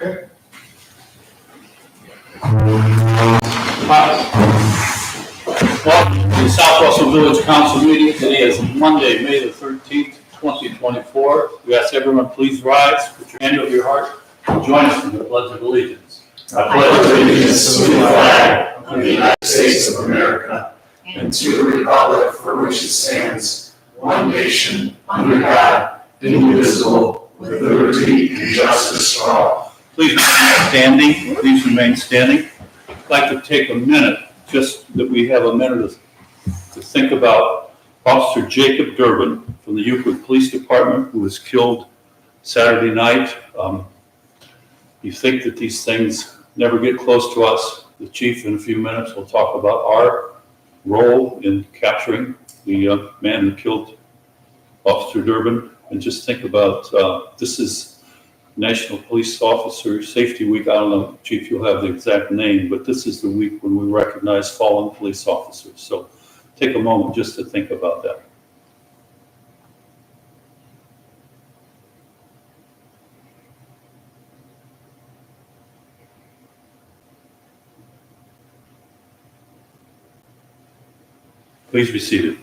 Okay. Well, the South Russell Village Council meeting today is Monday, May the 13th, 2024. We ask everyone please rise, put your hand over your heart, and join us in the Pledge of Allegiance. I pledge allegiance to the flag of the United States of America and to the republic for which it stands, one nation, under God, indivisible, with liberty and justice for all. Please remain standing. Please remain standing. I'd like to take a minute, just that we have a minute to think about Officer Jacob Durbin from the Euclid Police Department, who was killed Saturday night. You think that these things never get close to us. The chief, in a few minutes, will talk about our role in capturing the man who killed Officer Durbin. And just think about, this is National Police Officer Safety Week. I don't know, Chief, you'll have the exact name, but this is the week when we recognize fallen police officers. So take a moment just to think about that. Please be seated.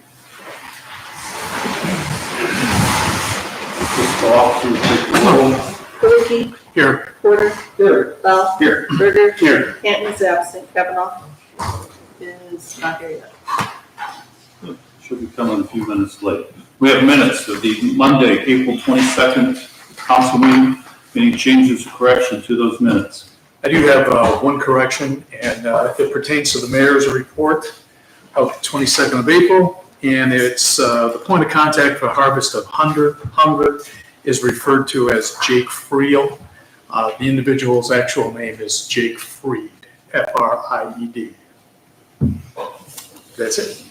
Perky. Here. Porter. Here. Bell. Here. Berger. Here. Canton is absent. Kavanaugh is not here yet. Should be coming a few minutes late. We have minutes of the Monday, April 22nd council meeting. Any changes or correction to those minutes? I do have one correction, and it pertains to the mayor's report of 22nd of April, and it's the point of contact for harvest of hunger is referred to as Jake Friel. The individual's actual name is Jake Fried, F-R-I-E-D. That's it.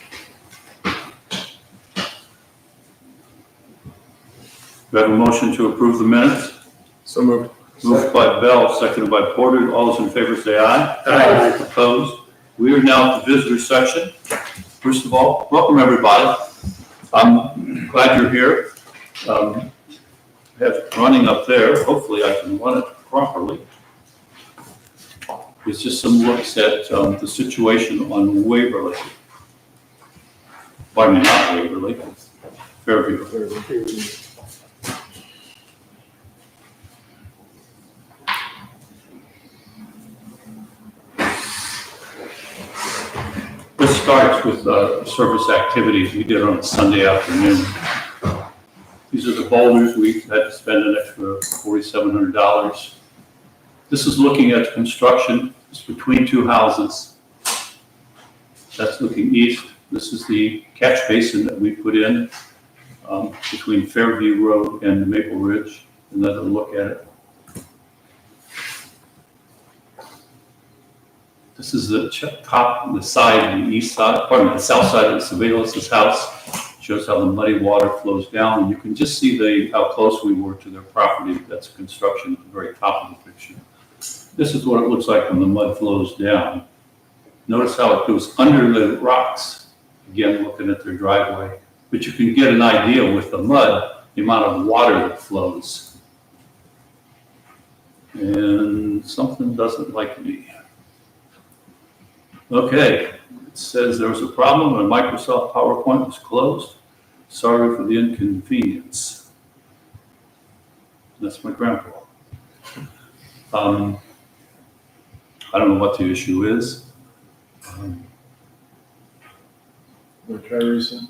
Do I have a motion to approve the minutes? So moved. Moved by Bell, seconded by Porter. All those in favor say aye. Aye. Opposed? We are now at the visitor section. First of all, welcome everybody. I'm glad you're here. I have running up there. Hopefully I can run it properly. It's just some looks at the situation on Waverly. Pardon me, not Waverly, Fairview. This starts with service activities we did on a Sunday afternoon. These are the boulders. We had to spend an extra $4,700. This is looking at construction. It's between two houses. That's looking east. This is the catch basin that we put in between Fairview Road and Maple Ridge. Another look at it. This is the top, the side, the east side, pardon me, the south side of Savelos' house. Shows how the muddy water flows down. And you can just see how close we were to their property. That's construction at the very top of the picture. This is what it looks like when the mud flows down. Notice how it goes under the rocks. Again, looking at their driveway. But you can get an idea with the mud, the amount of water that flows. And something doesn't like me. Okay, it says there was a problem and Microsoft PowerPoint was closed. Sorry for the inconvenience. That's my grandpa. I don't know what the issue is. We'll try recent.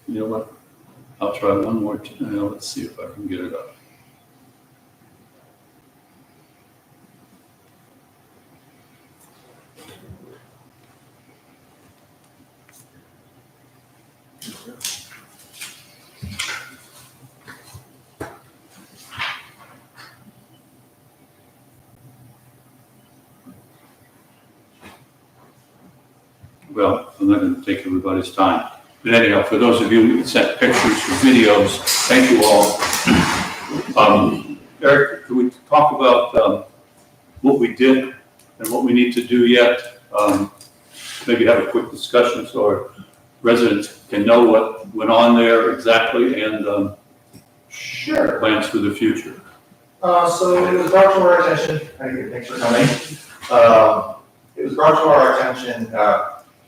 You know what? I'll try one more time. Let's see if I can get it up. Well, I'm not going to take everybody's time. But anyhow, for those of you who sent pictures or videos, thank you all. Eric, can we talk about what we did and what we need to do yet? Maybe have a quick discussion so our residents can know what went on there exactly and Sure. plans for the future. So it was brought to our attention, thanks for coming. It was brought to our attention,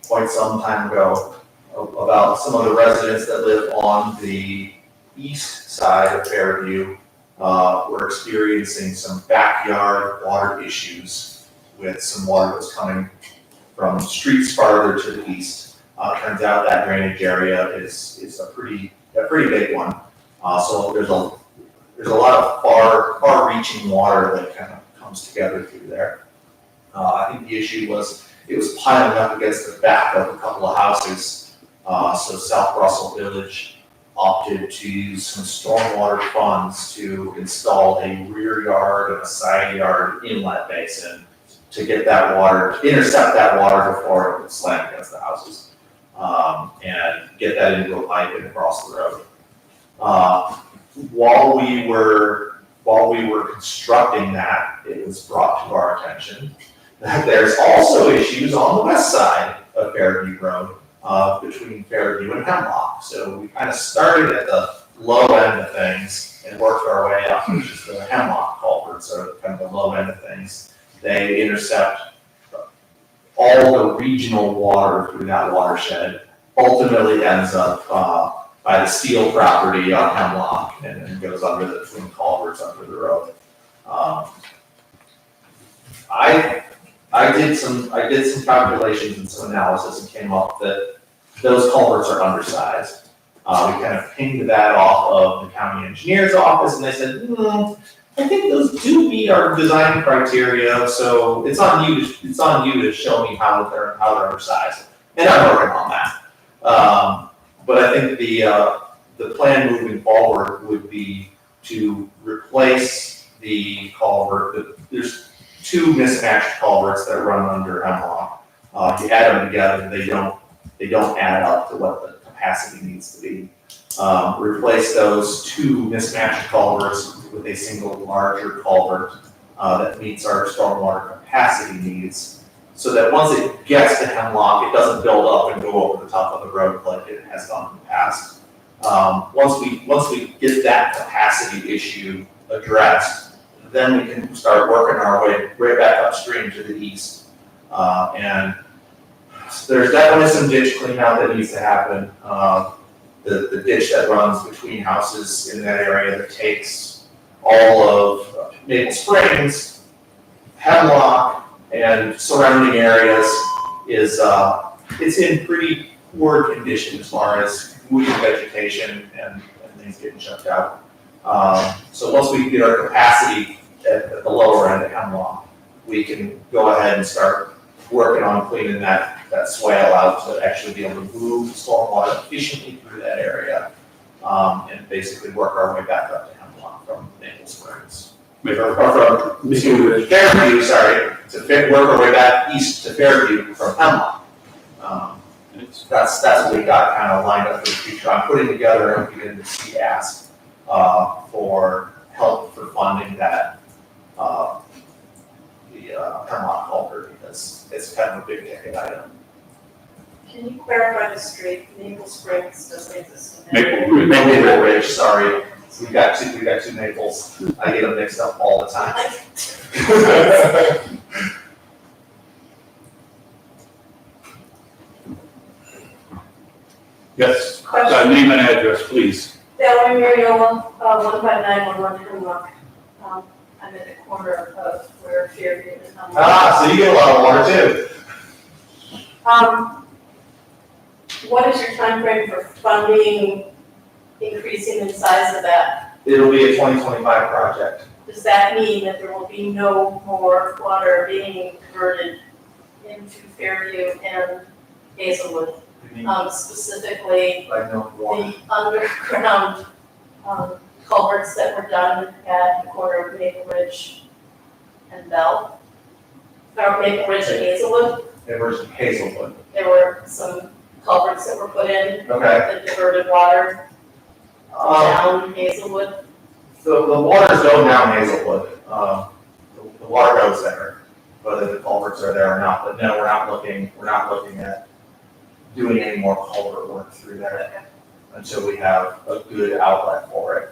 quite some time ago about some of the residents that live on the east side of Fairview, were experiencing some backyard water issues with some water that's coming from streets farther to the east. Turns out that drainage area is a pretty big one. So there's a lot of far-reaching water that kind of comes together through there. I think the issue was it was piling up against the back of a couple of houses. So South Russell Village opted to use some stormwater funds to install a rear yard and a side yard inlet basin to get that water, intercept that water before it would slam against the houses, and get that into a pipe and across the road. While we were constructing that, it was brought to our attention that there's also issues on the west side of Fairview Road, between Fairview and Hemlock. So we kind of started at the low end of things and worked our way up, which is the Hemlock culverts, are kind of the low end of things. They intercept all the regional water through that watershed, ultimately ends up by the Steel property on Hemlock and goes under the twin culverts under the road. I did some calculations and some analysis and came up that those culverts are undersized. We kind of pinged that off of the county engineer's office, and they said, I think those do meet our design criteria, so it's on you to show me how they're undersized. And I'm working on that. But I think the plan moving forward would be to replace the culvert. There's two mismatched culverts that run under Hemlock. You add them together, they don't add up to what the capacity needs to be. Replace those two mismatched culverts with a single larger culvert that meets our stormwater capacity needs, so that once it gets to Hemlock, it doesn't build up and go over the top of the road like it has done in the past. Once we get that capacity issue addressed, then we can start working our way right back upstream to the east. And there's definitely some ditch cleanout that needs to happen. The ditch that runs between houses in that area that takes all of Maple Springs, Hemlock, and surrounding areas is it's in pretty poor condition as far as moving vegetation and things getting shut out. So once we get our capacity at the lower end of Hemlock, we can go ahead and start working on cleaning that swale out to actually be able to move stormwater efficiently through that area, and basically work our way back up to Hemlock from Maple Springs. Or from Fairview, sorry, to work our way back east to Fairview from Hemlock. That's what we got kind of lined up for the future. I'm putting together a contingency ask for help for funding that Hemlock culvert, because it's kind of a big ticket item. Can you clarify the street? Maple Springs doesn't exist in Maple Ridge. Maple Ridge, sorry. We got two Maples. I get them mixed up all the time. Yes, Question. name and address, please. Valerie Mariola, 15911 Hemlock. I'm at the corner of where Fairview is. So you get a lot of water too. What is your time frame for funding increasing the size of that? It'll be a 2025 project. Does that mean that there will be no more water being diverted into Fairview and Hazelwood? Specifically, Like no water. the underground culverts that were done at the corner of Maple Ridge and Bell, or Maple Ridge and Hazelwood. It was Hazelwood. There were some culverts that were put in Okay. that diverted water down Hazelwood. So the waters go down Hazelwood. The water goes there, whether the culverts are there or not. But no, we're not looking at doing any more culvert work through there until we have a good outlet for it.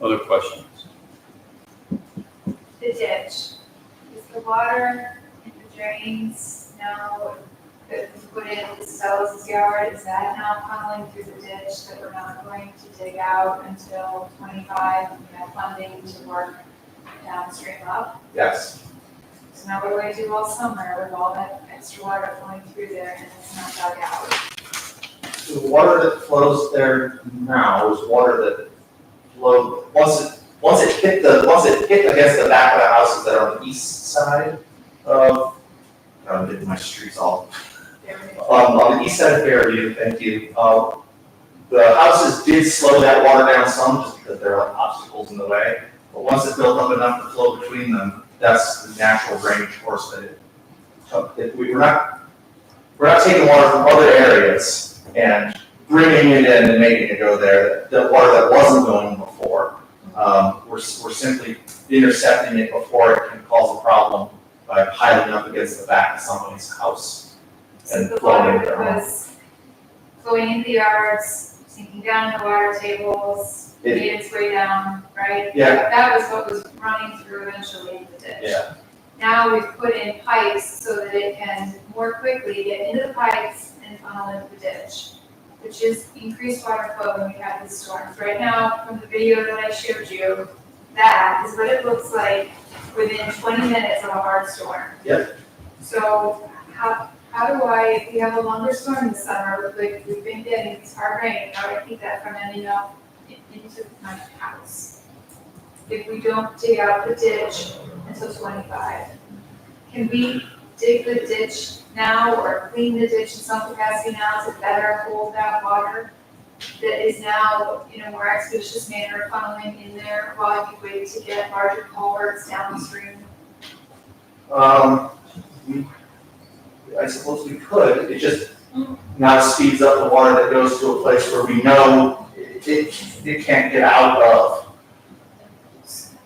Other questions? The ditch, is the water in the drains now that was put in Stella's yard, is that now funneling through the ditch that we're not going to dig out until 25, we have funding to work downstream up? Yes. So now what do I do all summer with all that extra water flowing through there and it's not dug out? The water that flows there now is water that flowed, once it hit against the back of the houses that are on the east side of, I'm getting my streets all. There we go. On the east side of Fairview, thank you, the houses did slow that water down some just because there are obstacles in the way. But once it built up enough to flow between them, that's the natural drainage course that it took. We're not taking water from other areas and bringing it in and making it go there. The water that wasn't going before, we're simply intercepting it before it can cause a problem by piling up against the back of somebody's house. So And the flowing water into that their home. was flowing into the yards, sinking down in the water tables, It- made its way down, right? Yeah. That was what was running through eventually into the ditch. Yeah. Now we've put in pipes so that it can more quickly get into the pipes and funnel into the ditch, which is increased water flow when we have these storms. Right now, from the video that I showed you, that is what it looks like within 20 minutes of a hard storm. Yep. So how do I, if we have a longer storm this summer, like we've been getting this hard rain, how do I keep that from ending up into my house? If we don't dig out the ditch until 25, can we dig the ditch now or clean the ditch in some capacity now to better hold that water that is now in a more expeditious manner funneling in there while we wait to get larger culverts downstream? I suppose we could, it just now speeds up the water that goes to a place where we know it can't get out of.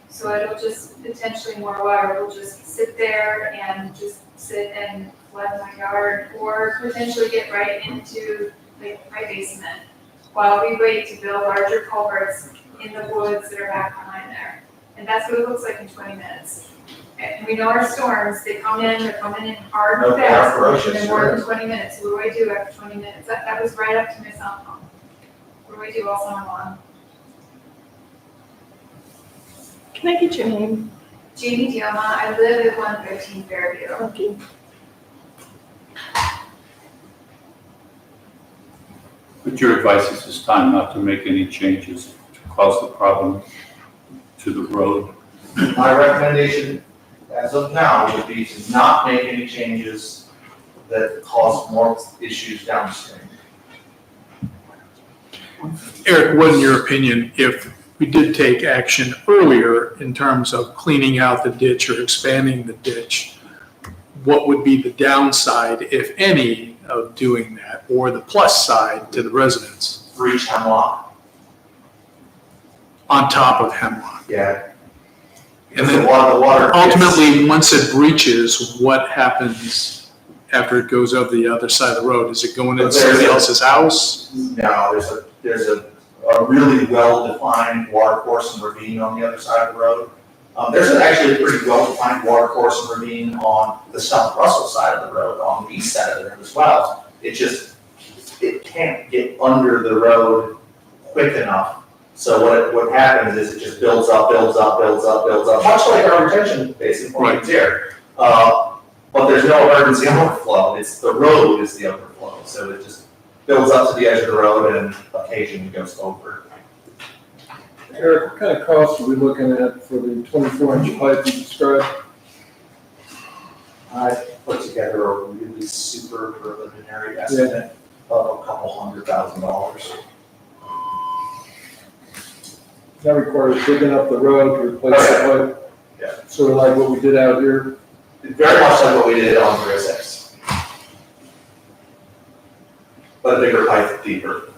So it'll just, potentially more water will just sit there and just sit and flood my yard, or potentially get right into like my basement while we wait to build larger culverts in the woods that are back behind there. And that's what it looks like in 20 minutes. And we know our storms, they're coming in hard and No, they are fast, ferocious, and more than sure. 20 minutes. What do I do after 20 minutes? That was right up to my cell phone. What do I do all summer long? Can I get your name? Jamie Dioma, I live at 113 Fairview. Okay. But your advice is this time not to make any changes to cause the problem to the road. My recommendation as of now would be to not make any changes that cause more issues downstream. Eric, what in your opinion, if we did take action earlier in terms of cleaning out the ditch or expanding the ditch, what would be the downside, if any, of doing that, or the plus side to the residents Breach Hemlock, on top of Hemlock? yeah. And then the water. ultimately, once it breaches, what happens after it goes over the other side of the road? Is it going into somebody else's house? No, there's a really well-defined water course and ravine on the other side of the road. There's actually a pretty well-defined water course and ravine on the South Russell side of the road, on the east side of it as well. It can't get under the road quick enough. So what happens is it just builds up, much like our retention basin point here. But there's no emergency overflow, it's the road is the overflow, so it just builds up to the edge of the road and occasionally goes over. Eric, what kind of costs are we looking at for the 24-inch pipe you described? I put together a really super preliminary estimate of $200,000. That requires digging up the road to replace the pipe? Yeah. Sort of like what we did out here? Very much like what we did on 306. But a bigger pipe, deeper.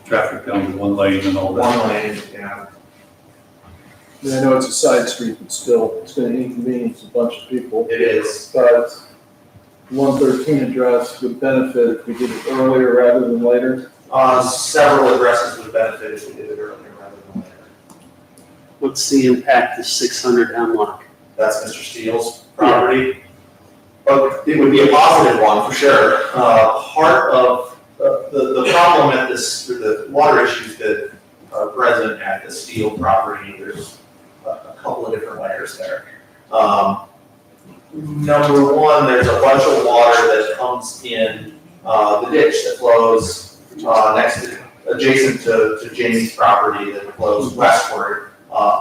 Traffic down to one lane and all that. One lane, yeah. I mean, I know it's a side street, but still, it's gonna inconvenience a bunch of people. It is. But 113 address would benefit if we did it earlier rather than later. Several addresses would benefit if we did it earlier rather than later. What's the impact of 600 Hemlock? That's Mr. Steele's property. But it would be a positive one for sure. Part of the problem at this, the water issues that are present at the Steele property, there's a couple of different layers there. Number one, there's a bunch of water that comes in the ditch that flows adjacent to Jamie's property that flows westward,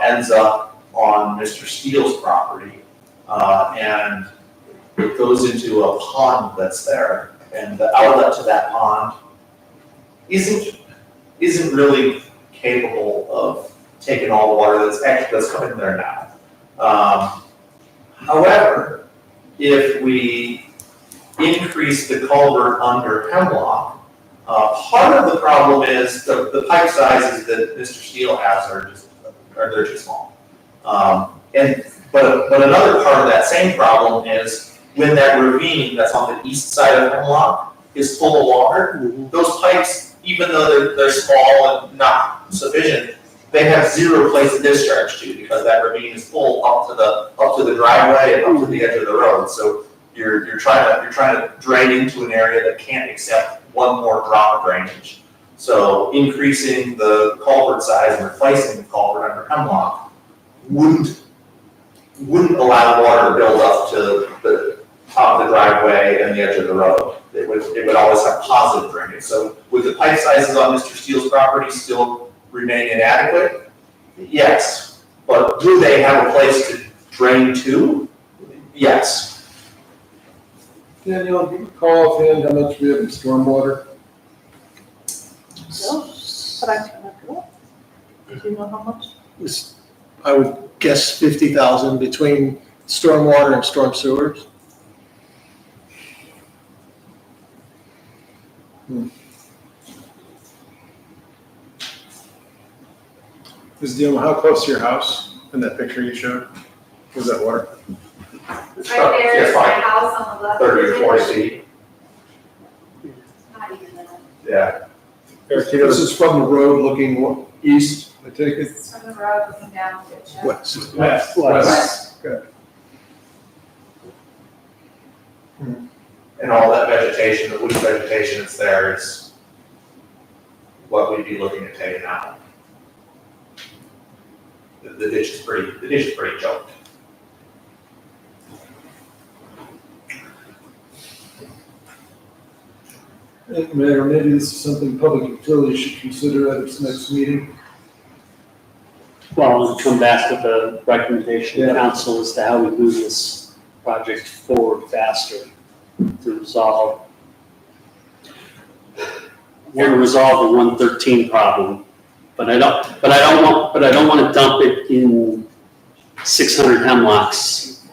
ends up on Mr. Steele's property, and it goes into a pond that's there, and the outlet to that pond isn't really capable of taking all the water that's coming there now. However, if we increase the culvert under Hemlock, part of the problem is the pipe sizes that Mr. Steele has they're too small. But another part of that same problem is when that ravine that's on the east side of Hemlock is full of water, those pipes, even though they're small and not sufficient, they have zero place to discharge to because that ravine is full up to the driveway and up to the edge of the road. So you're trying to drain into an area that can't accept one more drop of drainage. So increasing the culvert size and replacing the culvert under Hemlock wouldn't allow water to build up to the top of the driveway and the edge of the road. It would always have positive drainage. So would the pipe sizes on Mr. Steele's property still remain inadequate? Yes. But do they have a place to drain to? Yes. Danielle, do you recall offhand how much we have in stormwater? No, but I can look it up. Do you know how much? I would guess 50,000 between stormwater and storm sewers. Ms. Deal, how close to your house in that picture you showed? Was that water? Right there is my house on the left. 30 or 40 feet. Not even that. Yeah. This is from the road looking east, I take it? It's from the road looking down to it. West. West. Good. And all that vegetation, the wood vegetation that's there is what we'd be looking at taking out. The ditch is pretty choked. Mayor, maybe this is something public utilities should consider at its next meeting. Well, and come back with a recommendation to council as to how we move this project forward faster to resolve. Want to resolve the 113 problem, but I don't want to dump it in 600 Hemlock's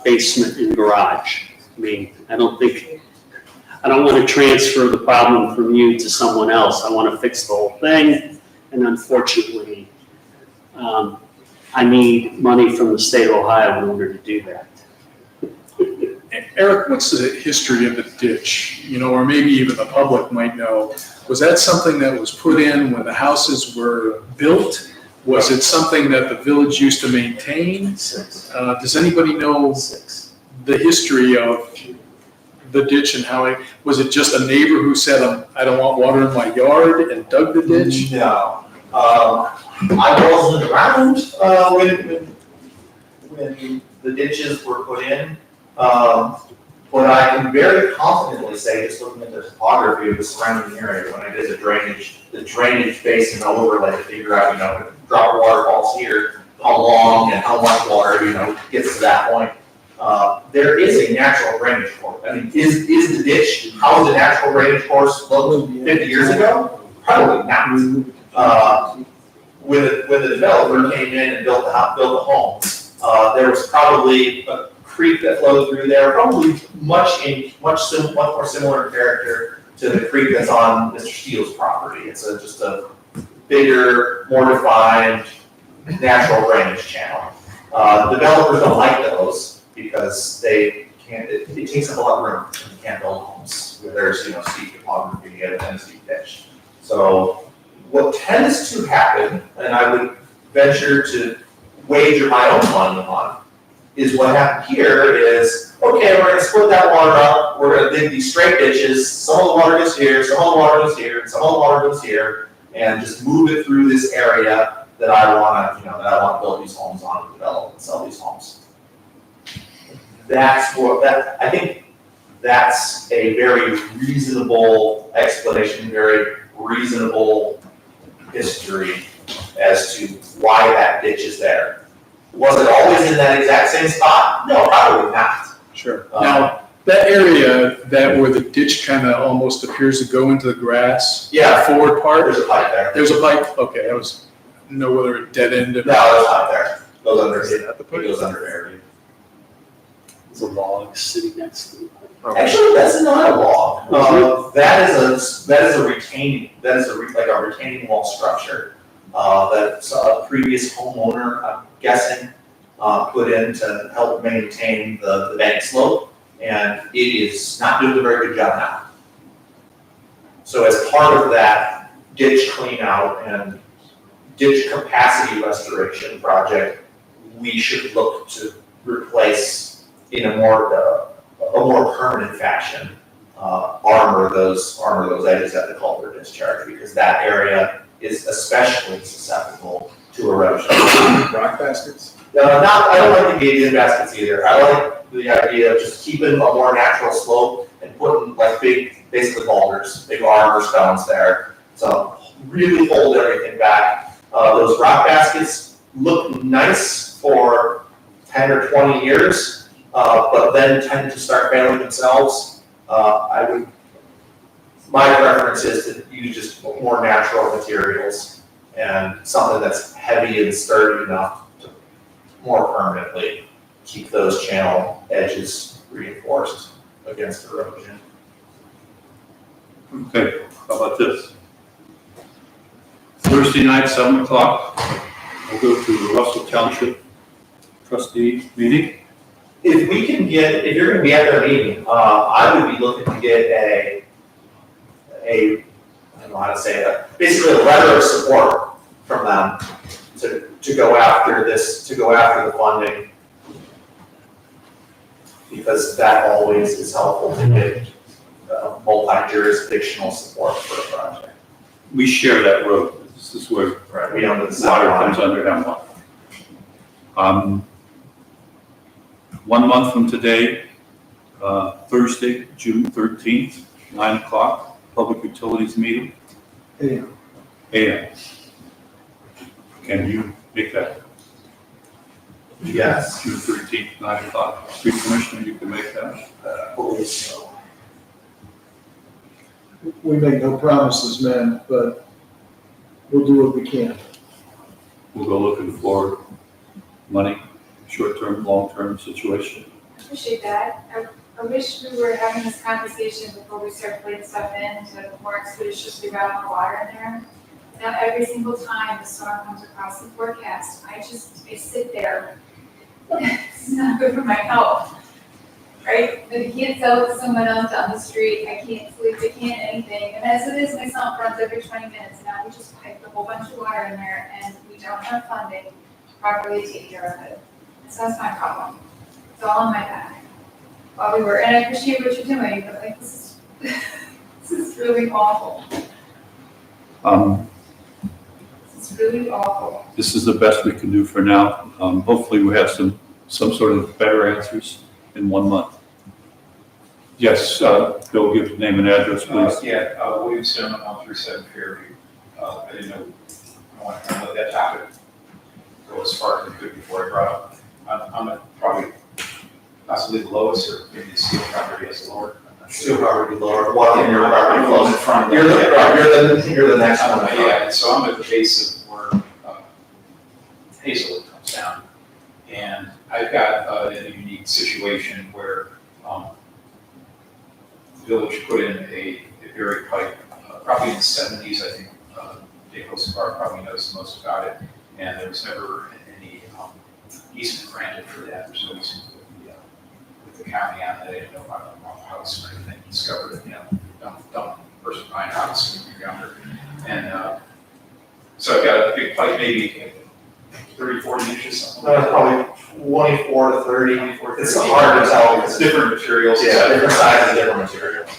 basement and garage. I mean, I don't want to transfer the problem from you to someone else. I want to fix the whole thing, and unfortunately, I need money from the state of Ohio in order to do that. Eric, what's the history of the ditch? You know, or maybe even the public might know. Was that something that was put in when the houses were built? Was it something that the village used to maintain? Does anybody know the history of the ditch and how was it just a neighbor who said, I don't want water in my yard and dug the ditch? No. I wasn't around when the ditches were put in. But I can very confidently say, just looking at the topography of the surrounding area, when I did the drainage basin overlay to figure out, if drop of water falls here, how long and how much water, gets to that point. There is a natural drainage course. I mean, is the ditch, how was the natural drainage course looked 50 years ago? Probably not. When the developer came in and built the home, there was probably a creek that flowed through there, probably much more similar in character to the creek that's on Mr. Steele's property. It's just a bigger, more defined natural drainage channel. Developers don't like those because it takes up a lot of room. You can't build homes where there's steep topography and a steep ditch. So what tends to happen, and I would venture to wager my own money on, is what happened here is, okay, we're gonna split that water up, we're gonna dig these straight ditches, some of the water goes here, some of the water goes here, some of the water goes here, and just move it through this area that I wanna, that I wanna build these homes on and develop and sell these homes. I think that's a very reasonable explanation, very reasonable history as to why that ditch is there. Was it always in that exact same spot? No, probably not. Sure. Now, that area where the ditch kind of almost appears to go into the grass. Yeah. The forward part. There's a pipe there. There's a pipe, okay, I was, know whether it dead ended. No, there's not there. Goes under, Is that the it pipe? goes under there. There's a log sitting next to it. Actually, that's not a log. That is a retaining wall structure. That a previous homeowner, I'm guessing, put in to help maintain the bank slope, and it is not doing a very good job now. So as part of that ditch clean out and ditch capacity restoration project, we should look to replace in a more permanent fashion, armor those edges at the culvert discharge, because that area is especially susceptible to erosion. Rock baskets? I don't like the idea of baskets either. I like the idea of just keeping a more natural slope and putting like basically boulders, big armor stones there. So really hold everything back. Those rock baskets look nice for 10 or 20 years, but then tend to start failing themselves. My preference is to use just more natural materials and something that's heavy and sturdy enough to more permanently keep those channel edges reinforced against erosion. Okay, how about this? Thursday night, 7 o'clock, we'll go to the Russell Township trustee meeting. If you're gonna be at their meeting, I would be looking to get I don't know how to say it, basically a letter of support from them to go after the funding. Because that always is helpful to get multi-jurisdictional support for a project. We share that road. This is where Right, we don't do the water water comes under Hemlock. 1 month from today, Thursday, June 13th, 9 o'clock, Public Utilities meeting. AM. AM. Can you make that? Yes. June 13th, 9 o'clock. Street Commissioner, you can make that? I believe so. We make no promises, man, but we'll do what we can. We'll go looking for money, short-term, long-term situation. Appreciate that. I wish we were having this conversation before we start putting stuff in to more expeditiously route more water in there. Now, every single time the storm comes across the forecast, I sit there. It's not good for my health, right? But I can't sell it to someone else down the street, I can't sleep, I can't anything. And as it is, my sump runs every 20 minutes. Now we just piped a whole bunch of water in there and we don't have funding to properly take care of it. So that's my problem. It's all on my back. While we were, and I appreciate what you're doing, but like, this is really awful. This is really awful. This is the best we can do for now. Hopefully we have some sort of better answers in 1 month. Yes, Bill, give name and address, please. William Stone, 137 Fairview. I didn't know, I want to let that topic go as far as it could before I brought up. I'm probably possibly the lowest, or maybe the steel property has lower. I'm not sure. Still property lower, walking your property Close close. in front. You're the next one. Yeah, and so I'm at the base of where Hazelwood comes down. And I've got a unique situation where the village put in a buried pipe, probably in the 70s, I think. Dave Hosenbar probably knows the most about it. And there was never any easement granted for that. There's no easement with the county on that. They didn't know about the house or anything. Discovered it, dumb person buying a house when you're younger. pipe maybe 30, 40 inches, something No, like it's that. probably 24 to 30. 24, It's 30. hard to tell because It's different materials. yeah, different sizes, different materials.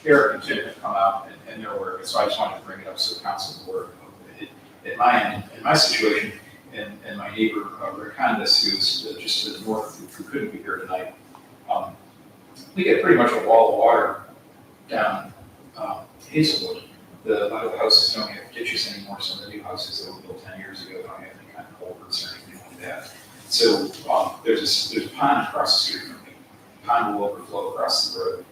Eric and Jim have come out and they're aware of it, so I just wanted to bring it up so the council's aware of it. At my end, in my situation, and my neighbor, Rick Hondas, who's just to the north, who couldn't be here tonight, we get pretty much a wall of water down Hazelwood. A lot of the houses don't have ditches anymore, some of the new houses that were built 10 years ago don't have any kind of culverts or anything like that. So there's a pond across the street from me. The pond will overflow across the road.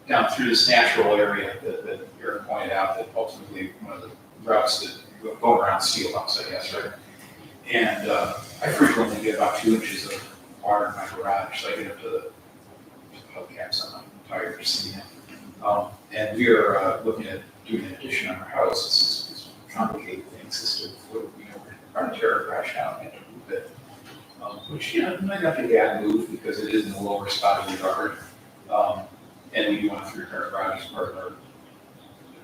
Down through this natural area that Eric pointed out, that ultimately one of the routes that go around Steelhouse, I guess, right? And I frequently get about 2 inches of water in my garage, so I get up to the hubcaps on my tires, seeing it. And we are looking at doing an addition on our house. It's complicated things as to what, we're trying to tear our garage down and move it. Which, might not be that move because it is in the lower spot of the yard. And we do want to repair our garage as part of our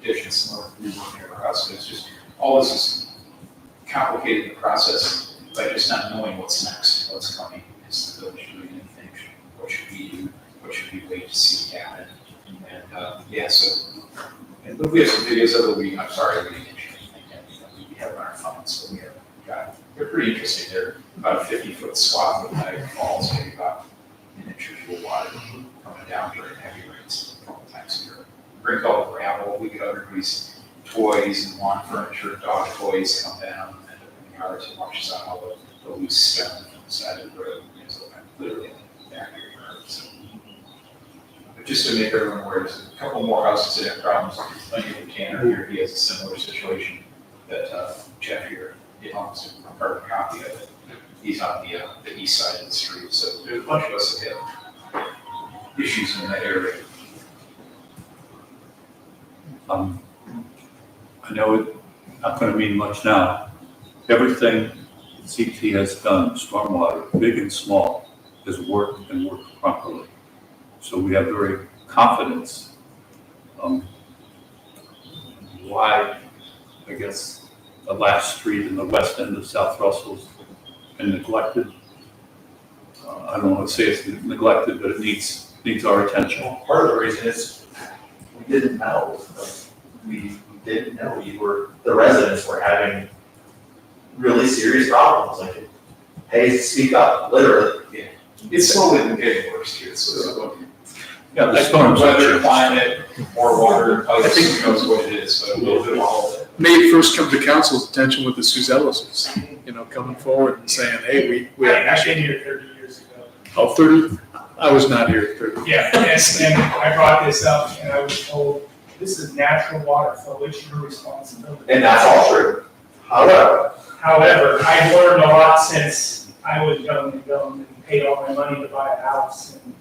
addition, some more reworking of our house. But it's just, all this is complicated in the process by just not knowing what's next, what's coming. Is the village doing anything? What should we do? What should we wait to see happen? And but we have some videos of it. I'm sorry, we didn't we have it on our phones, so we have got. They're pretty interesting. They're about a 50-foot swath of Niagara Falls, maybe about an inch or two of water coming down during heavy rains a couple times a year. Bring all the gravel. We get everybody's toys and lawn furniture, dog toys come down and end up in the yard to wash out all the loose stone from the side of the road. So literally in the back of your yard. So. But just to make everyone aware, there's a couple more houses that have problems. Like Tanner here, he has a similar situation that Jeff here, he owns a carbon copy of it. He's on the east side of the street. So there's a bunch of us that have issues in that area. I know it's not going to mean much now. Everything CT has done, stormwater, big and small, has worked and worked properly. So we have very confidence. Why, I guess, the last street in the west end of South Russell's been neglected. I don't want to say it's neglected, but it needs our attention. Well, part of the reason is we didn't know. We didn't know the residents were having really serious problems. Like, hey, speak up, literally. Yeah. It's slowly been getting worse too. So Yeah, the storms. weather, climate, more water, pipes, who knows what it is, but a little bit of all of it. May it first come to council's attention with the Suzellas, coming forward and saying, hey, we have. I've been here 30 years ago. Oh, 30? I was not here at 30. Yeah, and I brought this up and I was told, this is natural water flow, it's your responsibility. And that's all true. However, I've learned a lot since I was young and paid all my money to buy a house. And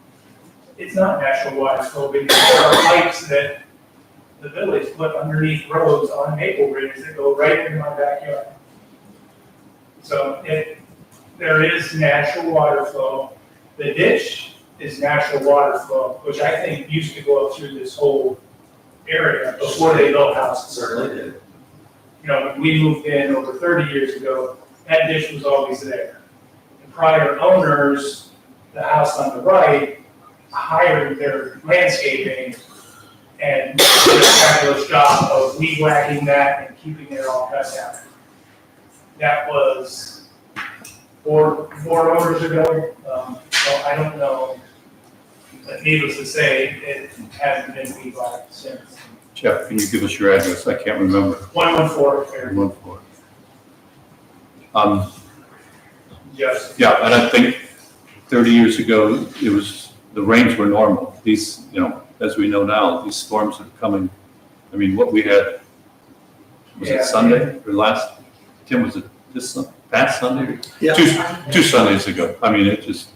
it's not natural water flow, because there are pipes that the village put underneath roads on Maple Ridge that go right in my backyard. So there is natural water flow. The ditch is natural water flow, which I think used to go up through this whole area before they built houses. certainly did. When we moved in over 30 years ago, that ditch was always there. The prior owners, the house on the right, hired their landscaping and did a fabulous job of weed whacking that and keeping it all cut down. That was four owners ago. So I don't know, but needless to say, it hasn't been weed whacked since. Jeff, can you give us your address? I can't remember. 114 Fair. 114. Yes. Yeah, and I think 30 years ago, the rains were normal. These, as we know now, these storms are coming. I mean, what we had, was it Sunday or Tim, was it past Sunday? Yeah. Two Sundays ago. I mean, it just.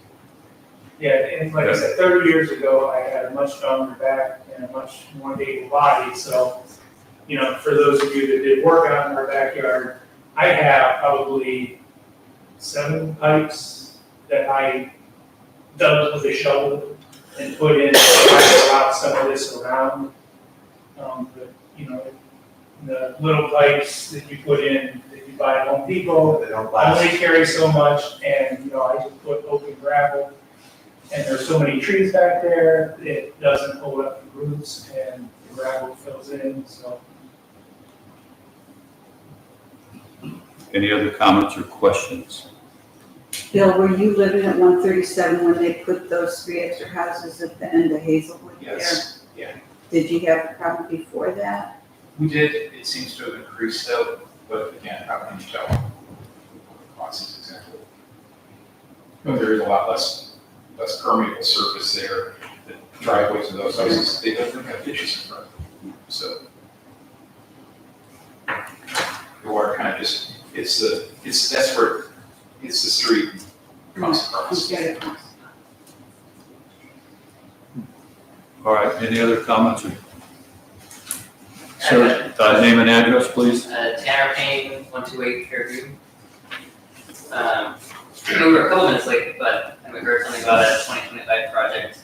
Yeah, and like I said, 30 years ago, I had a much stronger back and a much more able body. So, for those of you that did work out in our backyard, I have probably 7 pipes that I dug with a shovel and put in to try to rock some of this around. But, The little pipes that you put in, that you buy at Home Depot, They don't last. only carry so much, and, you know, I just put open gravel, and there's so many trees back there, it doesn't hold up the roots, and the gravel fills in, so. Any other comments or questions? Bill, were you living at 137 when they put those 3 extra houses at the end of Hazelwood there? Yes, yeah. Did you have a problem before that? We did, it seems to have increased though, but again, how can you tell? Process exactly. But there is a lot less permeable surface there, the driveways of those houses, they don't have ditches in front of them, so. The water kind of just, that's where, it's the street comes across. Okay. All right, any other comments? Sir, name and address, please. Tanner Payne, 128 Fairview. We were a couple minutes late, but we heard something about a 2025 project.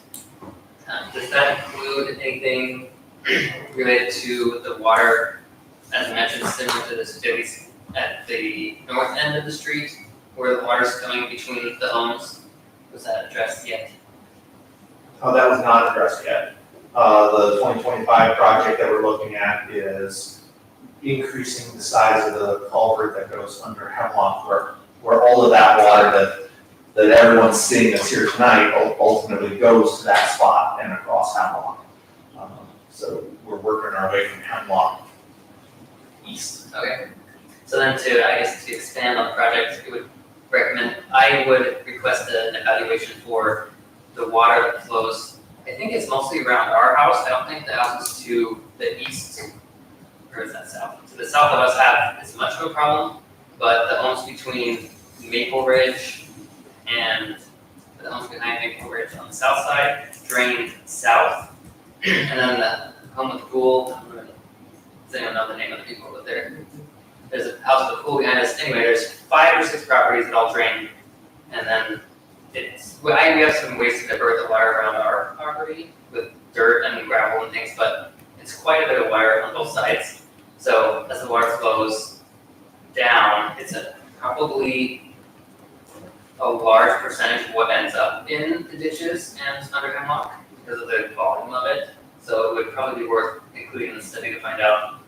Does that include anything related to the water, as I mentioned, similar to this Phillies at the north end of the street, where the water's coming between the homes? Was that addressed yet? Oh, that was not addressed yet. The 2025 project that we're looking at is increasing the size of the culvert that goes under Hemlock, where all of that water that everyone's seeing that's here tonight ultimately goes to that spot and across Hemlock. So we're working our way from Hemlock east. Okay. So then to expand on the project, I would request an evaluation for the water that flows. I think it's mostly around our house. I don't think the houses to the east, or is that south? To the south of us have as much of a problem, but the homes between Maple Ridge and the homes behind Maple Ridge on the south side drain south. And then the home with the pool, does anyone know the name of the people who live there? There's a house with a pool behind us. Anyway, there's 5 or 6 properties that all drain. And then we have some ways to divert the water around our property with dirt and gravel and things, but it's quite a bit of water on both sides. So as the water flows down, it's probably a large percentage of what ends up in the ditches and under Hemlock because of the volume of it. So it would probably be worth including in the study to find out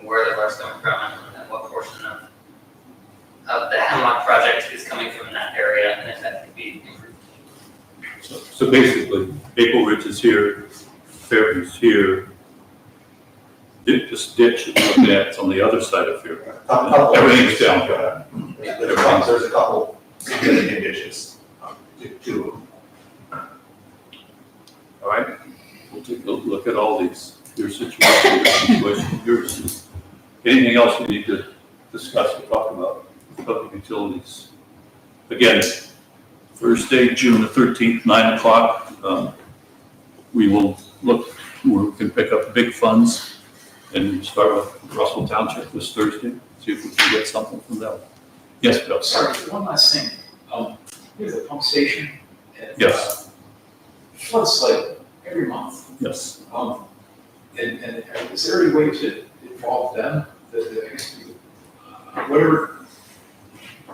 where the water's coming from and what portion of the Hemlock project is coming from that area and if that could be improved. So basically, Maple Ridge is here, Fairview's here. This ditch that we're at, it's on the other side of Fairview. Everything's down. There's a couple significant ditches, two of them. All right, we'll take a look at all these, your situation, yours. Anything else we need to discuss or talk about, public utilities? Again, Thursday, June the 13th, 9 o'clock, we will look where we can pick up big funds and start with Russell Township this Thursday, see if we can get something from them. Yes, Bill? Sorry, one last thing. Here's a pump station. And, Yes. floods like every month. Yes. And is there any way to involve them, I guess, whatever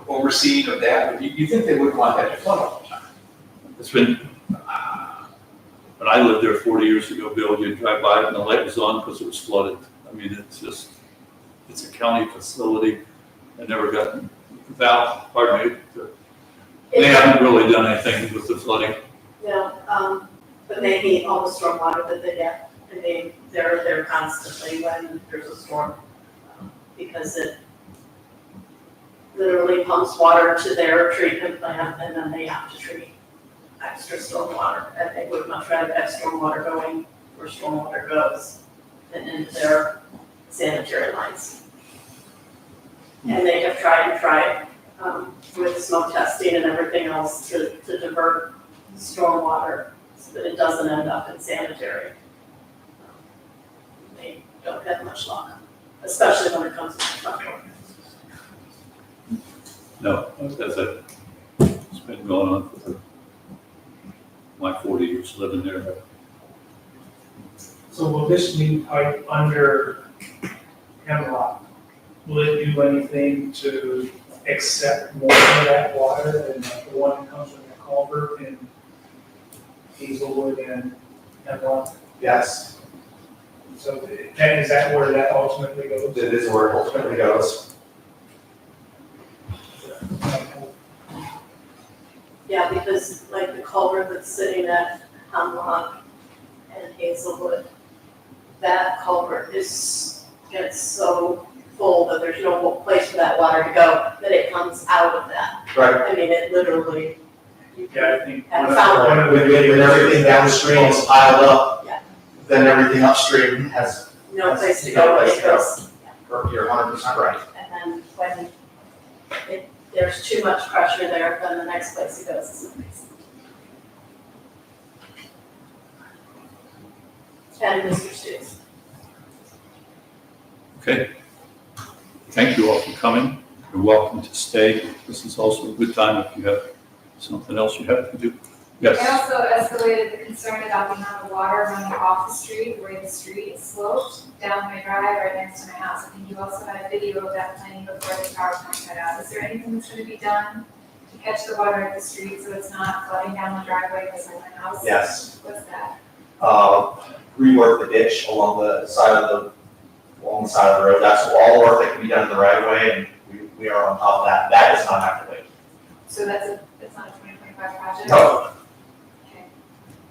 overseeing of that, you think they wouldn't want that to flood all the time? It's been, when I lived there 40 years ago, Bill, you'd drive by and the light was on because it was flooded. I mean, it's a county facility. I never gotten, they haven't really done anything with the flooding. Yeah, but they meet all the stormwater that they get, and they're there constantly when there's a storm. Because it literally pumps water to their treatment plant, and then they have to treat extra stormwater. And they would much rather have stormwater going where stormwater goes than into their sanitary lines. And they have tried with smoke testing and everything else to divert stormwater so that it doesn't end up in sanitary. They don't have much luck, especially when it comes to truck work. No, it's been going on for my 40 years living there. So will this new pipe under Hemlock, will it do anything to accept more of that water than the one that comes from the culvert in Hazelwood and Hemlock? Yes, So then is that where that ultimately goes? it is where it ultimately goes. Yeah, because like the culvert that's sitting at Hemlock and Hazelwood, that culvert gets so full that there's no place for that water to go, that it comes out of that. Right. I mean, it literally, you Yeah, can I think. have found one of the When everything downstream is piled up, Yeah. then everything upstream has, no place to No go, place it to go. goes. you're 100% right. And then when there's too much pressure there, then the next place it goes is the place. And Mr. Stutes. Okay. Thank you all for coming. You're welcome to stay. This is also a good time if you have something else you have to do. Yes. I also escalated the concern about the amount of water running off the street, the way the street is sloped down my drive right next to my house. I think you also had a video of that planning before the power plant cut out. Is there anything that's gonna be done to catch the water at the street so it's not flooding down the driveway beside my house? Yes. What's that? Rework the ditch along the side of the road. That's all work that can be done in the right of way, and we are on top of that. That does not have to wait. So that's not a 2025 project? No. Okay.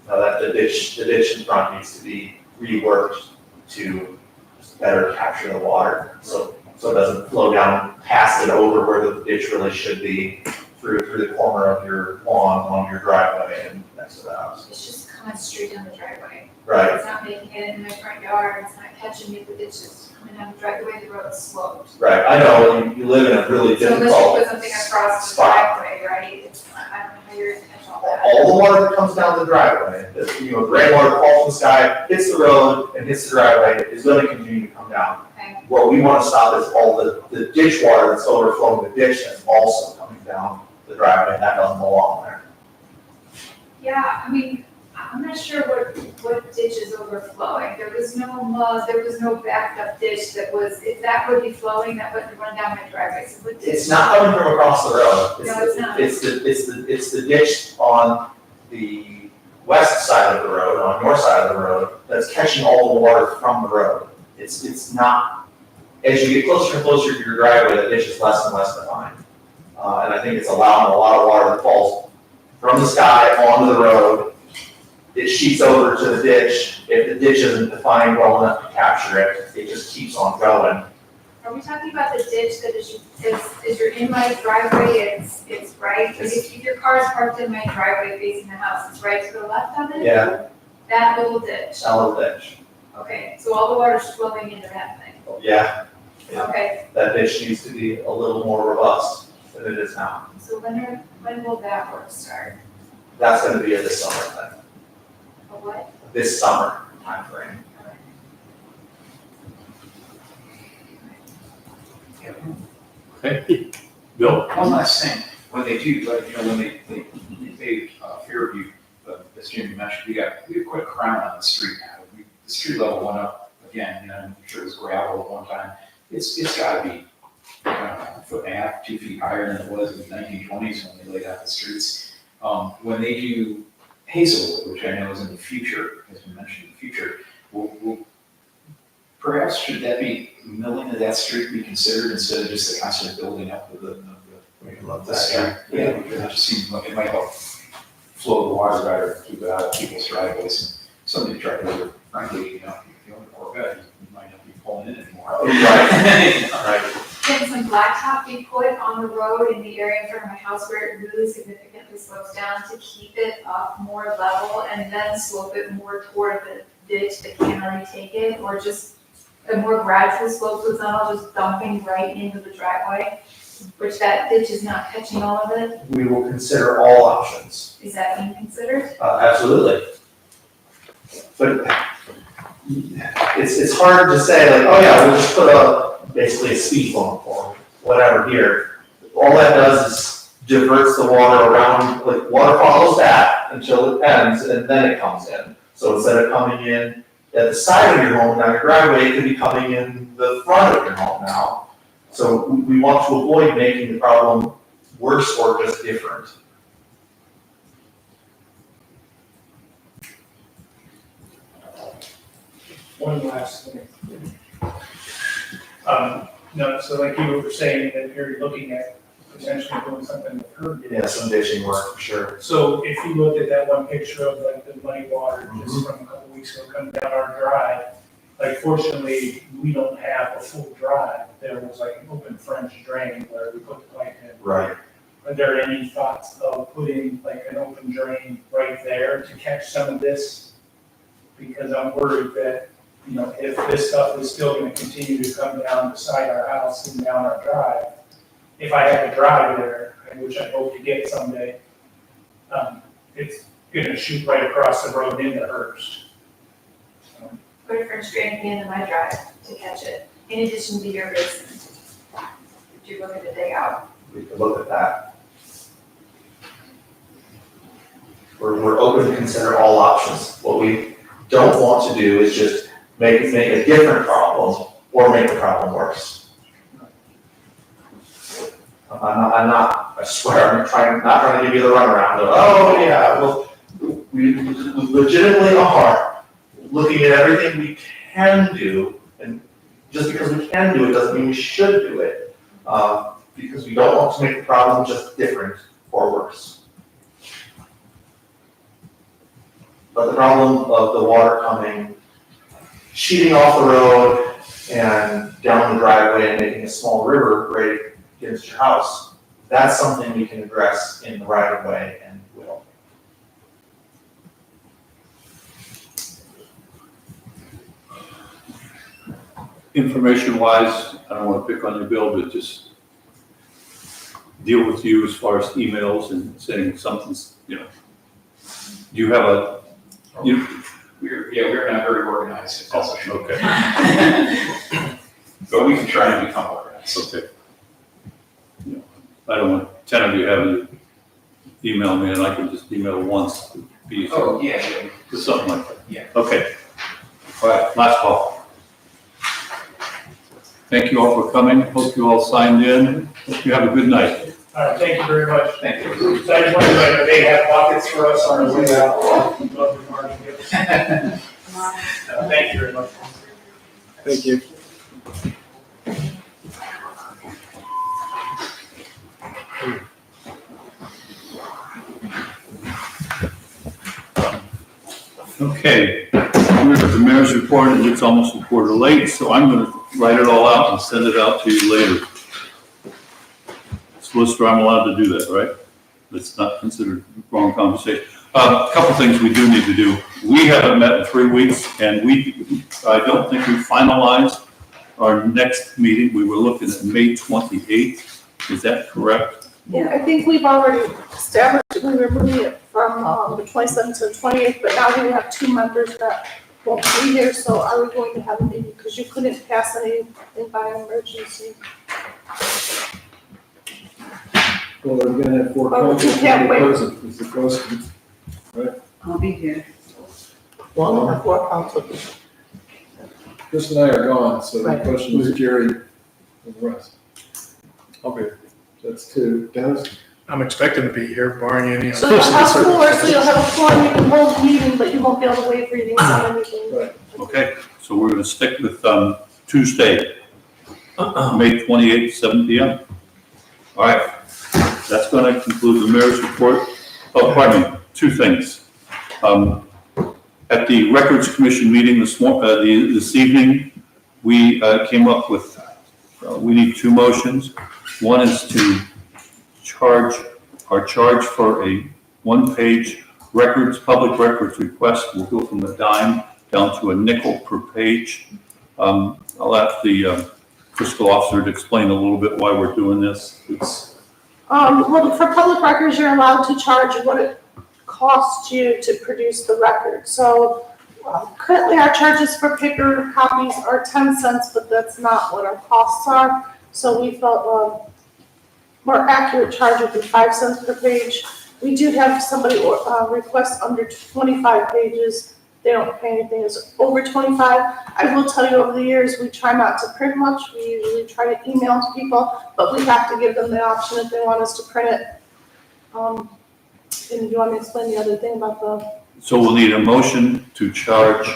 That the ditch in front needs to be reworked to better capture the water, so it doesn't flow down past it over where the ditch really should be, through the corner of your lawn, along your driveway and next to the house. It's just coming straight down the driveway. Right, It's not making it into my front yard, it's not catching me, the ditch is coming down the driveway, the road is sloped. right. I know, you live in a really So unless you difficult put something across the spot. driveway, right, it's, I don't know how you're gonna catch all that. All the water that comes down the driveway, the rainwater falls from the sky, hits the road and hits the driveway, is gonna continue to come down. Okay. What we wanna stop is all the ditch water that's overflowing the ditch that's also coming down the driveway, and that doesn't belong there. Yeah, I mean, I'm not sure what ditch is overflowing, there was no mud, there was no backed up ditch that was, if that would be flowing, that wouldn't run down my driveway, so what ditch? It's not coming from across the road. No, it's not. It's the ditch on the west side of the road, on your side of the road, that's catching all the water from the road. It's not, as you get closer and closer to your driveway, the ditch is less and less defined. And I think it's allowing a lot of water that falls from the sky onto the road. It sheets over to the ditch. If the ditch isn't defined well enough to capture it, it just keeps on going. Are we talking about the ditch that is you're in my driveway, it's right, if your car is parked in my driveway facing the house, it's right to the left of it? Yeah, That little ditch, shallow ditch. okay, so all the water's flowing into that thing, Yeah, Yeah. okay, that ditch needs to be a little more robust than it is now. so when will that work start? That's gonna be a this summer thing, A what? this summer timeframe. Okay. Bill? One last thing, when they do, like, when they pave Fairview, as Jimmy mentioned, we have quite a crown on the street now. The street level went up again, I'm sure it was gravel at one time. It's gotta be, I don't know, a foot and a half, 2 feet higher than it was in the 1920s when they laid out the streets. When they do Hazelwood, which I know is in the future, has been mentioned in the future, will perhaps should that be, milling of that street be considered instead of just the constant building up of the We can love the that, street? Yeah, because it just seems like it might help flow the water better, keep it out of people's driveways. Somebody tried to, frankly, if you own a Corvette, you might not be pulling in anymore. Right. Can some blacktop be put on the road in the area in front of my house where it really significantly slopes down to keep it up more level and then slope it more toward the ditch that can't already take it, or just a more gradual slope so it's not all just dumping right into the driveway, which that ditch is not catching all of it? We will consider all options. Is that being considered? Absolutely. But it's hard to say like, oh yeah, we'll just put basically a speed bump or whatever here. All that does is diverts the water around, like water follows that until it ends and then it comes in. So instead of coming in at the side of your home, now your driveway could be coming in the front of your home now. So we want to avoid making the problem worse or just different. One last thing. No, so like you were saying that you're looking at potentially doing something with curb. Yeah, some ditching work for sure. So if you looked at that one picture of like the muddy water just from a couple weeks ago coming down our drive, like fortunately, we don't have a full drive. There was like an open French drain where we put the pipe in. Right. Are there any thoughts of putting like an open drain right there to catch some of this? Because I'm worried that, you know, if this stuff is still gonna continue to come down beside our house and down our drive, if I have a drive there, which I hope to get someday, it's gonna shoot right across the road into Hearst. Put a French drain at the end of my drive to catch it, in addition to your basin. Did you look at the day out? We could look at that. We're open to consider all options. What we don't want to do is just make a different problem or make the problem worse. I swear, not trying to give you the runaround of, oh yeah, well, we legitimately are looking at everything we can do, and just because we can do it doesn't mean we should do it, because we don't want to make the problem just different or worse. But the problem of the water coming, sheeting off the road and down the driveway and making a small river right against your house, that's something we can address in the right of way and will. Information wise, I don't want to pick on your bill, but just deal with you as far as emails and saying something's, you know. Do you have We're not very organized, if that's true. okay, But we can try and become organized. okay. You know, I don't want 10 of you having to email me and I can just email once, to be, Oh, yeah. something like that. Yeah. Okay. All right, last call. Thank you all for coming. Hope you all signed in. Hope you have a good night. All right, thank you very much. Thank you. So I just wanted to know, they have buckets for us on our way out. We'd love to mark it. Thank you very much. Thank you. Okay, here's the mayor's report, and it's almost a quarter late, so I'm gonna write it all out and send it out to you later. Solicitor, I'm allowed to do that, right? That's not considered wrong conversation. A couple things we do need to do. We haven't met in 3 weeks, and I don't think we finalized our next meeting. We were looking at May 28th. Is that correct? Yeah. I think we've already established that we were moving it from the 27th to the 28th, but now we have 2 members that won't be here, so are we going to have a meeting? Because you couldn't pass anything by emergency. Well, we're gonna have 4 Well, council you can't wait. present, is the question. I'll be here. Well, I have 4 council. Chris and I are gone, so the Right. question is Jerry and the rest. Okay. That's 2. Dennis? I'm expecting to be here barring any. So you'll have 4, so you'll have a forum, you can hold a meeting, but you won't be able to waive readings on anything. Right. Okay, so we're gonna stick with Tuesday, May 28th, 7 PM. All right, that's gonna conclude the mayor's report. Oh, pardon me, 2 things. At the Records Commission meeting this evening, we came up with, we need 2 motions. One is to charge for a 1-page public records request will go from a dime down to a nickel per page. I'll ask the fiscal officer to explain a little bit why we're doing this. Well, for public records, you're allowed to charge what it costs you to produce the record. So currently our charges for paper copies are 10 cents, but that's not what our costs are. So we felt more accurate charge would be 5 cents per page. We do have somebody request under 25 pages, they don't pay anything. It's over 25. I will tell you, over the years, we try not to print much. We usually try to email to people, but we have to give them the option if they want us to print it. And do you want me to explain the other thing about the? So we'll need a motion to charge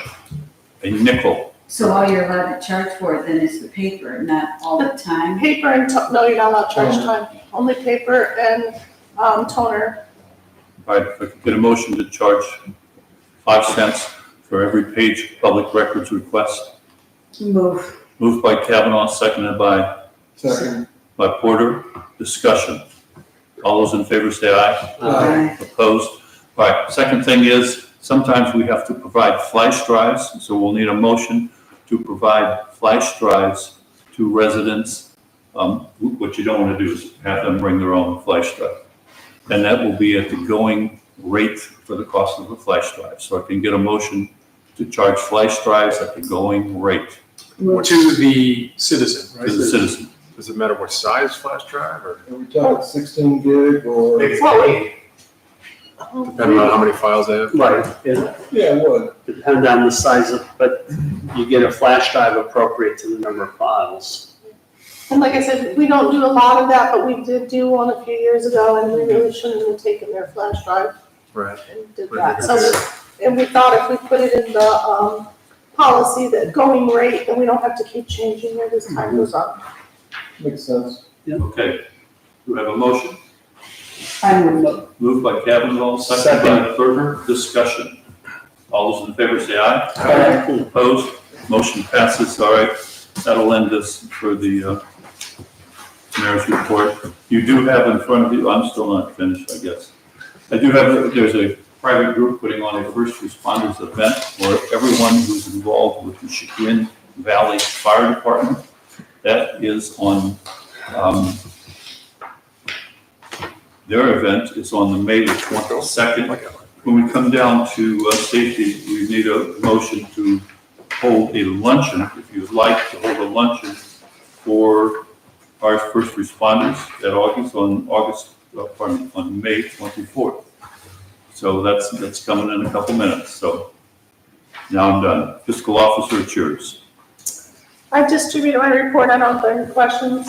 a nickel. So all you're allowed to charge for then is the paper, not all the time? Paper and, no, you're not allowed to charge time, only paper and toner. All right, if I could get a motion to charge 5 cents for every page of public records request. Move. Moved by Kavanaugh, seconded by Second. Porter. Discussion. All those in favor say aye. Aye. Opposed? All right, second thing is, sometimes we have to provide flash drives, so we'll need a motion to provide flash drives to residents. What you don't want to do is have them bring their own flash drive. And that will be at the going rate for the cost of the flash drive. So I can get a motion to charge flash drives at the going rate To the citizen, to right? the citizen. Does it matter what size flash drive or Are we talking 16 gig or? maybe Well, depending on how many files they have? Right, it Yeah, it would. depends on the size of, but you get a flash drive appropriate to the number of files. And like I said, we don't do a lot of that, but we did do one a few years ago, and we really shouldn't have taken their flash drive Right. and did that. So, and we thought if we put it in the, policy that going rate, then we don't have to keep changing it as time goes on. Makes sense. Okay. Do we have a motion? I move. Moved by Kavanaugh, seconded by Berger. Discussion. All those in favor say aye. Aye. Opposed? Motion passes. All right. That'll end this for the mayor's report. You do have in front of you, I'm still not finished, I guess. I do have, there's a private group putting on a first responders event for everyone who's involved with the Chagrin Valley Fire Department. That is on, their event is on the May the 22nd. When we come down to safety, we need a motion to hold a luncheon, if you'd like to hold a luncheon for our first responders on May 24th. So that's coming in a couple minutes, so now I'm done. Fiscal officer, it's yours. I've distributed my report, I don't have any questions.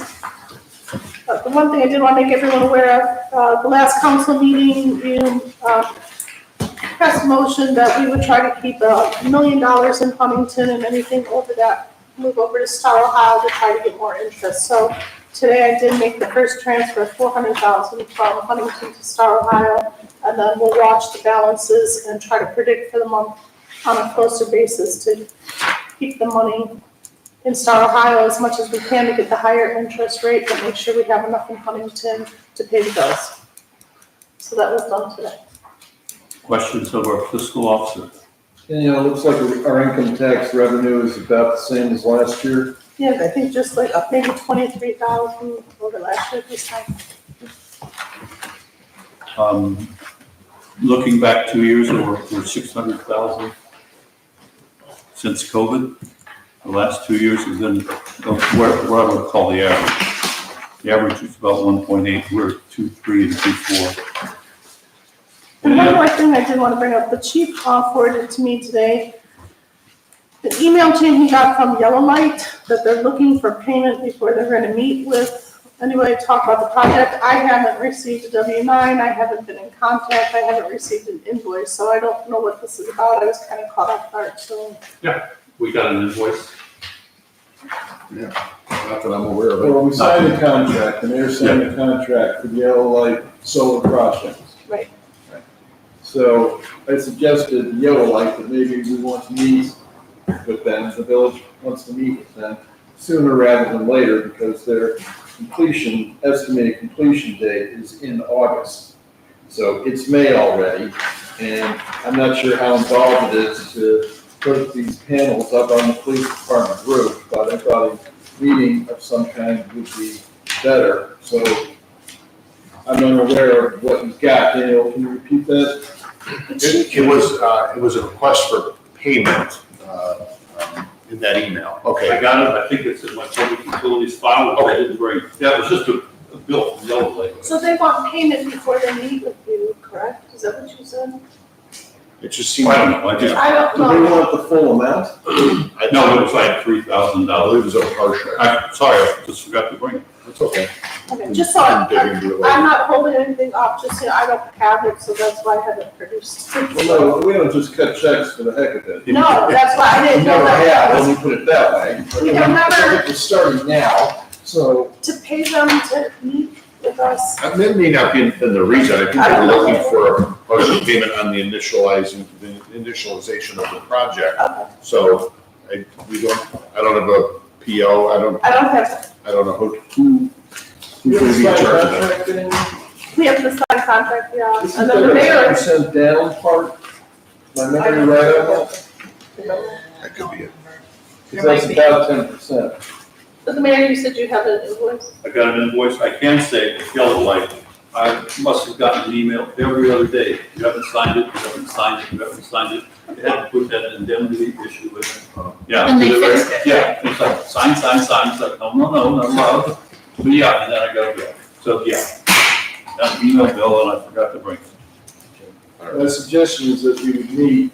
The one thing I did want to make everyone aware of, the last council meeting, you passed a motion that we would try to keep $1 million in Huntington, and anything over that, move over to Star Ohio to try to get more interest. So today I did make the first transfer of $400,000 from Huntington to Star Ohio, and then we'll watch the balances and try to predict for the month on a closer basis to keep the money in Star Ohio as much as we can to get the higher interest rate, but make sure we have enough in Huntington to pay the bills. So that was done today. Questions of our fiscal officer? And, you know, it looks like our income tax revenue is about the same as last year. Yeah, I think just like up maybe 23,000 over last year this time. Looking back 2 years, we're 600,000 since COVID. The last 2 years has been, what I would call the average. The average is about 1.8, we're 2.3 and 2.4. And one more thing I did want to bring up, the chief forwarded to me today, an email chain he got from Yellow Light that they're looking for payment before they're going to meet with anybody to talk about the project. I haven't received a W-9, I haven't been in contact, I haven't received an invoice, so I don't know what this is about. I was kind of caught off guard, so. We got an invoice. Not that I'm aware of it. Well, we signed a contract, the mayor signed a contract for the Yellow Light solar project. Right. So I suggested Yellow Light that maybe we want to meet with them, the village wants to meet with them sooner rather than later, because their estimated completion date is in August. So it's May already, and I'm not sure how involved it is to put these panels up on the police department roof, but I thought a meeting of some kind would be better. So I'm unaware of what you've got. Daniel, can you repeat that? It was a request for payment in that email. I Okay. got it, I think it's in my public utilities file, which I didn't bring. Yeah, it was just a bill from Yellow Light. So they want payment before they meet with you, correct? Is that what you said? It just seems. I don't know, I just, I don't Do they know. want the full amount? no, it was like $3,000. It was a partial. I'm sorry, I just forgot to bring it. It's okay. Okay, just so I'm I'm digging into it later. not holding anything up, just so I don't have it, so that's why I haven't produced. Well, no, we don't just cut checks for the heck of it. No, that's why I didn't know Never that. have, let me put it that way. We don't remember We're starting now, so. to pay them to meet with us. That may not be the reason, I think they were looking for a partial payment on the initialization of the project. Okay. So, I don't have a PO, I don't have, I don't know who's gonna be in charge of that. we have the signed contract, yeah, Isn't and then the there mayor. a percent down part? My memory right on that? That could be it. Because that's about 10%. But the mayor, you said you have an invoice. I got an invoice, I can say, it's Yellow Light. I must have gotten an email every other day. You haven't signed it, you haven't signed it, you haven't signed it. They had to put that indemnity issue in it. Yeah. And they fixed it. Yeah, it's like, sign, it's like, no, not allowed. But yeah, and then I got a bill. So, yeah. Got an email bill and I forgot to bring it. My suggestion is that we would meet,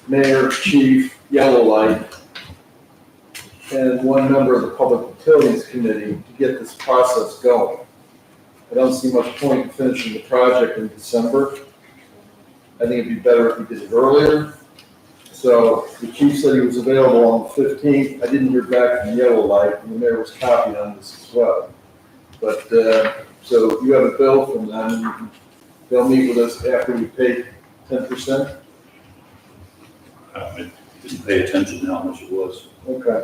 mayor, chief, Yellow Light, and one member of the Public Utilities Committee to get this process going. I don't see much point in finishing the project in December. I think it'd be better if we did it earlier. So the chief said he was available on the 15th. I didn't hear back from Yellow Light, and the mayor was copied on this as well. But, so you have a bill from them, they'll meet with us after we pay 10%? I didn't pay attention to how much it was. Okay.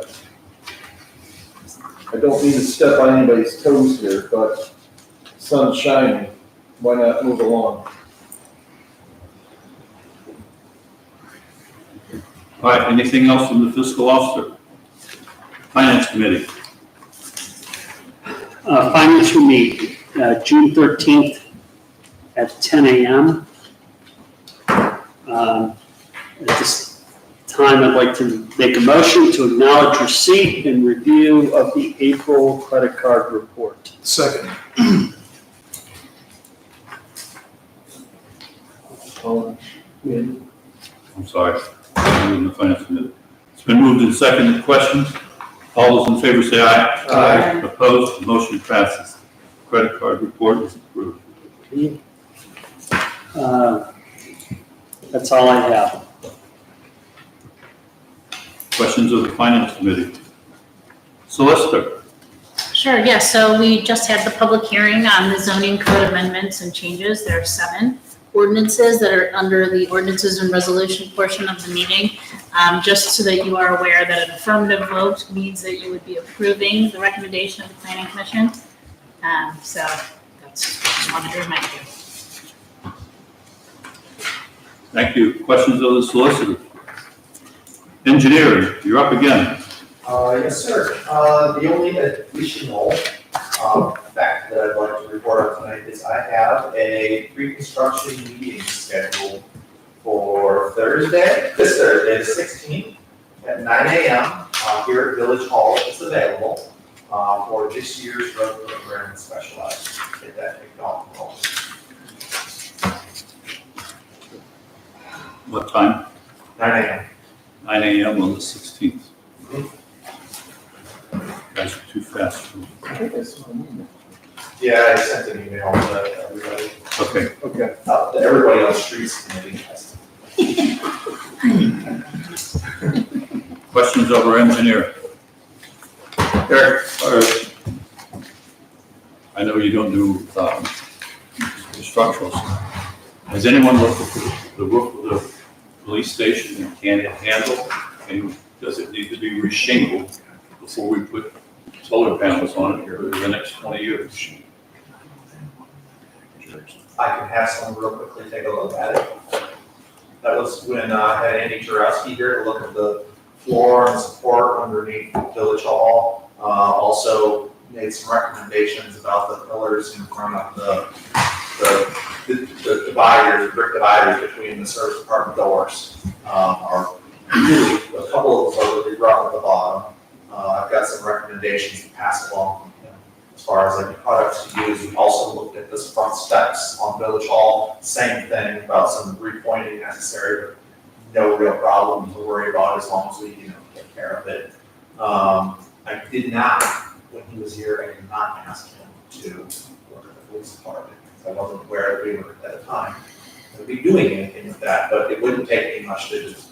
I don't mean to step on anybody's toes here, but sun's shining, why not move along? All right, anything else from the fiscal officer? Finance committee? Finance will meet, June 13th at 10 a.m. At this time, I'd like to make a motion to acknowledge receipt and review of the April credit card report. Second. I'm sorry. I'm in the finance committee. It's been moved and seconded. Questions? All those in favor say aye. Aye. Opposed? The motion passes. Credit card report is approved. That's all I have. Questions of the finance committee? Solicitor? Sure, yes, so we just had the public hearing on the zoning code amendments and changes. There are 7 ordinances that are under the ordinances and resolution portion of the meeting. Just so that you are aware that an affirmative vote means that you would be approving the recommendation of the planning commission. So that's, just wanted to remind you. Thank you. Questions of the solicitor? Engineering, you're up again. Yes, sir. The only additional fact that I'd like to report on tonight is I have a pre-construction meeting scheduled for Thursday, this Thursday, the 16th, at 9 a.m. Here at Village Hall. It's available for this year's road program and specialized. Get that kicked off. What time? 9 a.m. 9 a.m. on the 16th. Guys are too fast for me. Yeah, I sent an email to everybody. Okay. Okay. To everybody on the streets committee. Questions of our engineer? Eric, I know you don't do structurals. Has anyone looked at the roof of the police station and can it handle? And does it need to be reshingled before we put solar panels on it here over the next 20 years? I can have someone real quickly take a look at it. That was when I had Andy Jarowski here to look at the floor and support underneath Village Hall. Also made some recommendations about the pillars in front of the dividers, brick dividers between the service department doors. Are really, a couple of those are really rough at the bottom. I've got some recommendations to pass along as far as like products to use. We also looked at this front steps on Village Hall, same thing about some repointing necessary, but no real problem to worry about as long as we, take care of it. I did not, when he was here, I did not ask him to work at the police department, because I wasn't aware that we were at the time to be doing anything with that, but it wouldn't take me much to just.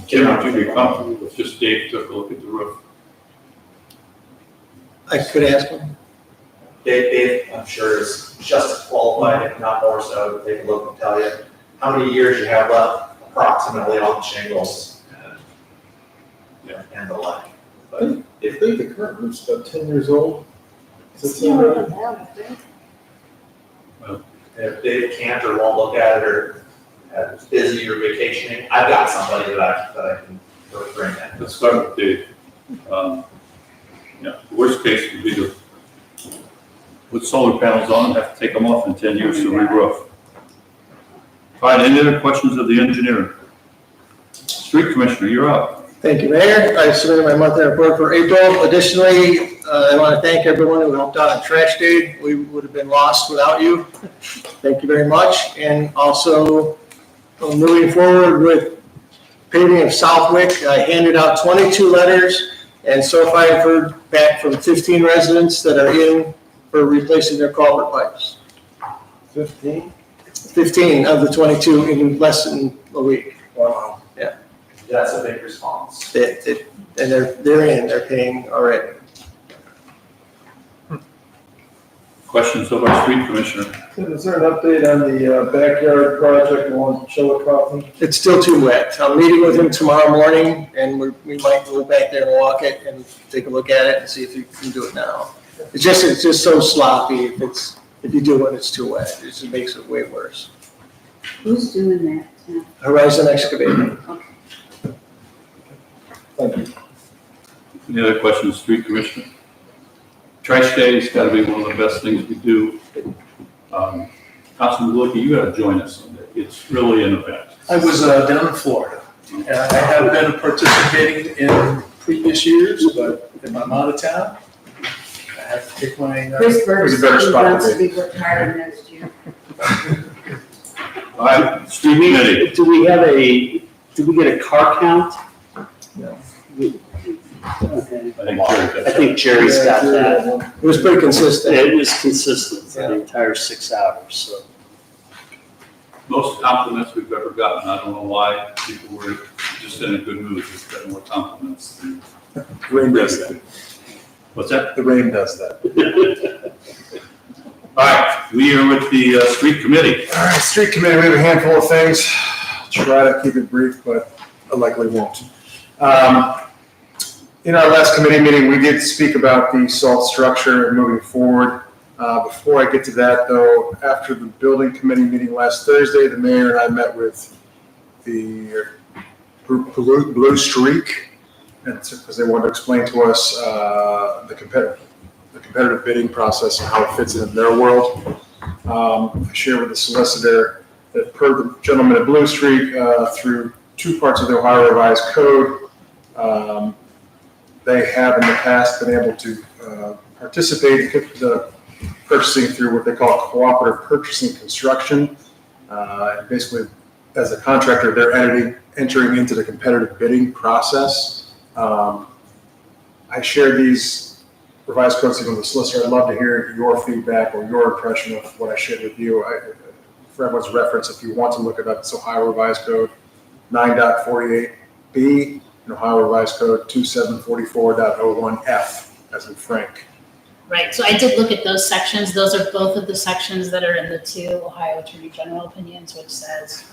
Jim, would you be comfortable if just Dave took a look at the roof? I could ask him. Dave, I'm sure is just as qualified, if not more so, to take a look and tell you how many years you have left approximately on the shingles and the like. But I think the current roof's about 10 years old. Does that You sound were right? down, I think. if Dave can't or won't look at it or is busy or vacationing, I've got somebody that I can bring in. Let's start with Dave. The worst case would be to put solar panels on, have to take them off in 10 years to re-roof. Fine, any other questions of the engineer? Street Commissioner, you're up. Thank you, Mayor. I submitted my monthly report for April. Additionally, I want to thank everyone who helped out on trash day. We would have been lost without you. Thank you very much. And also, moving forward with paving of Southwick, I handed out 22 letters, and so far I've heard back from 15 residents that are in for replacing their culvert pipes. 15? 15 of the 22 in less than a week. Wow. That's a big response. And they're paying already. Questions of our Street Commissioner? Is there an update on the backyard project along Chillicothe? It's still too wet. I'm meeting with him tomorrow morning, and we might go back there and walk it and take a look at it and see if you can do it now. It's just so sloppy. If you do it, it's too wet. It just makes it way worse. Who's doing that, Tim? Horizon Excavating. Thank you. Any other questions, Street Commissioner? Trash day has got to be one of the best things we do. Councilman Wilkie, you got to join us on that. It's really an event. I was down in Florida, and I have been participating in previous years, but if I'm out of town, I have to take my. Chris Burns, better he spot to wants to be. be retired next year. All right, Street Committee. Do we get a car count? No. Okay. I I think Jerry's got that. It was pretty consistent. It was consistent for the entire 6 hours, so. Most compliments we've ever gotten. I don't know why. People were just in a good mood, just getting more compliments. The rain does that. What's that? The rain does that. All right, we are with the Street Committee. All right, street committee, we have a handful of things. Try to keep it brief, but I likely won't. In our last committee meeting, we did speak about the SALT structure and moving forward. Before I get to that though, after the building committee meeting last Thursday, the mayor and I met with the group Blue Streak, and because they wanted to explain to us the competitive bidding process and how it fits in their world. I shared with the solicitor that per the gentleman at Blue Streak, through two parts of the Ohio Revised Code, they have in the past been able to participate in the purchasing through what they call cooperative purchasing construction. And basically, as a contractor, they're entering into the competitive bidding process. I shared these revised codes with the solicitor. I'd love to hear your feedback or your impression of what I shared with you. For everyone's reference, if you want to look it up, it's Ohio Revised Code 9.48B and Ohio Revised Code 2744.01F, as in Frank. Right, so I did look at those sections. Those are both of the sections that are in the two Ohio Attorney General opinions, which says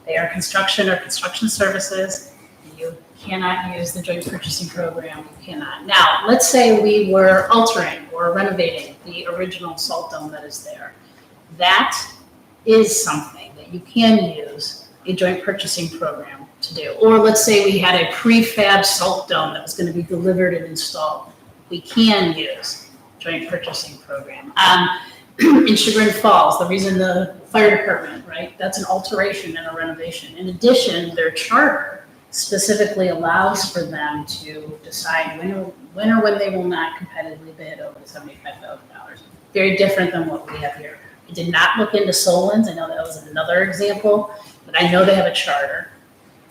they are construction or construction services. You cannot use the joint purchasing program. You cannot. Now, let's say we were altering or renovating the original salt dome that is there. That is something that you can use a joint purchasing program to do. Or let's say we had a prefab salt dome that was going to be delivered and installed. We can use joint purchasing program. In Chagrin Falls, the reason the fire department, right, that's an alteration and a renovation. In addition, their charter specifically allows for them to decide when or when they will not competitively bid over the $75,000. Very different than what we have here. I did not look into Solon's. I know that was another example, but I know they have a charter.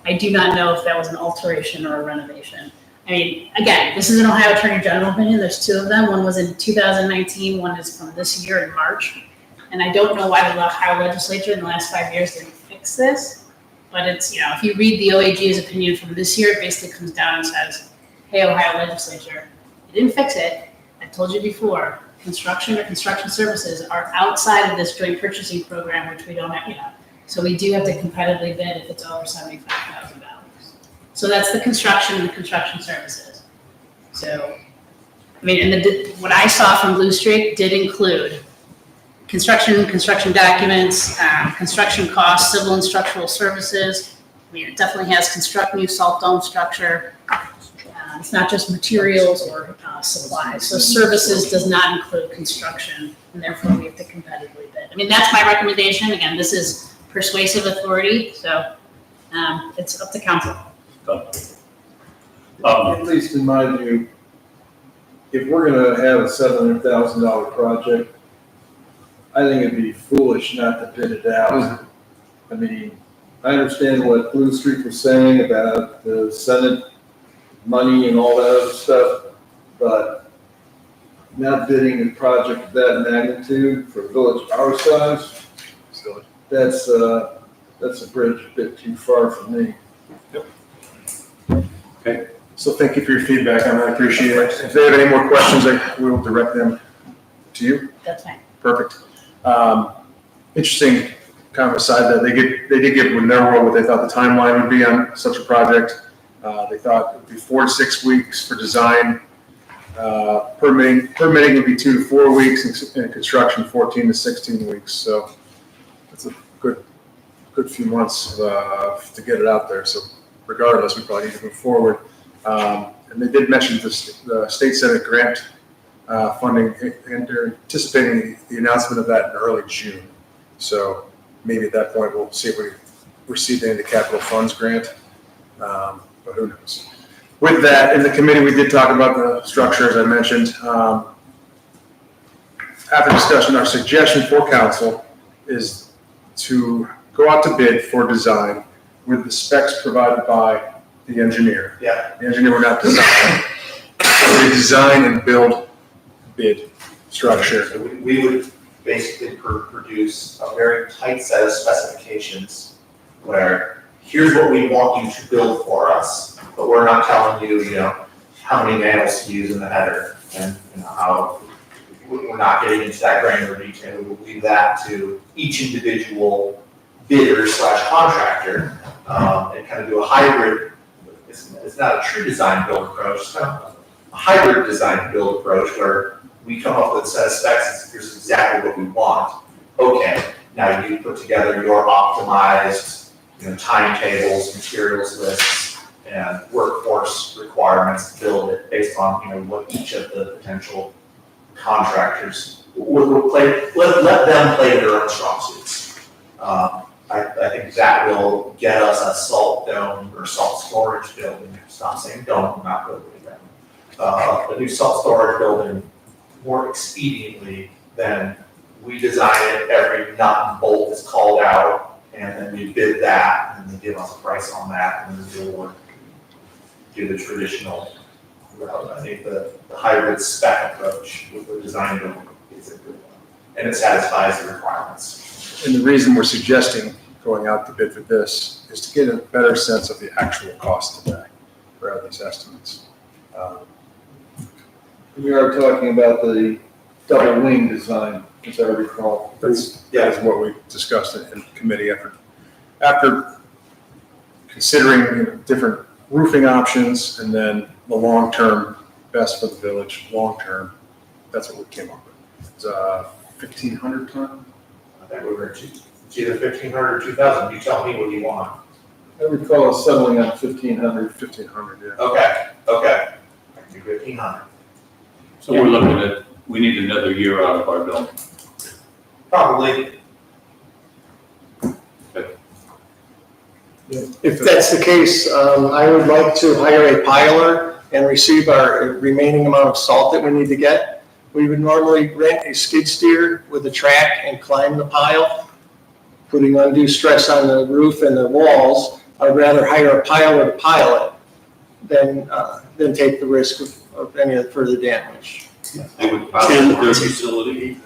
I do not know if that was an alteration or a renovation. I mean, again, this is an Ohio Attorney General opinion. There's two of them. One was in 2019, one is from this year in March. And I don't know why the Ohio legislature in the last 5 years didn't fix this. But it's, you know, if you read the OAG's opinion from this year, it basically comes down and says, hey, Ohio legislature, you didn't fix it. I told you before, construction or construction services are outside of this joint purchasing program, which we don't have, you know. So we do have to competitively bid if it's over $75,000. So that's the construction and the construction services. So, I mean, and what I saw from Blue Streak did include construction documents, construction costs, civil and structural services. I mean, it definitely has construct new salt dome structure. It's not just materials or supplies. So services does not include construction, and therefore we have to competitively bid. I mean, that's my recommendation. Again, this is persuasive authority, so it's up to council. At least in my view, if we're gonna have a $700,000 project, I think it'd be foolish not to bid it out. I mean, I understand what Blue Streak was saying about the Senate money and all that other stuff, but not bidding a project of that magnitude for a village our size, that's a bridge a bit too far for me. Okay, so thank you for your feedback, I appreciate it. If they have any more questions, we will direct them to you. That's fine. Perfect. Interesting kind of aside that they did give Minerva what they thought the timeline would be on such a project. They thought it would be 4 to 6 weeks for design. Permitting would be 2 to 4 weeks, and construction 14 to 16 weeks. So it's a good few months to get it out there. So regardless, we probably need to move forward. And they did mention the state senate grant funding, and they're anticipating the announcement of that in early June. So maybe at that point, we'll see if we received any of the capital funds grant, but who knows. With that, in the committee, we did talk about the structure, as I mentioned. After discussion, our suggestion for council is to go out to bid for design with the specs provided by the engineer. Yeah. The engineer will not design. They design and build bid structure. So we would basically produce a very tight set of specifications where here's what we want you to build for us, but we're not telling you, how many nails to use in the header and how, we're not getting into that granular detail. We'll leave that to each individual bidder / contractor, and kind of do a hybrid. It's not a true design build approach, it's kind of a hybrid design build approach where we come up with a set of specs, here's exactly what we want. Okay, now you put together your optimized, timetables, materials lists, and workforce requirements to build it based on, what each of the potential contractors would play, let them play their own strong suits. I think that will get us a salt dome or salt storage building. Stop saying dome, not really them. A new salt storage building more expediently than we design it, every nut and bolt is called out, and then we bid that, and they give us a price on that, and then we'll do the traditional route. I think the hybrid spec approach with the design building is a good one, and it satisfies the requirements. And the reason we're suggesting going out to bid for this is to get a better sense of the actual cost today rather than these estimates. We are talking about the double wing design, as I recall. That is what we discussed in committee after considering different roofing options and then the long-term best for the village, long-term, that's what we came up with. It's 1,500 ton. I think we were, it's either 1,500 or 2,000, you tell me what you want. I recall us settling on 1,500. 1,500, yeah. Okay, I can do 1,500. So we're looking at, we need another year out of our building. Probably. If that's the case, I would like to hire a piler and receive our remaining amount of salt that we need to get. We would normally rent a skid steer with a track and climb the pile, putting undue stress on the roof and the walls. I'd rather hire a piler to pile it than take the risk of any further damage. They would tend their facility.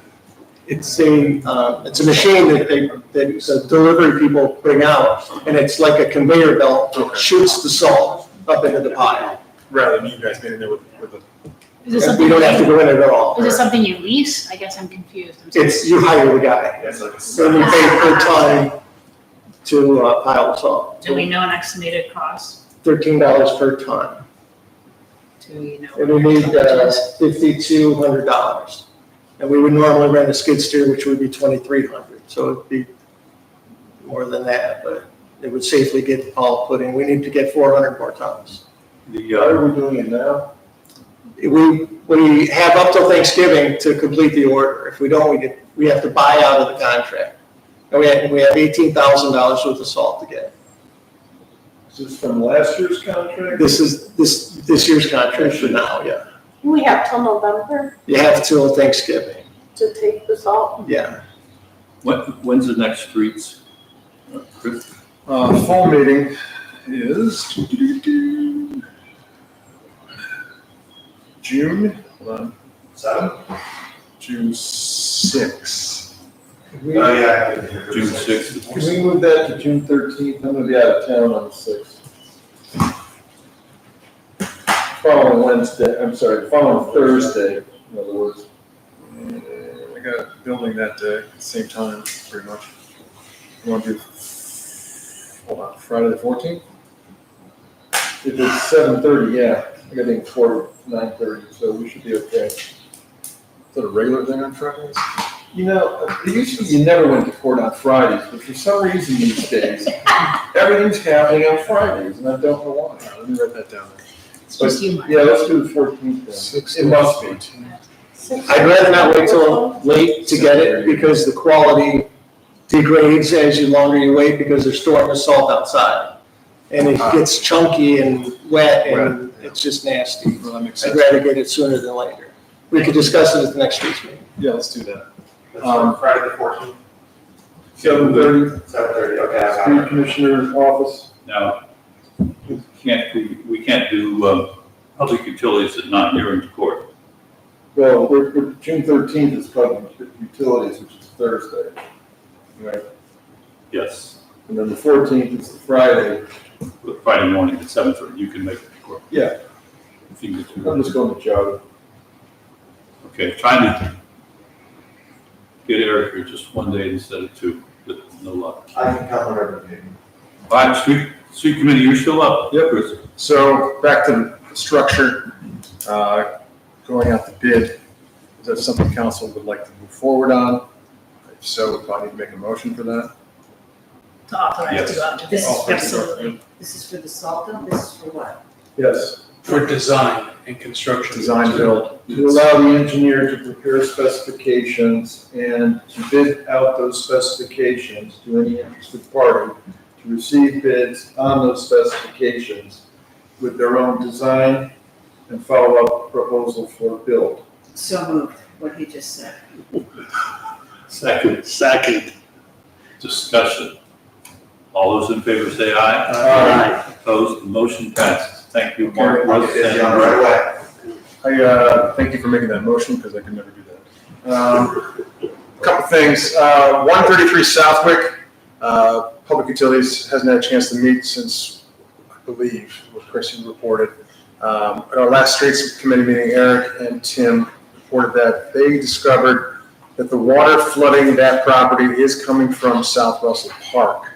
It's a machine that the delivery people bring out, and it's like a conveyor belt that shoots the salt up into the pile. Rather than you guys being in there with a. Is it And something? we don't have to go in at all. Is it something you lease? I guess I'm confused. I'm sorry. It's, you hire the guy, It's like a. so you pay per ton to pile the salt. Do we know an estimated cost? $13 per ton, Do we know? and we need $5,200. And we would normally rent a skid steer, which would be $2,300, so it'd be more than that, but it would safely get all put in. We need to get 400 more tons. The, Why are we doing it now? We have up till Thanksgiving to complete the order. If we don't, we have to buy out of the contract. And we have $18,000 worth of salt to get. Is this from last year's contract? This is this year's contract for now, yeah. We have till November You have till Thanksgiving, to take the salt. yeah. when's the next streets? Chris? Fall meeting is June, hold on, 7? June 6th. Can we- Oh, yeah. June 6th. Can we move that to June 13th? I'm gonna be out of town on the 6th. Following Thursday, in other words. I got a building that day, same time, pretty much. You want to do, hold on, Friday the 14th? If it's 7:30, yeah, I got in for 9:30, so we should be okay. Is that a regular thing on Fridays? You know, usually you never went to court on Fridays, but for some reason these days, everything's happening on Fridays, and I don't know why. Let me write that down. It's just you, Mark. Yeah, let's do the 14th then. It must be. I'd rather not wait till late to get it because the quality degrades as you longer you wait because they're storing the salt outside. And it gets chunky and wet and it's just nasty. Well, that makes I'd sense. rather get it sooner than later. We could discuss it at the next week's meeting. Yeah, let's do that. That's on Friday the 14th, 7:30, 7:30, okay, I got street it. commissioner's office. Now, we can't do, public utilities that not hearing to court. Well, June 13th is public utilities, which is Thursday. Right, Yes, and then the 14th is Friday. but Friday morning at 7:30, you can make it to court. Yeah. If you get to- I'm just going to Joe. Okay, trying to get Eric here just one day instead of two, but no luck. I can come whenever you need. All right, street committee, you're still up? Yep. Chris? So back to the structure, going out to bid. Is that something council would like to move forward on? If so, we probably need to make a motion for that. To authorize to go out to bid, Yes. absolutely. This is for the salt dump, this is for what? Yes. For design and construction. Design build. To allow the engineer to prepare specifications and to bid out those specifications to any interested party, to receive bids on those specifications with their own design and follow-up proposal for build. So moved, what he just said. Second. Discussion. All those in favor say aye. Aye. Opposed, the motion passes. Thank you, Mark. I'll get busy on it right away. I thank you for making that motion because I could never do that. Couple things. 133 Southwick, Public Utilities hasn't had a chance to meet since, I believe, what Christian reported. At our last Streets Committee meeting, Eric and Tim reported that they discovered that the water flooding that property is coming from South Russell Park.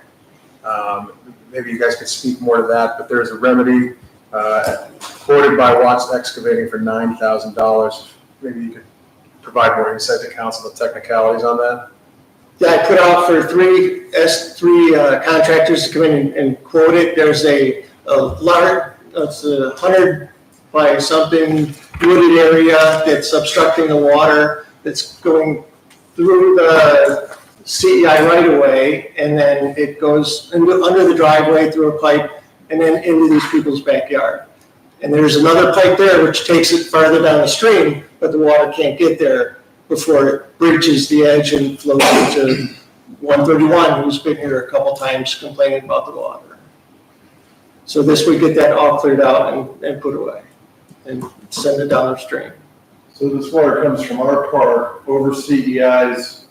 Maybe you guys could speak more to that, but there's a remedy quoted by Watts Excavating for $9,000. Maybe you could provide more insight to council, the technicalities on that. Yeah, I put out for three contractors to come in and quote it. There's a large, it's 100 by something wooded area that's obstructing the water that's going through CEI right away, and then it goes under the driveway through a pipe, and then into these people's backyard. And there's another pipe there which takes it farther down the stream, but the water can't get there before it breaches the edge and flows into 131, who's been here a couple times complaining about the water. So this would get that all cleared out and put away, and send it down the stream. So this water comes from our park over CEI's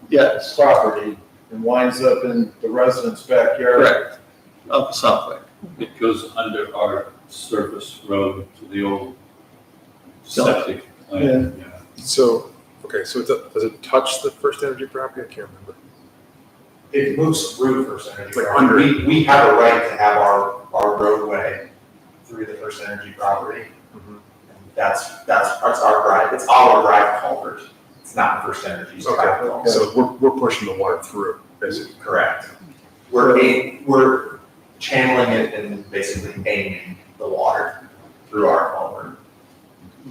Yes, property and winds up in the resident's backyard. correct, up the south way. It goes under our service road to the old septic plant. Yeah. So, okay, so does it touch the First Energy property? I can't remember. It moves through First Energy. Like property. under- We have a right to have our roadway through the First Energy property. Mhm. That's our drive, it's our drive culvert. It's not First Energy's drive culvert. Okay, so we're pushing the water through, basically. Correct. We're channeling it and basically aiming the water through our culvert.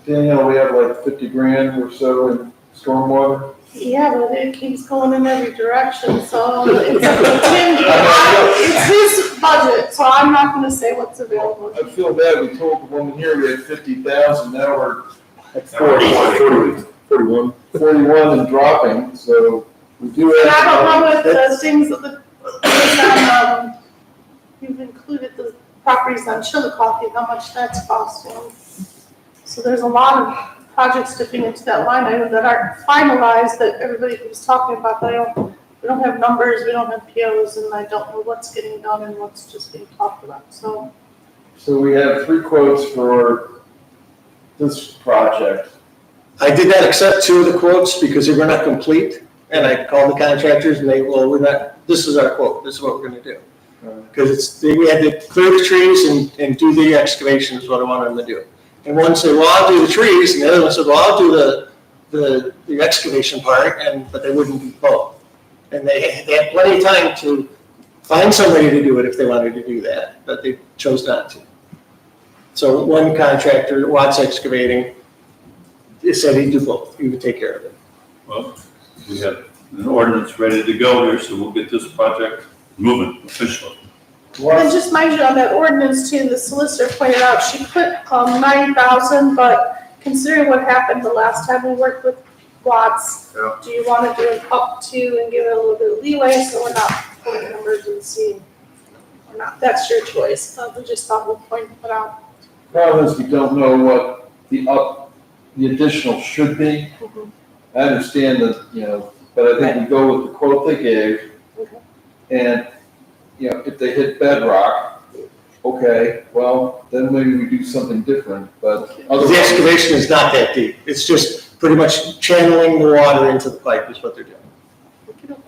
Danielle, we have like 50 grand or so in stormwater. Yeah, but it keeps going in every direction, so it's up to him. It's his budget, so I'm not gonna say what's available. I feel bad, we told the woman here we had 50,000, now we're at 41. 41 and dropping, so we do And have. I don't know if the things that you've included the properties on Chillicothe, how much that's costing. So there's a lot of projects dipping into that line item that aren't finalized, that everybody keeps talking about, but we don't have numbers, we don't have POs, and I don't know what's getting done and what's just being talked about, so. So we have 3 quotes for this project. I did not accept 2 of the quotes because they were not complete, and I called the contractors and this is our quote, this is what we're gonna do. Because we had to clear the trees and do the excavation is what I wanted them to do. And one said, well, I'll do the trees, and the other one said, well, I'll do the excavation part, but they wouldn't do both. And they had plenty of time to find somebody to do it if they wanted to do that, but they chose not to. So one contractor, Watts Excavating, he said he'd do both, he would take care of it. Well, we have an ordinance ready to go here, so we'll get this project moving officially. And just mind you, on that ordinance too, the solicitor pointed out, she put 9,000, but considering what happened the last time we worked with Watts, Yeah. do you want to do an up to and give it a little bit of leeway, so we're not putting numbers and seeing, or not, that's your choice, we just thought we'd point it out. Problem is, we don't know what the additional should be. I understand that, but I think we go with the quote they gave. Okay. And, if they hit bedrock, okay, well, then maybe we do something different, but The otherwise. excavation is not that deep, it's just pretty much channeling the water into the pipe is what they're doing.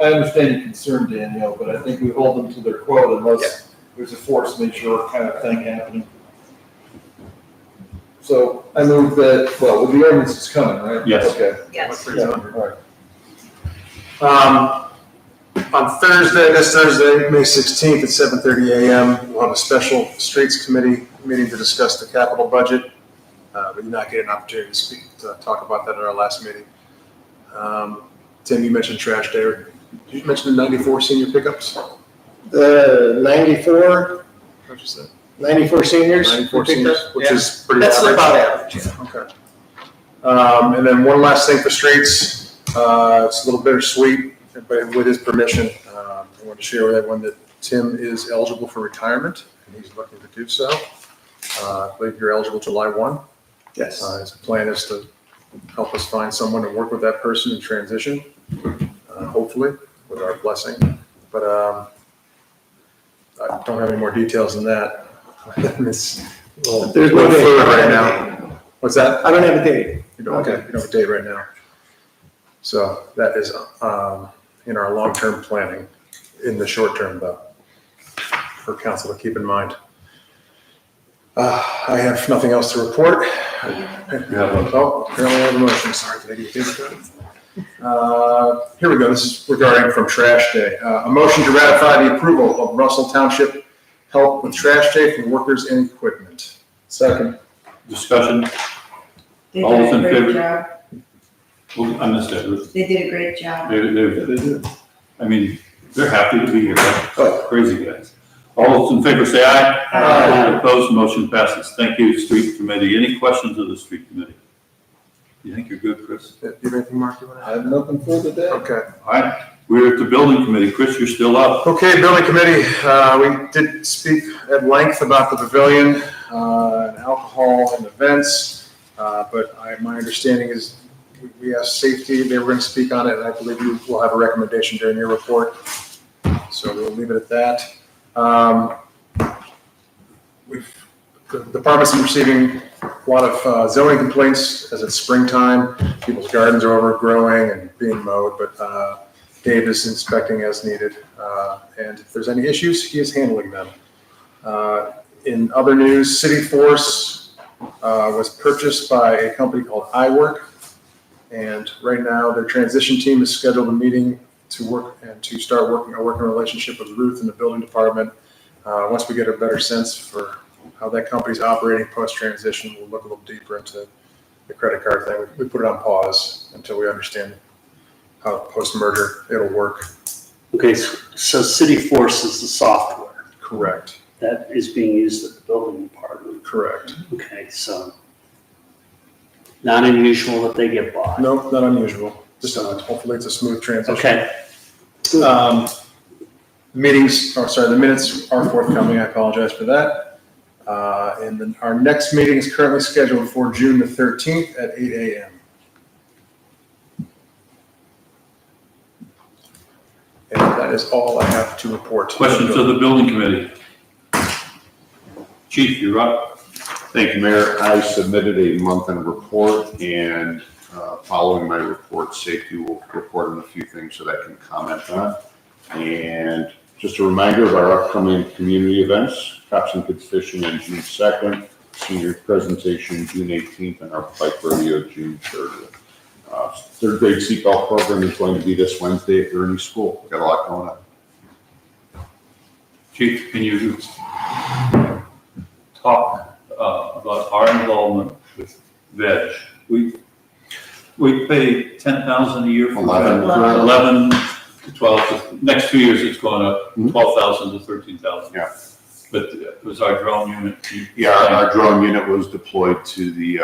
I understand your concern, Danielle, but I think we hold them to their quote unless there's a force majeure kind of thing happening. So I move that, well, the ordinance is coming, right? Yes. Okay. Yes. Yeah, all right. On this Thursday, May 16th at 7:30 a.m., we'll have a special streets committee meeting to discuss the capital budget. We did not get an opportunity to talk about that at our last meeting. Tim, you mentioned trash day. Did you mention the 94 senior pickups? The 94 What'd you say? 94 seniors. 94 we picked seniors, up? which Yeah. is pretty That's average. about average, yeah. Okay. And then one last thing for streets, it's a little bittersweet, but with his permission, I want to share with everyone that Tim is eligible for retirement, and he's looking to do so. I believe you're eligible July 1. Yes. His plan is to help us find someone and work with that person in transition, hopefully, with our blessing. But I don't have any more details than that. It's a little There's no date fluid right now. What's that? I don't have a date. You don't, okay, you don't have a date right now. So that is in our long-term planning, in the short term though, for council to keep in mind. I have nothing else to report. Apparently I have a motion, sorry, did I get it? Here we go, this is regarding from Trash Day. A motion to ratify the approval of Russell Township Help with Trash Day for workers and equipment. Second. Discussion, They All did those a in great favor? job. I missed that, Ruth. They did a great job. They did. I mean, they're happy to be here, crazy guys. All those in favor say aye. Aye. Opposed, motion passes. Thank you, street committee. Any questions of the street committee? You think you're good, Chris? You have anything, Mark, you want to I have nothing further to add. Okay. All right, we're at the building committee. Chris, you're still up. Okay, building committee, we did speak at length about the pavilion, and alcohol and events, but my understanding is we asked safety, they were going to speak on it, and I believe you will have a recommendation during your report. So we'll leave it at that. The department's been receiving a lot of zoning complaints as it's springtime. People's gardens are overgrowing and being mowed, but Dave is inspecting as needed. And if there's any issues, he is handling them. In other news, City Force was purchased by a company called iWork. And right now, their transition team is scheduled a meeting to work and to start working a working relationship with Ruth in the building department. Once we get a better sense for how that company's operating post-transition, we'll look a little deeper into the credit card thing. We put it on pause until we understand how post-merger it'll work. Okay, so City Force is the software Correct. that is being used at the building department. Correct. Okay, so not unusual that they get bought. Nope, not unusual. Just hopefully it's a smooth transition. Okay, The minutes are forthcoming. I apologize for that. And then our next meeting is currently scheduled for June the 13th at 8 a.m. And that is all I have to report. Questions of the building committee? Chief, you're up. Thank you, Mayor. I submitted a month-end report, and following my report, safety will report on a few things that I can comment on. And just a reminder of our upcoming community events, Cops and Kids Fishing on June 2nd, senior presentation June 18th, and our bike rodeo June 30th. Third grade seatbelt program is going to be this Wednesday at Ernie School. We've got a lot going on. Chief, can you talk about our involvement with VEG? We pay $10,000 a year for 11 to 12. Next 2 years, it's going up 12,000 to 13,000. Yeah. But it was our drone unit. Yeah, our drone unit was deployed to the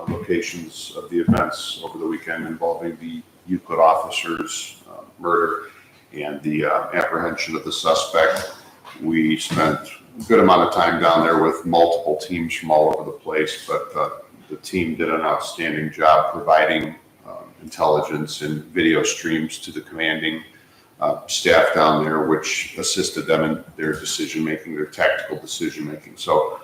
locations of the events over the weekend involving the Euclid officer's murder and the apprehension of the suspect. We spent a good amount of time down there with multiple teams from all over the place, but the team did an outstanding job providing intelligence and video streams to the commanding staff down there, which assisted them in their decision-making, their tactical decision-making. So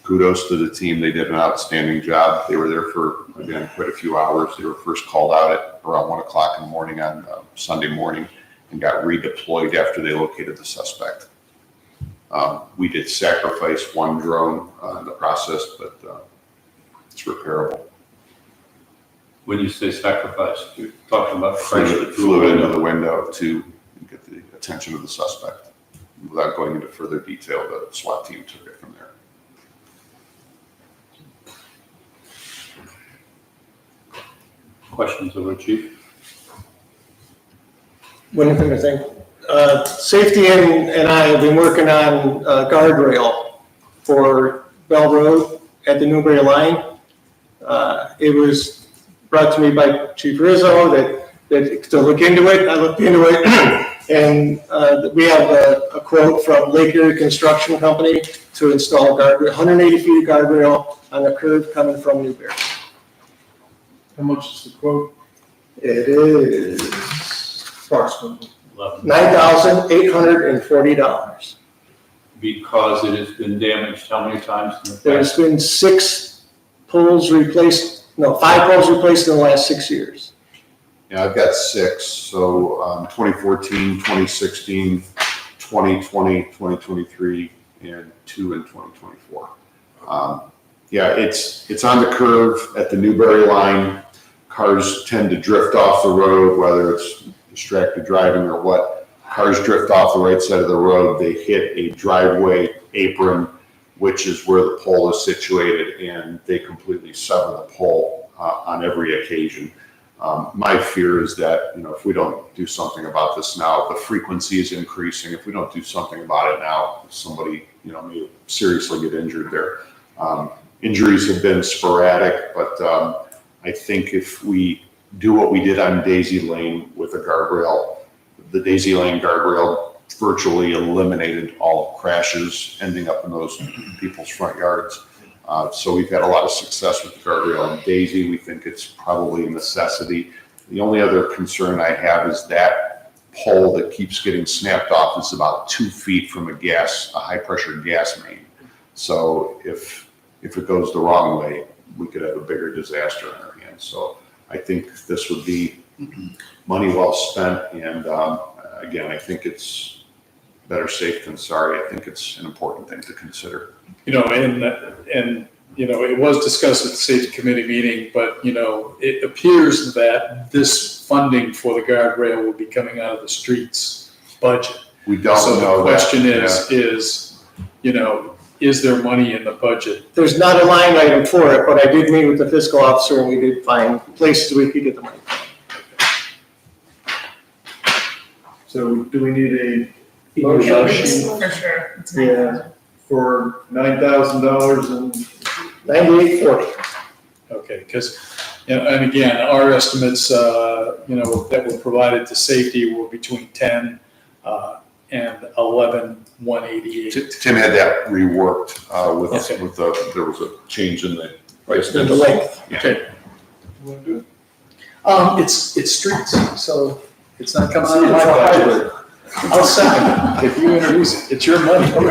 kudos to the team. They did an outstanding job. They were there for, again, quite a few hours. They were first called out at around 1 o'clock in the morning on Sunday morning and got redeployed after they located the suspect. We did sacrifice one drone in the process, but it's repairable. When you say sacrifice, you're talking about Flew into the window to get the attention of the suspect. Without going into further detail, the SWAT team took it from there. Questions of our chief? One thing to think, safety and I have been working on a guardrail for Bell Road at the Newberry line. It was brought to me by Chief Rizzo that to look into it. I looked into it, and we have a quote from Lake Erie Construction Company to install 180 feet of guardrail on the curve coming from Newberry. How much is the quote? It is Approximately. $9,840. Because it has been damaged how many times in the past? There's been 5 poles replaced in the last 6 years. Yeah, I've got 6. So 2014, 2016, 2020, 2023, and 2 in 2024. Yeah, it's on the curve at the Newberry line. Cars tend to drift off the road, whether it's distracted driving or what. Cars drift off the right side of the road. They hit a driveway apron, which is where the pole is situated, and they completely sever the pole on every occasion. My fear is that, if we don't do something about this now, the frequency is increasing. If we don't do something about it now, somebody, may seriously get injured there. Injuries have been sporadic, but I think if we do what we did on Daisy Lane with a guardrail, the Daisy Lane guardrail virtually eliminated all crashes ending up in those people's front yards. So we've had a lot of success with the guardrail on Daisy. We think it's probably a necessity. The only other concern I have is that pole that keeps getting snapped off is about 2 feet from a high pressure gas main. So if it goes the wrong way, we could have a bigger disaster on our hands. So I think this would be money well spent. And again, I think it's better safe than sorry. I think it's an important thing to consider. And it was discussed at the safety committee meeting, but, it appears that this funding for the guardrail will be coming out of the streets budget. We don't So know the that. question is there money in the budget? There's not a line item for it, but I did meet with the fiscal officer and we did find places we could get the money. So do we need a Motion. motion? For sure. Yeah, for $9,000 and $98.40. Okay, because, and again, our estimates, that were provided to safety were between 10 and 11,188. Tim had that reworked Okay. there was a change in the. In the length. Yeah. Okay. you want to do it? It's streets, so it's not coming out of my budget. I'll second it. If you introduce it, it's your money. All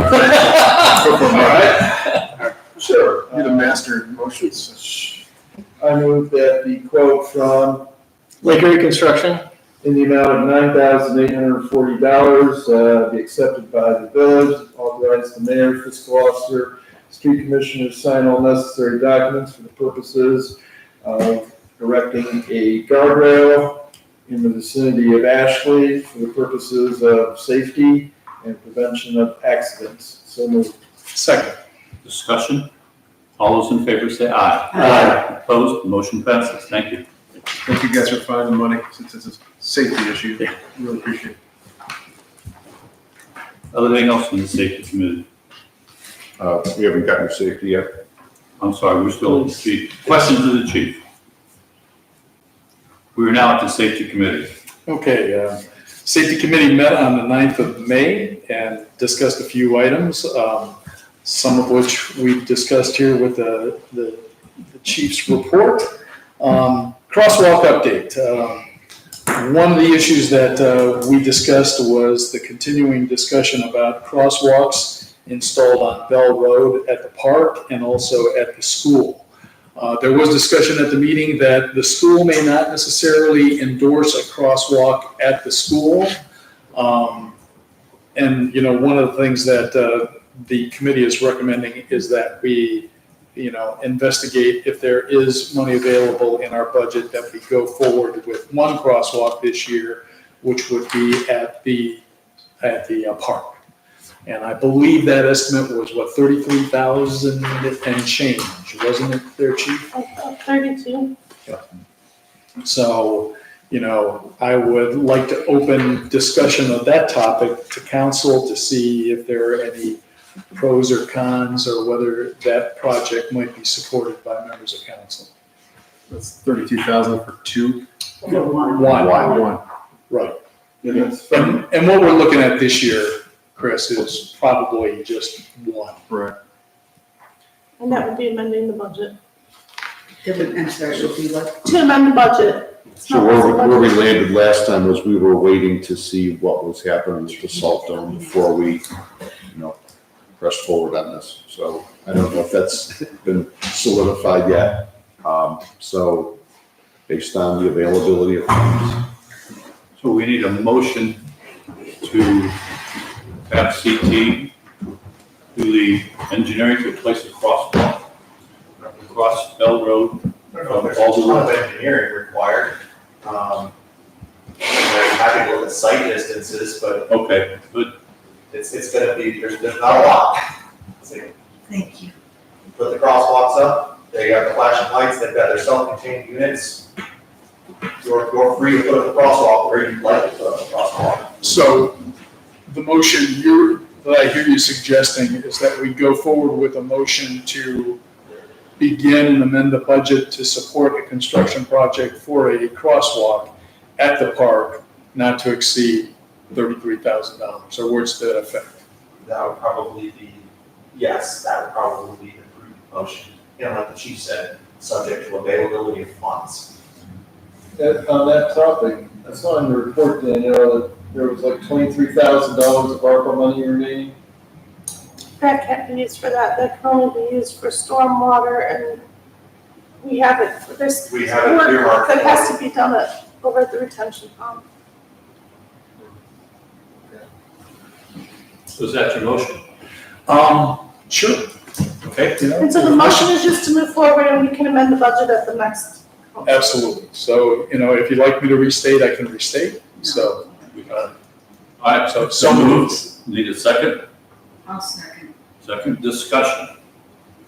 right. Sure. You're the master of motions. I move that the quote from Lake Erie Construction, in the amount of $9,840 be accepted by the village, authorize the mayor, fiscal officer, street commissioner to sign all necessary documents for the purposes of erecting a guardrail in the vicinity of Ashley for the purposes of safety and prevention of accidents. So moved. Second. Discussion? All those in favor say aye. Aye. Opposed? Motion passes. Thank you. Thank you guys for finding the money, since it's a safety issue. Yeah. Really appreciate it. Anything else from the safety committee? We haven't gotten to safety yet. I'm sorry, we're still at the chief. Questions of the chief? We are now at the safety committee. Okay, safety committee met on the 9th of May and discussed a few items, some of which we've discussed here with the chief's report. Crosswalk update. One of the issues that we discussed was the continuing discussion about crosswalks installed on Bell Road at the park and also at the school. There was discussion at the meeting that the school may not necessarily endorse a crosswalk at the school. And, one of the things that the committee is recommending is that we, investigate if there is money available in our budget, that we go forward with one crosswalk this year, which would be at the park. And I believe that estimate was, 33,000 and change, wasn't it there, Chief? 32. So, I would like to open discussion of that topic to council to see if there are any pros or cons, or whether that project might be supported by members of council. That's 32,000 for two? One. Right. Yeah, that's fine. And what we're looking at this year, Chris, is probably just one. Right. And that would be amending the budget. I'm sorry, it would be like, To amend the budget. It's So not where we budget. landed last time was we were waiting to see what was happening with the salt dome before we, pressed forward on this. So I don't know if that's been solidified yet. So based on the availability of funds. So we need a motion to have CT do the engineering to place a crosswalk across Bell Road. I don't know if there's a ton of engineering required. I'm happy to look at site distances, but Okay, good. it's gonna be, there's not a lot. So thank you. put the crosswalks up, they got the flashing lights, they've got their self-contained units. You're free to put up a crosswalk where you'd like to put up a crosswalk. So the motion that I hear you suggesting is that we go forward with a motion to begin and amend the budget to support a construction project for a crosswalk at the park not to exceed $33,000, or words to that effect. That would probably be, yes, that would probably be the prudent motion. You know, like the chief said, subject to availability of funds. On that topic, I saw in the report, Danielle, that there was like $23,000 of ARPA money remaining. That can't be used for that, that can only be used for stormwater, and we have it, there's We have it work earmarked that has for- to be done over at the retention pond. So is that your motion? Sure. Okay. You know, And so the motion is just to move forward and we can amend the budget at the next. Absolutely. So, if you'd like me to restate, I can restate. So, All right, so moved. Need a second? I'll second. Second discussion.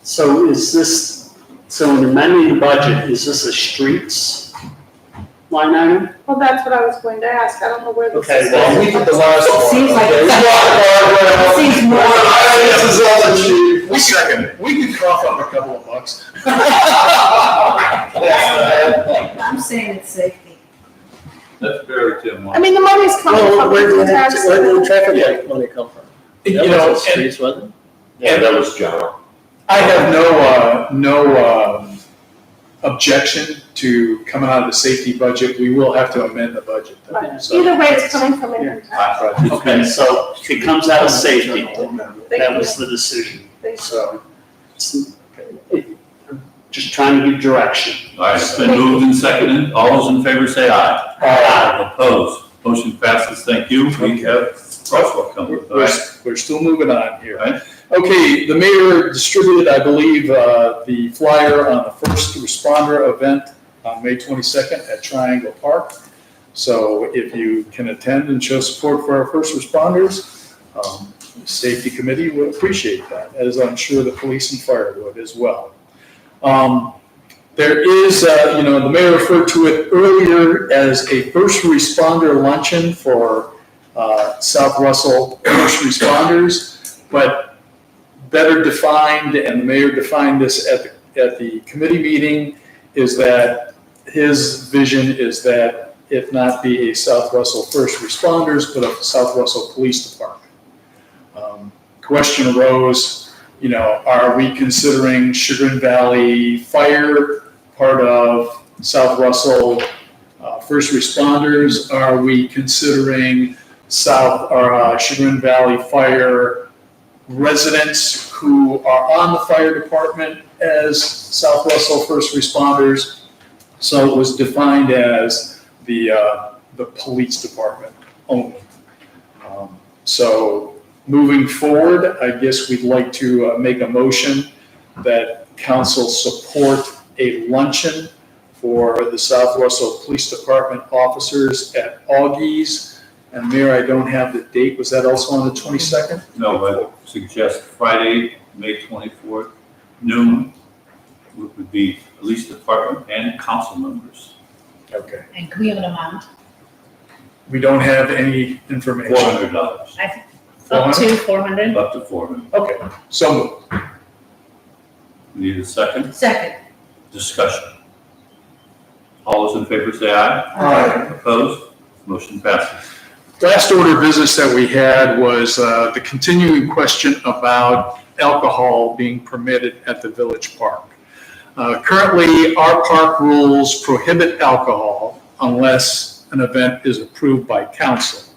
So in amending the budget, is this a streets line item? Well, that's what I was going to ask, I don't know where this Okay, is. well, We did the last one. Seems like Okay, it's- seems more- This is all the chief. We second. We can cough up a couple of bucks. I'm saying it's safety. That's very Tim. I mean, the money's coming Well, from where the did tax. the traffic light money come from? That wasn't streets, was it? Yeah, that was general. I have no objection to coming out of the safety budget. We will have to amend the budget. though. Right. So- Either way, it's coming from income tax. Okay, so it comes out of safety, Thank that you. was the decision, Thank you. so. Just trying to give direction. All right, it's been moved and seconded. All those in favor say aye. Aye. Opposed? Motion passes. Thank you. We have crosswalk coming. All right. We're still moving on here. Right. Okay, the mayor distributed, I believe, the flyer on the first responder event on May 22nd at Triangle Park. So if you can attend and show support for our first responders, the safety committee would appreciate that, as I'm sure the police and fire would as well. There is, the mayor referred to it earlier as a first responder luncheon for South Russell first responders, but better defined, and the mayor defined this at the committee meeting, is that his vision is that it not be a South Russell first responders, but a South Russell Police Department. Question arose, are we considering Chagrin Valley Fire part of South Russell first responders? Are we considering Chagrin Valley Fire residents who are on the fire department as South Russell first responders? So it was defined as the police department only. So moving forward, I guess we'd like to make a motion that council support a luncheon for the South Russell Police Department officers at Augie's. And Mayor, I don't have the date. Was that also on the 22nd? No, I suggest Friday, May 24th, noon, would be police department and council members. Okay. And can we have an amount? We don't have any information. $400, Up to 400? up to 400. Okay, so moved. Need a second? Second. Discussion. All those in favor say aye. Aye. Opposed? Motion passes. Last order of business that we had was the continuing question about alcohol being permitted at the village park. Currently, our park rules prohibit alcohol unless an event is approved by council.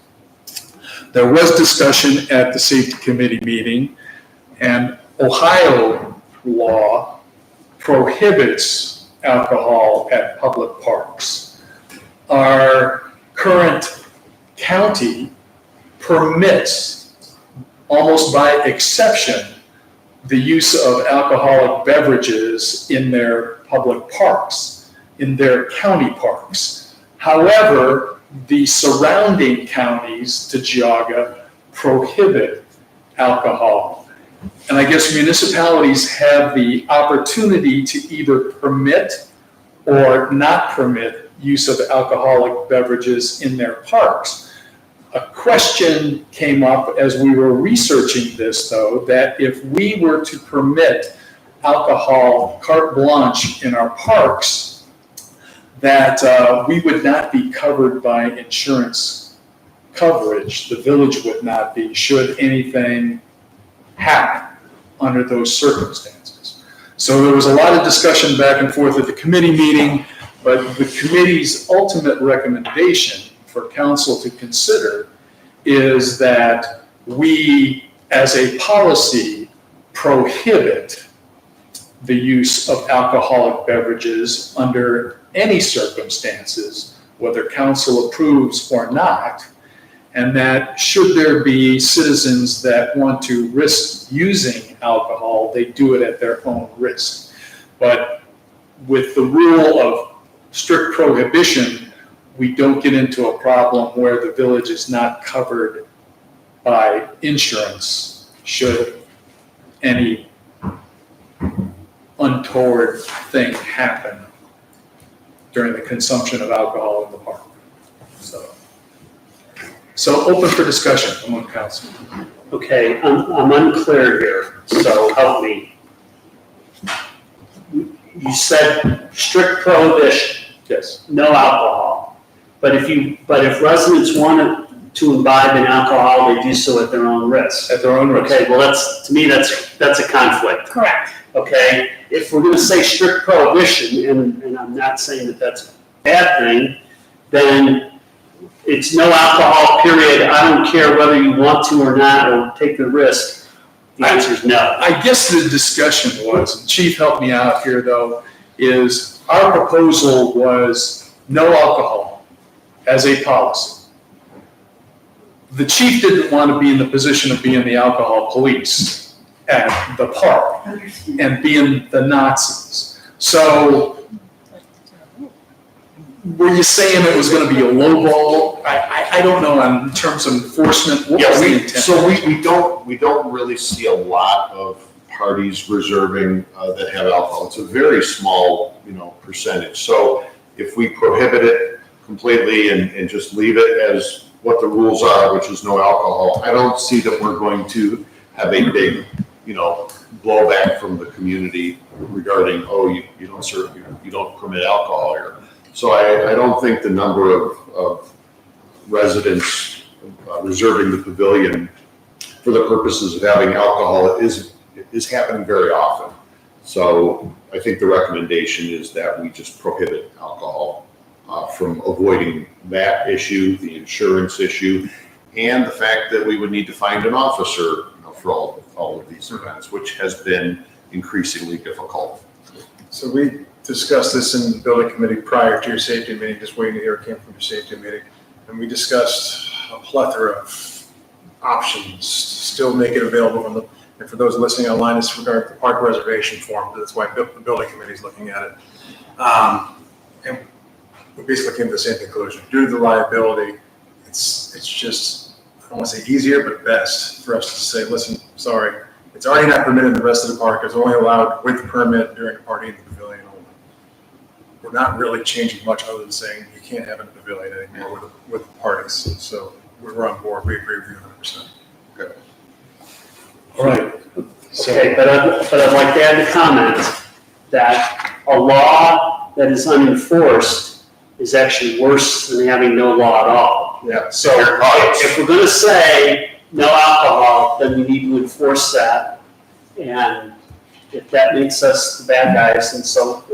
There was discussion at the safety committee meeting, and Ohio law prohibits alcohol at public parks. Our current county permits, almost by exception, the use of alcoholic beverages in their public parks, in their county parks. However, the surrounding counties to Geauga prohibit alcohol. And I guess municipalities have the opportunity to either permit or not permit use of alcoholic beverages in their parks. A question came up as we were researching this, though, that if we were to permit alcohol carte blanche in our parks, that we would not be covered by insurance coverage. The village would not be, should anything happen under those circumstances. So there was a lot of discussion back and forth at the committee meeting, but the committee's ultimate recommendation for council to consider is that we, as a policy, prohibit the use of alcoholic beverages under any circumstances, whether council approves or not, and that should there be citizens that want to risk using alcohol, they do it at their own risk. But with the rule of strict prohibition, we don't get into a problem where the village is not covered by insurance should any untoward thing happen during the consumption of alcohol in the park. So open for discussion among council. Okay, I'm unclear here, so help me. You said strict prohibition, Yes. no alcohol. But if residents wanted to imbibe in alcohol, they do so at their own risk. At their own risk. Okay, well, to me, that's a conflict. Correct. Okay, if we're gonna say strict prohibition, and I'm not saying that that's a bad thing, then it's no alcohol, period. I don't care whether you want to or not, or take the risk. The answer is no. I guess the discussion was, and Chief helped me out here though, is our proposal was no alcohol as a policy. The chief didn't want to be in the position of being the alcohol police at the park and being the Nazis. So were you saying it was going to be a low ball? I don't know in terms of enforcement. What was the intent? So we don't really see a lot of parties reserving that have alcohol. It's a very small, percentage. So if we prohibit it completely and just leave it as what the rules are, which is no alcohol, I don't see that we're going to have a big, blowback from the community regarding, you don't serve, you don't permit alcohol here. So I don't think the number of residents reserving the pavilion for the purposes of having alcohol is happening very often. So I think the recommendation is that we just prohibit alcohol from avoiding that issue, the insurance issue, and the fact that we would need to find an officer for all of these events, which has been increasingly difficult. So we discussed this in the building committee prior to your safety meeting, just waiting to hear it came from your safety meeting. And we discussed a plethora of options to still make it available. And for those listening online, it's regarding the park reservation form. That's why the building committee is looking at it. And we basically came to the same conclusion. Due to the liability, it's just, I don't want to say easier, but best for us to say, listen, sorry, it's already not permitted in the rest of the park. It's only allowed with permit during a party in the pavilion only. We're not really changing much other than saying you can't have it in the pavilion anymore with parties. So we're on board. We agree with you 100%. Okay. All right. Okay, but I'd like to add the comment that a law that is unenforced is actually worse than having no law at all. Yeah. So if we're gonna say no alcohol, then we need to enforce that. And if that makes us the bad guys, then so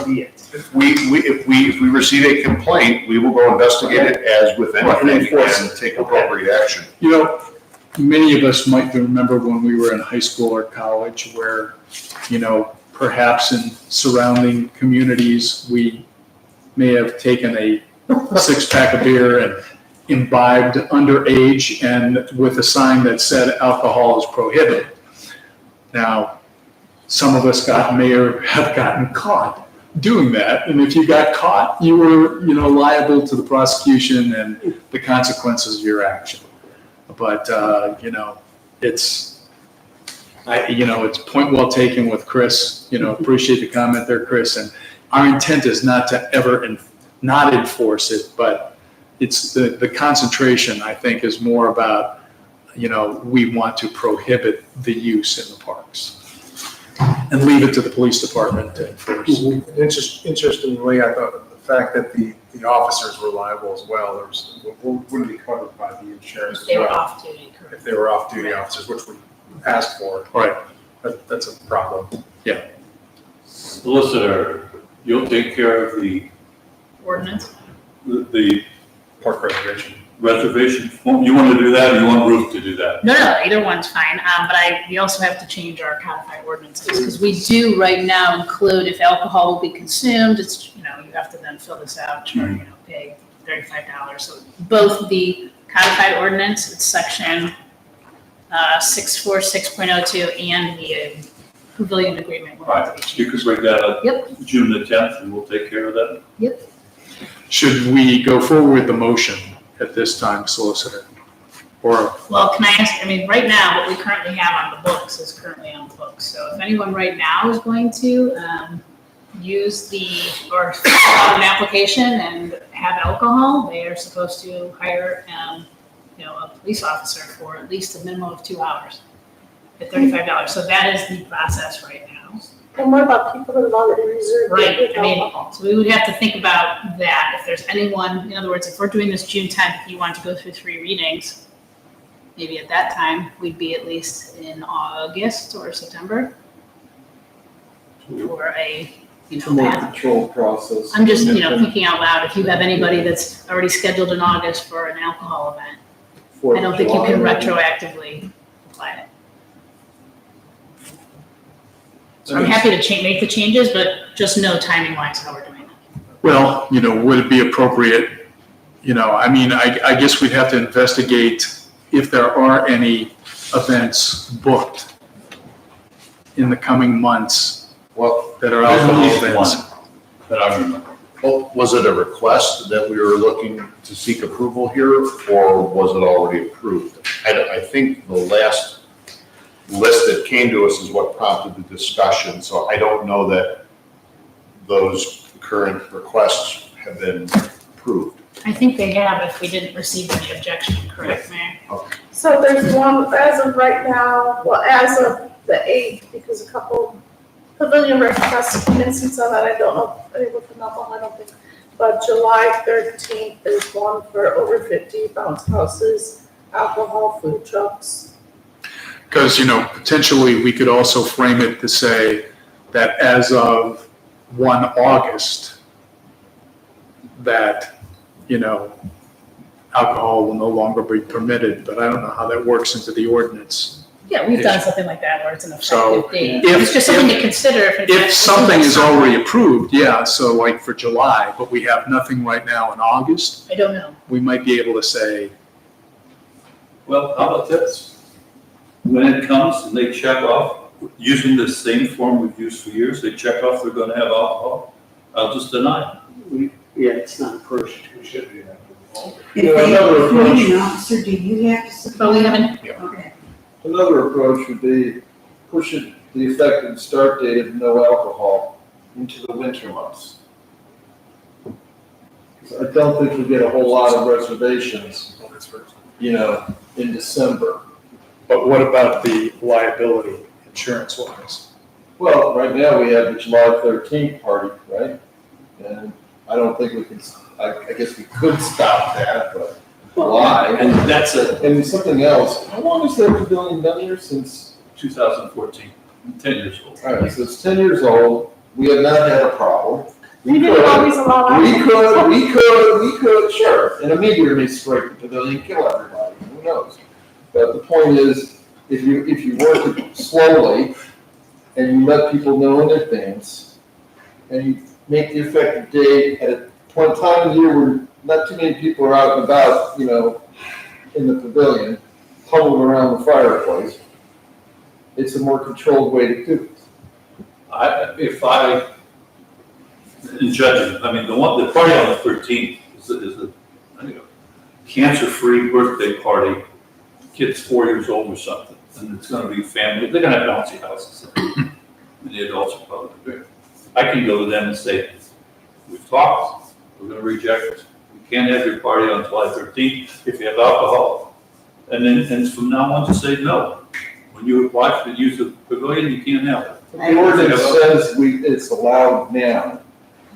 be it. If we receive a complaint, we will go investigate it as with anything and take appropriate action. Many of us might remember when we were in high school or college where, perhaps in surrounding communities, we may have taken a 6-pack of beer and imbibed underage and with a sign that said alcohol is prohibited. Now, some of us may have gotten caught doing that. And if you got caught, you were, liable to the prosecution and the consequences of your action. But, it's point well taken with Chris, appreciate the comment there, Chris. And our intent is not to not enforce it, but it's the concentration, I think, is more about, we want to prohibit the use in the parks and leave it to the police department to enforce. Interestingly, I thought the fact that the officers were liable as well, wouldn't be covered by the insurance as They were well. off duty, correct? If they were off-duty officers, which we asked for. Right. That's a problem. Solicitor, you'll take care of the Ordinance? Park reservation. reservation form? You want to do that, or you want Ruth to do that? No, either one's fine, but we also have to change our codified ordinances, because we do right now include if alcohol will be consumed, it's, you have to then fill this out, pay $35. So both the codified ordinance, it's section 646.02, and the pavilion agreement will have to be changed. You could bring that up Yep. June the 10th, and we'll take care of that. Yep. Should we go forward with the motion at this time, Solicitor? Or, Well, can I ask, right now, what we currently have on the books is currently on the books. So if anyone right now is going to use or fill out an application and have alcohol, they are supposed to hire, a police officer for at least a minimum of 2 hours at $35. So that is the process right now. And what about people that have already reserved? Right, with alcohol? so we would have to think about that. If there's anyone, in other words, if we're doing this June 10th, if you want to go through 3 readings, maybe at that time, we'd be at least in August or September for a, It's a more path. controlled process. I'm just, thinking out loud, if you have anybody that's already scheduled in August for an alcohol event, I don't think you can retroactively apply it. So I'm happy to make the changes, but just know timing wise how we're doing it. well, would it be appropriate, I guess we'd have to investigate if there are any events booked in the coming months Well, that are There's at alcohol least events. one that I remember. well, was it a request that we were looking to seek approval here, or was it already approved? I think the last list that came to us is what prompted the discussion, so I don't know that those current requests have been approved. I think they have if we didn't receive any objection, correct, Mayor? So there's one, as of right now, well, as of the 8th, because a couple pavilion requests come in since then, I don't know, any with the alcohol, I don't think. But July 13th, there's one for over 50 bounce houses, alcohol, food trucks. Because, potentially we could also frame it to say that as of 1 August, that, alcohol will no longer be permitted, but I don't know how that works into the ordinance. Yeah, we've done something like that where it's an So, effective date. if- It's just something to consider if in fact. If something is already approved, yeah, so like for July, but we have nothing right now in August, I don't know. we might be able to say, Well, how about this? When it comes and they check off, using the same form we've used for years, they check off they're gonna have alcohol, I'll just deny it. Yeah, it's not pushed. We should do that. If Yeah, they another appoint approach. an officer, do you have to supply? But we haven't, Okay. Another approach would be pushing the effective start date of no alcohol into the winter months. 'Cause I don't think we get a whole lot of reservations, in December. but what about the liability insurance wise? Well, right now we have the July 13th party, right? And I don't think we can, I guess we could stop that, but why? And that's a And something else, how long has that pavilion been here since? 2014, 10 years old. All right, so it's 10 years old, we have not had a problem. We didn't always allow We alcohol. could, sure, and a meteor may strike the pavilion, kill everybody, who knows? But the point is, if you work it slowly, and you let people know in advance, and you make the effective date at a point in time of the year where not too many people are out and about, in the pavilion, huddled around the fireplace, it's a more controlled way to do it. In judging, the party on the 13th is a cancer-free birthday party, kid's 4 years old or something, and it's gonna be family, they're gonna have bouncy houses. And the adults are probably there. I can go to them and say, we've talked, we're gonna reject it. You can't have your party on July 13th if you have alcohol. And from now on, just say no. When you apply for the use of pavilion, you can't have it. The ordinance says it's allowed now.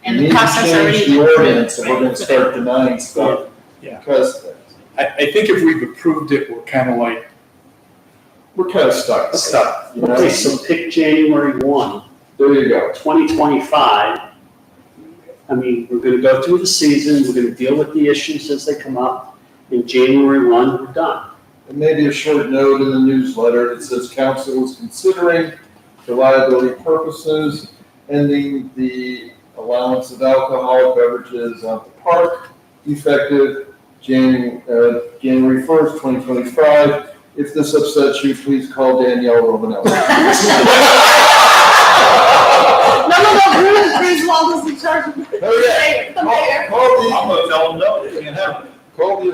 And the process already. We need to change the ordinance, and we're gonna start denying stuff. Yeah. Because I think if we've approved it, we're kind of like we're kind of stuck. stuck. You know? Okay, so pick January 1, There you go. 2025. I mean, we're gonna go through the season, we're gonna deal with the issues as they come up. In January 1, we're done. And maybe a short note in the newsletter that says council is considering for liability purposes, ending the allowance of alcoholic beverages at the park effective January 1st, 2025. If this upsets you, please call Danielle Romanelli. No, Griswold is in charge of the mayor. I'm gonna tell them no, they can't have it. Call the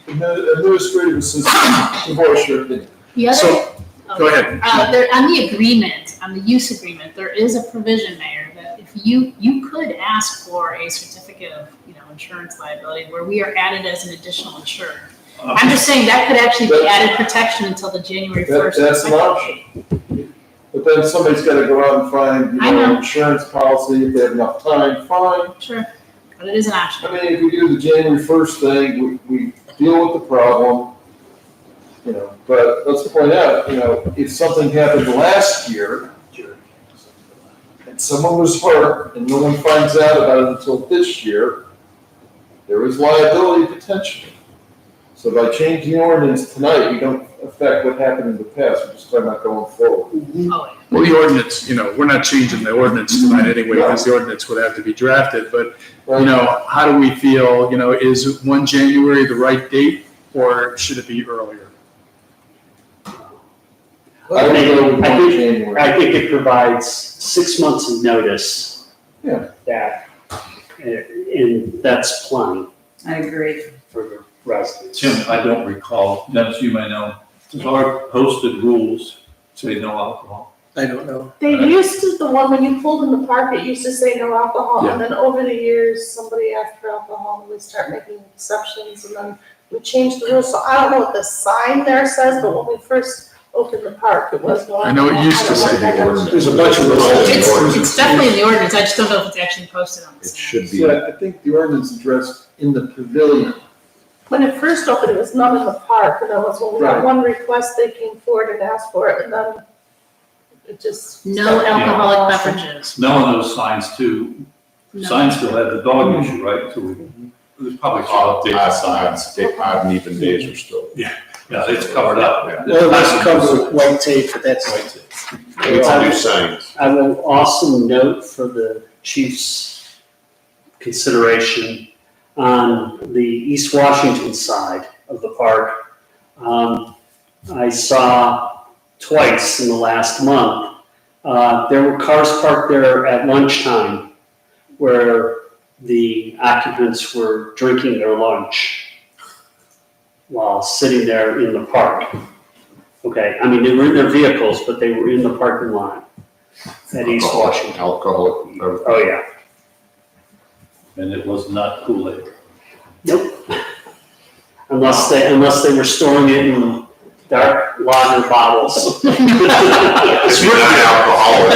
administrative assistant to voice your opinion. The other. So, go ahead. There, on the agreement, on the use agreement, there is a provision, Mayor, that if you could ask for a certificate of, insurance liability where we are added as an additional insurer. I'm just saying that could actually be added protection until the January 1st. That's an option. But then somebody's gotta go out and find, I know. an insurance policy, if they have enough time, fine. Sure, but it is an option. I mean, if we do the January 1st thing, we deal with the problem, but let's point out, if something happened last year, and someone was hurt, and no one finds out about it until this year, there is liability potentially. So by changing the ordinance tonight, we don't affect what happened in the past, we're just talking about going forward. Oh, Well, the ordinance, we're not changing the ordinance tonight anyway, because the ordinance would have to be drafted, but, how do we feel, is 1 January the right date, or should it be earlier? I would go with January. I think it provides 6 months of notice. Yeah. That, and that's plenty I agree. for the residents. Tim, I don't recall, Dennis, you may know, does our posted rules say no alcohol? I don't know. They used to, the one when you pulled in the park, it used to say no alcohol, and then over the years, somebody asked for alcohol, and we start making exceptions, and then we changed the rules, so I don't know what the sign there says, but when we first opened the park, it was no alcohol. I know it used to say the ordinance. There's a bunch of It's definitely in the ordinance, I just don't know if it's actually posted on the It sign. should be. So I think the ordinance addressed in the pavilion. When it first opened, it was none in the park, and that was when we Right. got one request, they came forward and asked for it, and then it just. No alcoholic beverages. No, on those signs too, No. signs still have the dog issue, right? So we probably should update the signs. Odd and even days are still. Yeah, it's covered up. Well, that's covered with white tape, but that's. It's a new signs. I will also note for the chief's consideration on the East Washington side of the park. I saw twice in the last month, there were cars parked there at lunchtime where the occupants were drinking their lunch while sitting there in the park. Okay, I mean, they were in their vehicles, but they were in the parking lot at East Washington. Alcohol. Oh, yeah. And it was not Kool-Aid. Nope. Unless they were storing it in dark lager bottles. It's not alcoholic.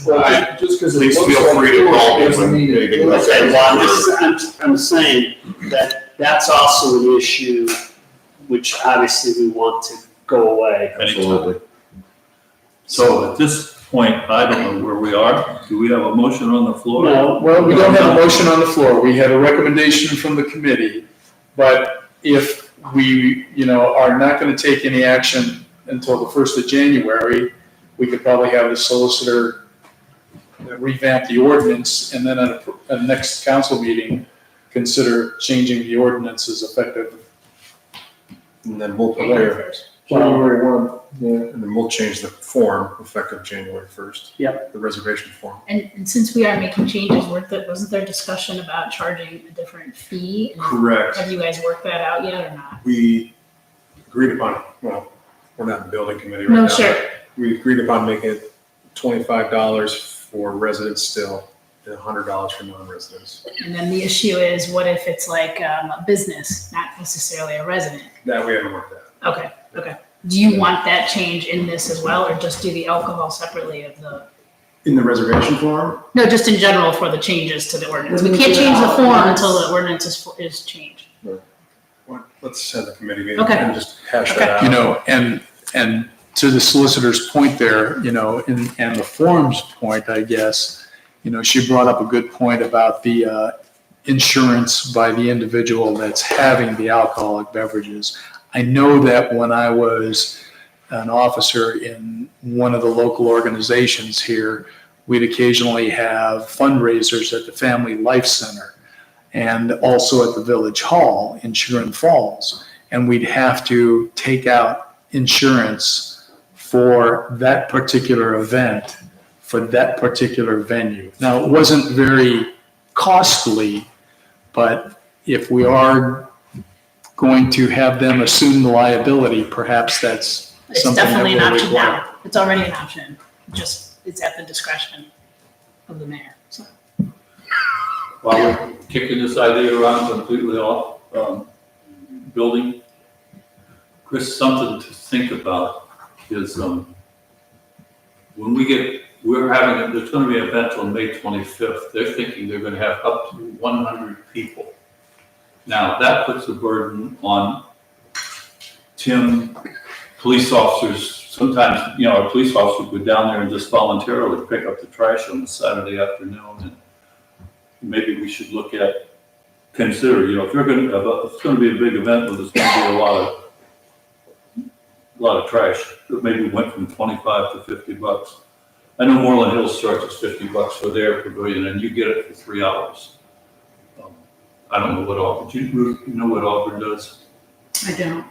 Well, just because it Please looks feel like free to Kool-Aid call me doesn't when mean it anything is. like Okay, well, I'm saying that that's also an issue which obviously we want to go away. Absolutely. So at this point, I don't know where we are. Do we have a motion on the floor? No, Well, we don't have a motion on the floor, we have a recommendation from the committee, but if we, are not gonna take any action until the 1st of January, we could probably have the solicitor revamp the ordinance, and then at a next council meeting, consider changing the ordinances effective. And then we'll January January 1, yeah. And then we'll change the form effective January 1st. Yep. The reservation form. And since we are making changes, wasn't there discussion about charging a different fee? And Correct. have you guys worked that out yet or not? We agreed upon, well, we're not in the building committee right now. No, sure. We agreed upon making it $25 for residents still, $100 for non-residents. And then the issue is, what if it's like a business, not necessarily a resident? That we haven't worked out. Okay. Do you want that change in this as well, or just do the alcohol separately of the? In the reservation form, No, just in general for the changes to the ordinance. We can't change the form until the ordinance is changed. let's have the committee meeting Okay. and just hash Okay. that out. You know, and to the solicitor's point there, you know, and the form's point, I guess, you know, she brought up a good point about the insurance by the individual that's having the alcoholic beverages. I know that when I was an officer in one of the local organizations here, we'd occasionally have fundraisers at the Family Life Center and also at the Village Hall in Chagrin Falls. And we'd have to take out insurance for that particular event, for that particular venue. Now, it wasn't very costly, but if we are going to have them assume the liability, perhaps that's It's something that definitely an we'll option require. now. It's already an option. Just, it's at the discretion of the mayor. So, While we're kicking this idea around completely off, building, Chris, something to think about is, when there's gonna be an event on May 25th. They're thinking they're gonna have up to 100 people. Now, that puts a burden on Tim, police officers. Sometimes, you know, a police officer would go down there and just voluntarily pick up the trash on a Saturday afternoon. And maybe we should consider, you know, if it's gonna be a big event, but there's gonna be a lot of trash, that maybe went from 25 to $50. I know Moreland Hills charges $50 for their pavilion, and you get it for 3 hours. I don't know what Auburn, do you know what Auburn does? I don't.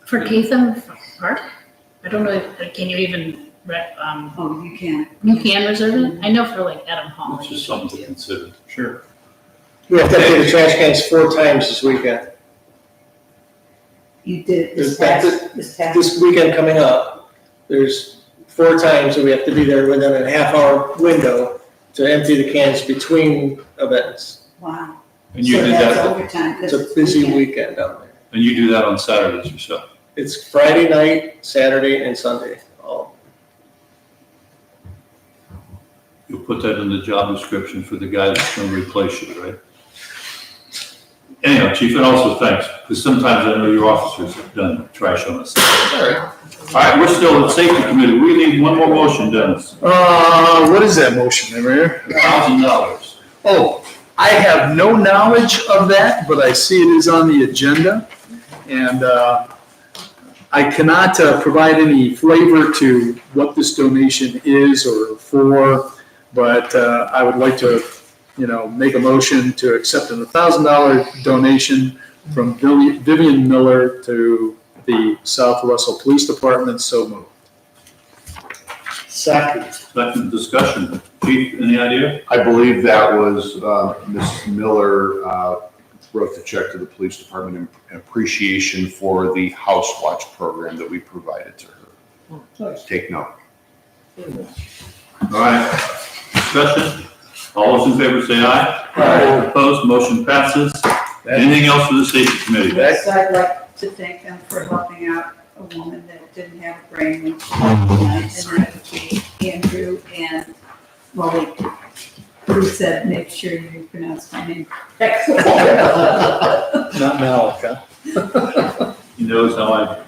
For Catham Park? I don't know, can you even, Oh, you can. you can reserve it? I know for like Adam Hall. Which is something to consider. Sure. We have to empty the trash cans 4 times this weekend. You did This this weekend coming up, there's 4 times that we have to be there within a half-hour window to empty the cans between events. Wow. And you So do that's that, overtime, 'cause It's a busy weekend down there. and you do that on Saturdays yourself. It's Friday night, Saturday, and Sunday. all. You'll put that in the job description for the guy that's gonna replace you, right? Anyhow, Chief, and also thanks, because sometimes I know your officers have done trash on us. All right, we're still at Safety Committee. We need one more motion, Dennis. What is that motion, Mayor? $1,000. Oh, I have no knowledge of that, but I see it is on the agenda. And I cannot provide any flavor to what this donation is or for, but I would like to, you know, make a motion to accept a $1,000 donation from Vivian Miller to the South Russell Police Department. So moved. Second discussion. Chief, any idea? I believe that was Mrs. Miller wrote the check to the police department in appreciation for the House Watch program that we provided to her. Take note. All right, discussion. All those in favor say aye. Aye. Opposed, motion passes. Anything else for the Safety Committee? So I'd like to thank them for helping out a woman that didn't have a brain when she was tonight, and that would be Andrew and Malik, who said, make sure you pronounce my name correctly. Not Malik, huh? He knows how I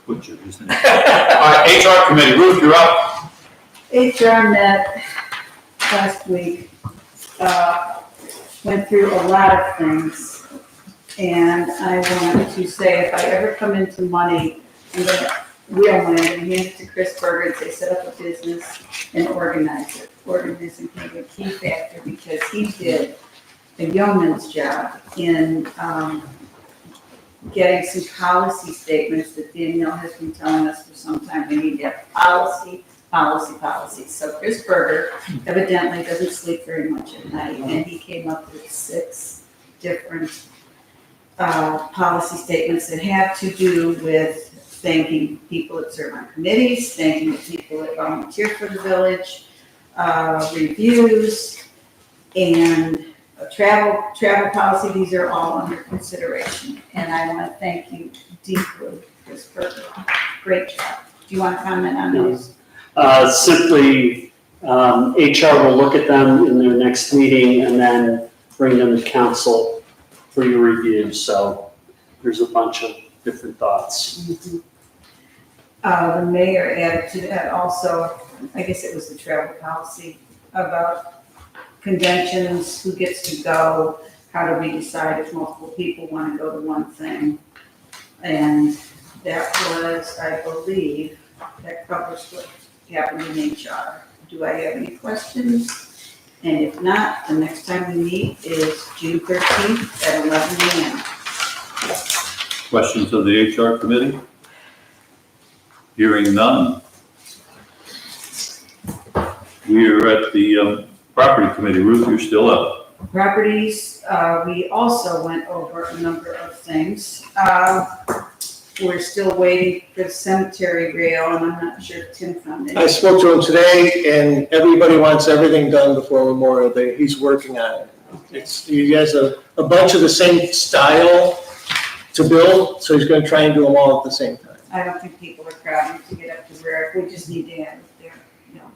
butchered his name. All right, HR Committee, Ruth, you're up. HR met last week, went through a lot of things. And I wanted to say, if I ever come into money, I'm gonna wheel money, I'm gonna hand it to Chris Berger and say, set up a business and organize it. Organizing can be a key factor because he did a yeoman's job in getting some policy statements that Danielle has been telling us for some time. We need to have policy. So Chris Berger evidently doesn't sleep very much at night, and he came up with 6 different policy statements that have to do with thanking people that serve on committees, thanking the people that volunteer for the village, reviews, and a travel policy. These are all under consideration. And I want to thank you deeply, Chris Berger. Great job. Do you want to comment on those? Simply, HR will look at them in their next meeting and then bring them to council for your review. So there's a bunch of different thoughts. The mayor added to that also, I guess it was the travel policy about conventions, who gets to go, how do we decide if multiple people want to go to one thing? And that was, I believe, that covers what happened in HR. Do I have any questions? And if not, the next time we meet is June 13th at 11 a.m. Questions of the HR committee? Hearing none. We are at the property committee. Ruth, you're still up. Properties, we also went over a number of things. We're still waiting for the cemetery rail, and I'm not sure if Tim found it. I spoke to him today, and everybody wants everything done before Memorial Day. He's working on it. He has a bunch of the same style to build, so he's gonna try and do them all at the same time. I don't think people are crowding to get up to where, we just need to have it there, you know.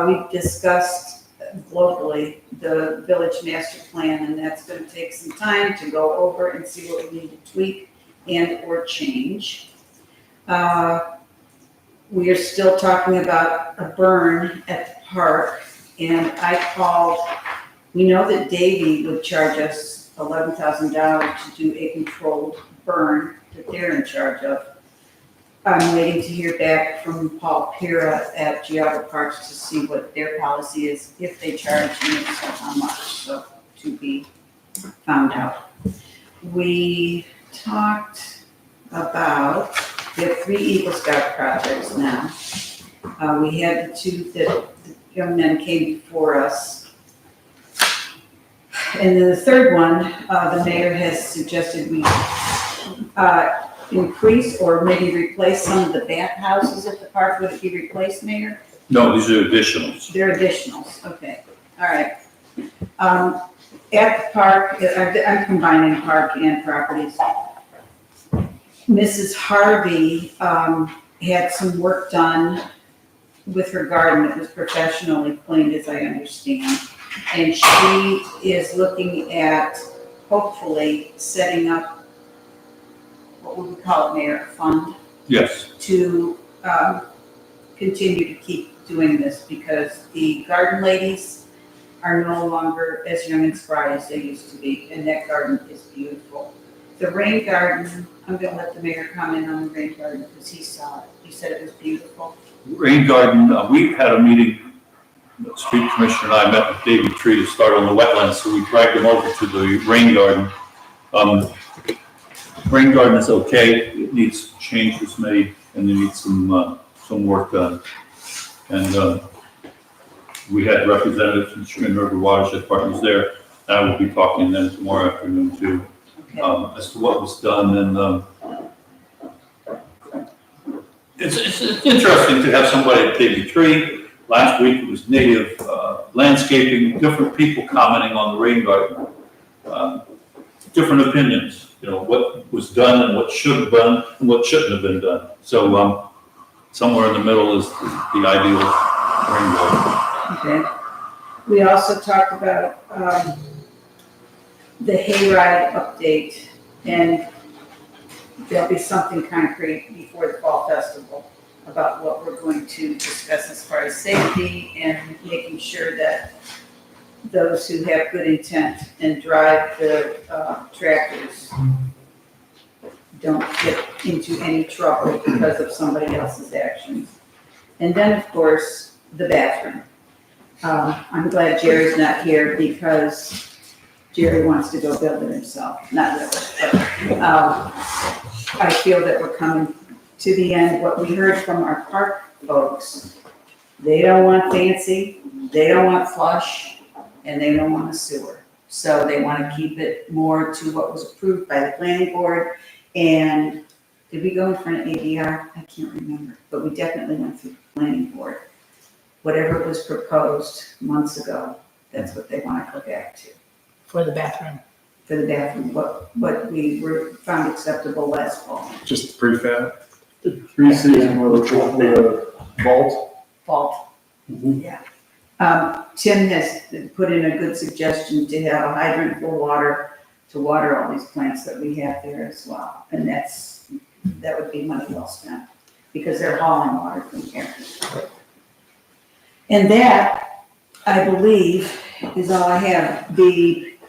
We've discussed globally the village master plan, and that's gonna take some time to go over and see what we need to tweak and or change. We are still talking about a burn at the park, and I called, we know that Davy would charge us $11,000 to do a controlled burn that they're in charge of. I'm waiting to hear back from Paul Pira at Geauga Parks to see what their policy is, if they charge and if so, how much, so to be found out. We talked about, we have 3 Eagle Scout projects now. We had the 2 that the young men came before us. And then the third one, the mayor has suggested we increase or maybe replace some of the bathhouses at the park. Would it be replaced, Mayor? No, these are additionals. They're additionals, okay, all right. At the park, I'm combining park and properties. Mrs. Harvey had some work done with her garden. It was professionally cleaned, as I understand. And she is looking at hopefully setting up, what would we call it, Mayor, a fund? Yes. To continue to keep doing this, because the garden ladies are no longer as young and spry as they used to be, and that garden is beautiful. The rain garden, I'm gonna let the mayor comment on the rain garden, because he saw it. He said it was beautiful. Rain garden, we had a meeting, the street commissioner and I met with David Tree to start on the wetlands, so we dragged him over to the rain garden. Rain garden is okay, it needs changes made, and there needs some work done. And we had representatives from Chagrin River Watershed Partners there, and I will be talking then tomorrow afternoon too, as to what was done. And it's interesting to have somebody at David Tree. Last week it was native landscaping, different people commenting on the rain garden, different opinions. You know, what was done and what should have been and what shouldn't have been done. So somewhere in the middle is the ideal rain garden. Okay. We also talked about the hayride update, and there'll be something concrete before the fall festival about what we're going to discuss as far as safety and making sure that those who have good intent and drive the tractors don't get into any trouble because of somebody else's actions. And then, of course, the bathroom. I'm glad Jerry's not here, because Jerry wants to go build it himself, not really, but I feel that we're coming to the end. What we heard from our park folks, they don't want fancy, they don't want flush, and they don't want a sewer. So they want to keep it more to what was approved by the planning board. And did we go in front of ADR? I can't remember, but we definitely went through the planning board. whatever was proposed months ago, that's what they want to go back to For the bathroom. for the bathroom, what we were found acceptable last fall. Just prefab. Pre-season with a vault. Yeah. Tim has put in a good suggestion to have a hydrant for water, to water all these plants that we have there as well. And that would be money well spent, because they're hauling water from here. And that, I believe, is all I have.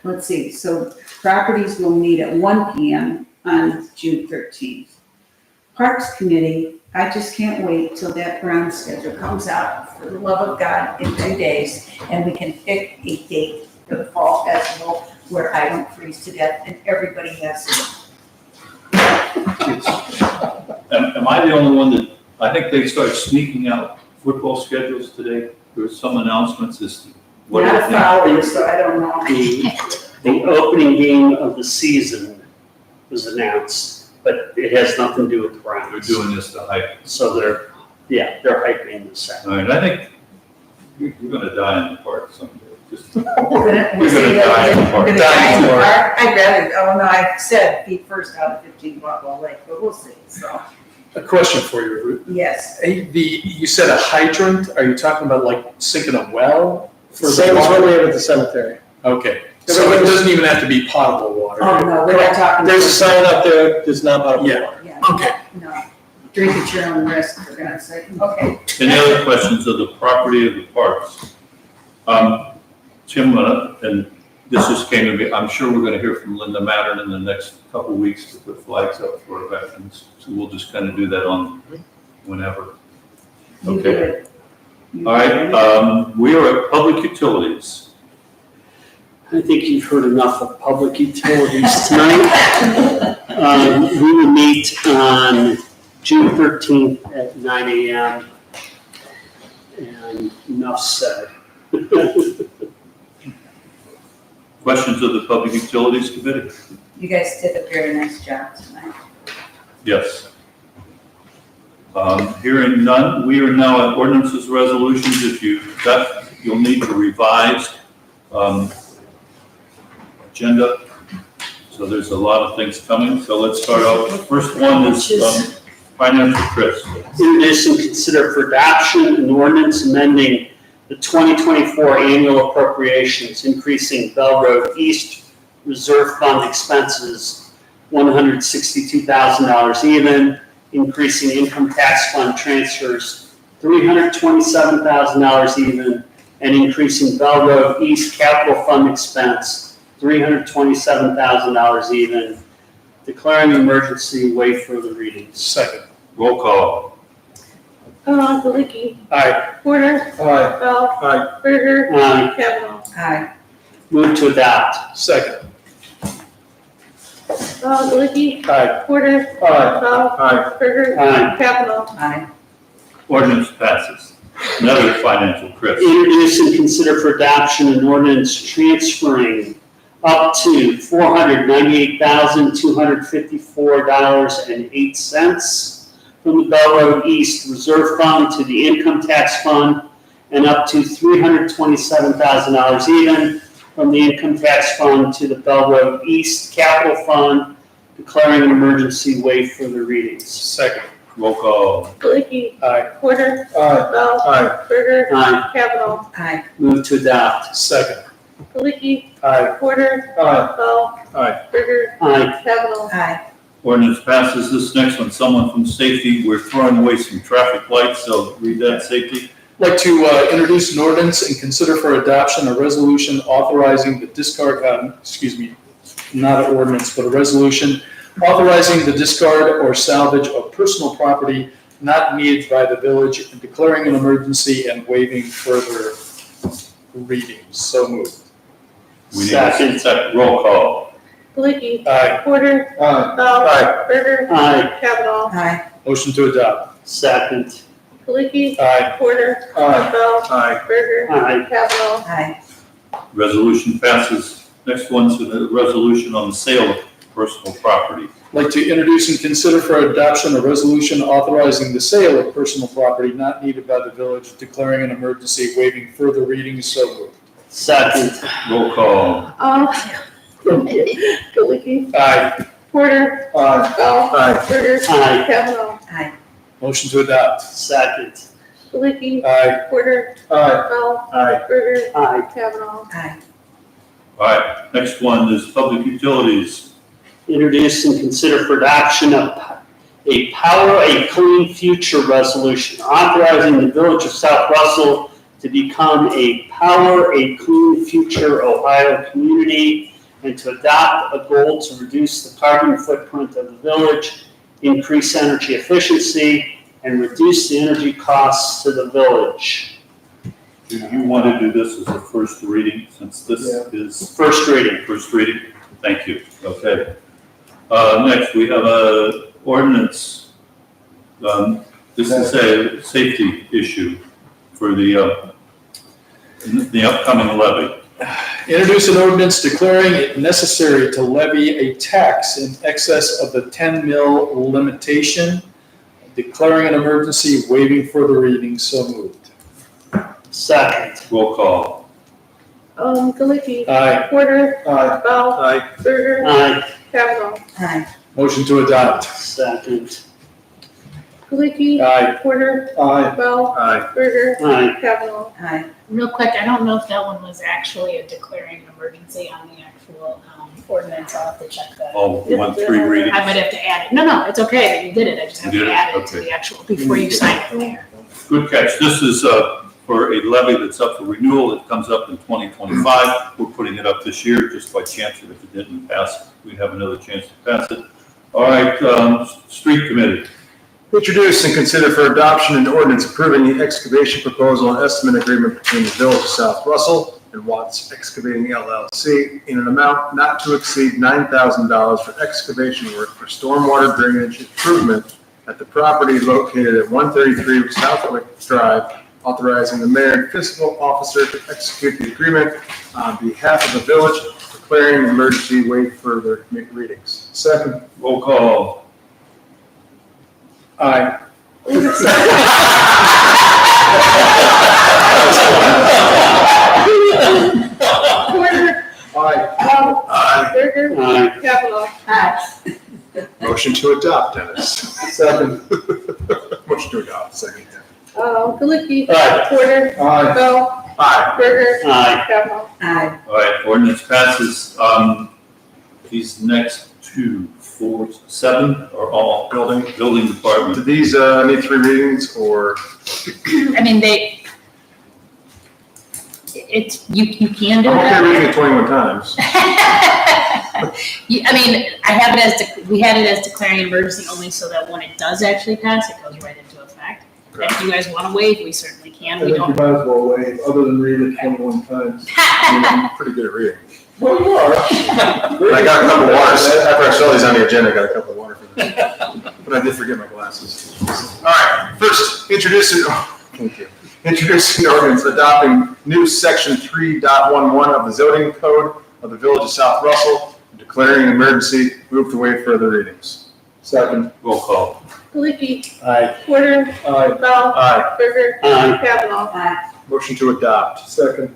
Let's see, so properties will meet at 1 PM on June 13th. Parks Committee, I just can't wait till that ground schedule comes out, for the love of God, in 2 days, and we can pick a date for the fall festival where I don't freeze to death and everybody has to. Am I the only one that, I think they started sneaking out football schedules today? There were some announcements as to what. Not following, so I don't know. The opening game of the season was announced, but it has nothing to do with the Browns. They're doing this to hype. So they're hyping this out. All right, I think you're gonna die in the park someday. Just, We're You're gonna die in the park. I'd rather, I've said be first out of 15 Buffalo Lake, but we'll see, so, A question for you, Ruth. yes. You said a hydrant, are you talking about like sinking a well? For the Same as what we water? have at the cemetery. Okay, so it doesn't even have to be potable water? Oh, no, we're not talking. There's a sign up there, it's not about Yeah. water. Yeah, Okay. no, drink at your own risk, for God's sake, okay. any other questions of the property of the parks? Tim, and this just came to me, I'm sure we're gonna hear from Linda Mattern in the next couple of weeks to put flags up for our veterans. So we'll just kind of do that on whenever. You do Okay. it. You All right, do it. we are at public utilities. I think you've heard enough of public utilities tonight. We will meet on June 13th at 9 AM. And enough said. Questions of the Public Utilities Committee? You guys did a very nice job tonight. Yes. Hearing none, we are now at ordinances, resolutions. If you'll need to revise agenda. So there's a lot of things coming. So let's start out. The first one is financial, Chris. Introduce and consider for adoption an ordinance amending the 2024 annual appropriations, increasing Bell Road East Reserve Fund expenses $162,000 even, increasing income tax fund transfers $327,000 even, and increasing Bell Road East Capital Fund expense $327,000 even, declaring an emergency, waive further readings. Second. Roll call. Galicki. Aye. Porter. Aye. Bell. Aye. Berger. Aye. Kavanaugh. Aye. Move to adopt. Second. Galicki. Aye. Porter. Aye. Bell. Aye. Berger. Aye. Kavanaugh. Aye. Ordinance passes. Another financial, Chris. Introduce and consider for adoption an ordinance transferring up to $498,254.08 from the Bell Road East Reserve Fund to the Income Tax Fund, and up to $327,000 even from the Income Tax Fund to the Bell Road East Capital Fund, declaring an emergency, waive further readings. Second. Roll call. Galicki. Aye. Porter. Aye. Bell. Aye. Berger. Aye. Kavanaugh. Aye. Move to adopt. Second. Galicki. Aye. Porter. Aye. Bell. Aye. Berger. Aye. Kavanaugh. Aye. Ordinance passes. This next one, someone from safety, we're throwing away some traffic lights, so read that, safety. I'd like to introduce an ordinance and consider for adoption a resolution authorizing the discard, not an ordinance, but a resolution authorizing the discard or salvage of personal property not needed by the village and declaring an emergency and waiving further readings. So moved. We need a second. Roll call. Galicki. Aye. Porter. Aye. Bell. Aye. Berger. Aye. Kavanaugh. Aye. Motion to adopt. Second. Galicki. Aye. Porter. Aye. Bell. Aye. Berger. Aye. Kavanaugh. Aye. Resolution passes. Next one's a resolution on the sale of personal property. I'd like to introduce and consider for adoption a resolution authorizing the sale of personal property not needed by the village, declaring an emergency, waiving further readings. So moved. Second. Roll call. Galicki. Aye. Porter. Aye. Bell. Aye. Berger. Aye. Kavanaugh. Motion to adopt. Second. Galicki. Aye. Porter. Aye. Bell. Aye. Berger. Aye. Kavanaugh. All right, next one is public utilities. Introduce and consider for adoption of a Power a Clean Future resolution authorizing the Village of South Russell to become a Power a Clean Future Ohio community and to adopt a goal to reduce the carbon footprint of the village, increase energy efficiency, and reduce the energy costs to the village. Do you want to do this as a first reading, since this is? First reading. First reading, thank you, okay. Next, we have a ordinance. This is a safety issue for the upcoming levy. Introduce an ordinance declaring it necessary to levy a tax in excess of the 10 mil limitation, declaring an emergency, waiving further readings. So moved. Second. Roll call. Galicki. Aye. Porter. Aye. Bell. Aye. Berger. Aye. Kavanaugh. Motion to adopt. Second. Galicki. Aye. Porter. Aye. Bell. Aye. Berger. Aye. Kavanaugh. Real quick, I don't know if that one was actually a declaring an emergency on the actual ordinance. I'll have to check that. Oh, 1-3 readings. I might have to add it. No, it's okay that you did it. I just have You to did it? add it to Okay. the actual, before you sign it there. Good catch. This is for a levy that's up for renewal. It comes up in 2025. We're putting it up this year just by chance, and if it didn't pass, we'd have another chance to pass it. All right, street committee. Introduce and consider for adoption an ordinance approving the excavation proposal and estimate agreement between the Village of South Russell and Watts Excavating LLC in an amount not to exceed $9,000 for excavation work for stormwater drainage improvement at the property located at 133 Southwick Drive, authorizing the mayor and fiscal officer to execute the agreement on behalf of the village, declaring an emergency, waive further readings. Second. Roll call. Aye. Porter. Aye. Bell. Aye. Berger. Aye. Kavanaugh. Motion to adopt, Dennis. Second. Motion to adopt, second. Galicki. Aye. Porter. Aye. Bell. Aye. Berger. Aye. Kavanaugh. All right, ordinance passes. These next 2, 4, 7 are all building Do department. these need 3 readings or? I mean, you can do I'm okay that. reading it 21 times. I mean, I have it as, we had it as declaring an emergency only so that when it does actually pass, it goes right into effect. If you guys want to waive, we certainly I can. think We you don't. might as well wait, other than read it 21 times. I'm pretty good at reading. Well, you are. I got a couple of waters, after I saw these on the agenda, I got a couple of water for this. But I did forget my glasses. All right, first, thank you. Introducing ordinance adopting new section 3.11 of the zoning code of the Village of South Russell, declaring an emergency, move to waive further readings. Second. Roll call. Galicki. Aye. Porter. Aye. Bell. Aye. Berger. Aye. Kavanaugh. Motion to adopt. Second.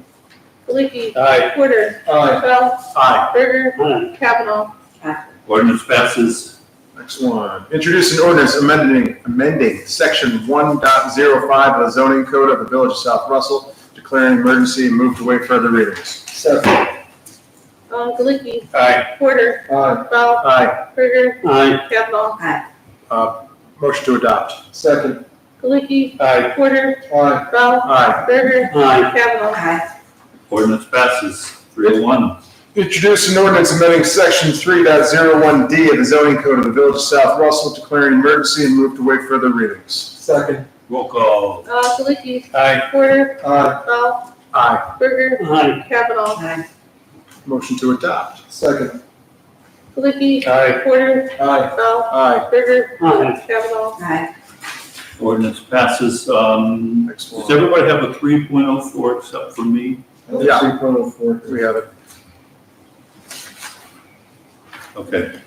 Galicki. Aye. Porter. Aye. Bell. Aye. Berger. Aye. Kavanaugh. Ordinance passes. Next one, introduce an ordinance amending section 1.05 of the zoning code of the Village of South Russell, declaring emergency and move to waive further readings. Second. Galicki. Aye. Porter. Aye. Bell. Aye. Berger. Aye. Kavanaugh. Motion to adopt. Second. Galicki. Aye. Porter. Aye. Bell. Aye. Berger. Aye. Kavanaugh. Ordinance passes. 3-1. Introduce an ordinance amending section 3.01D of the zoning code of the Village of South Russell, declaring emergency and move to waive further readings. Second. Roll call. Galicki. Aye. Porter. Aye. Bell. Aye. Berger. Aye. Kavanaugh. Motion to adopt. Second. Galicki. Aye. Porter. Aye. Bell. Aye. Berger. Aye. Kavanaugh. Ordinance passes. Next Does one. everybody have a 3.04 except for me? Yeah. 3.04. We have it. Okay.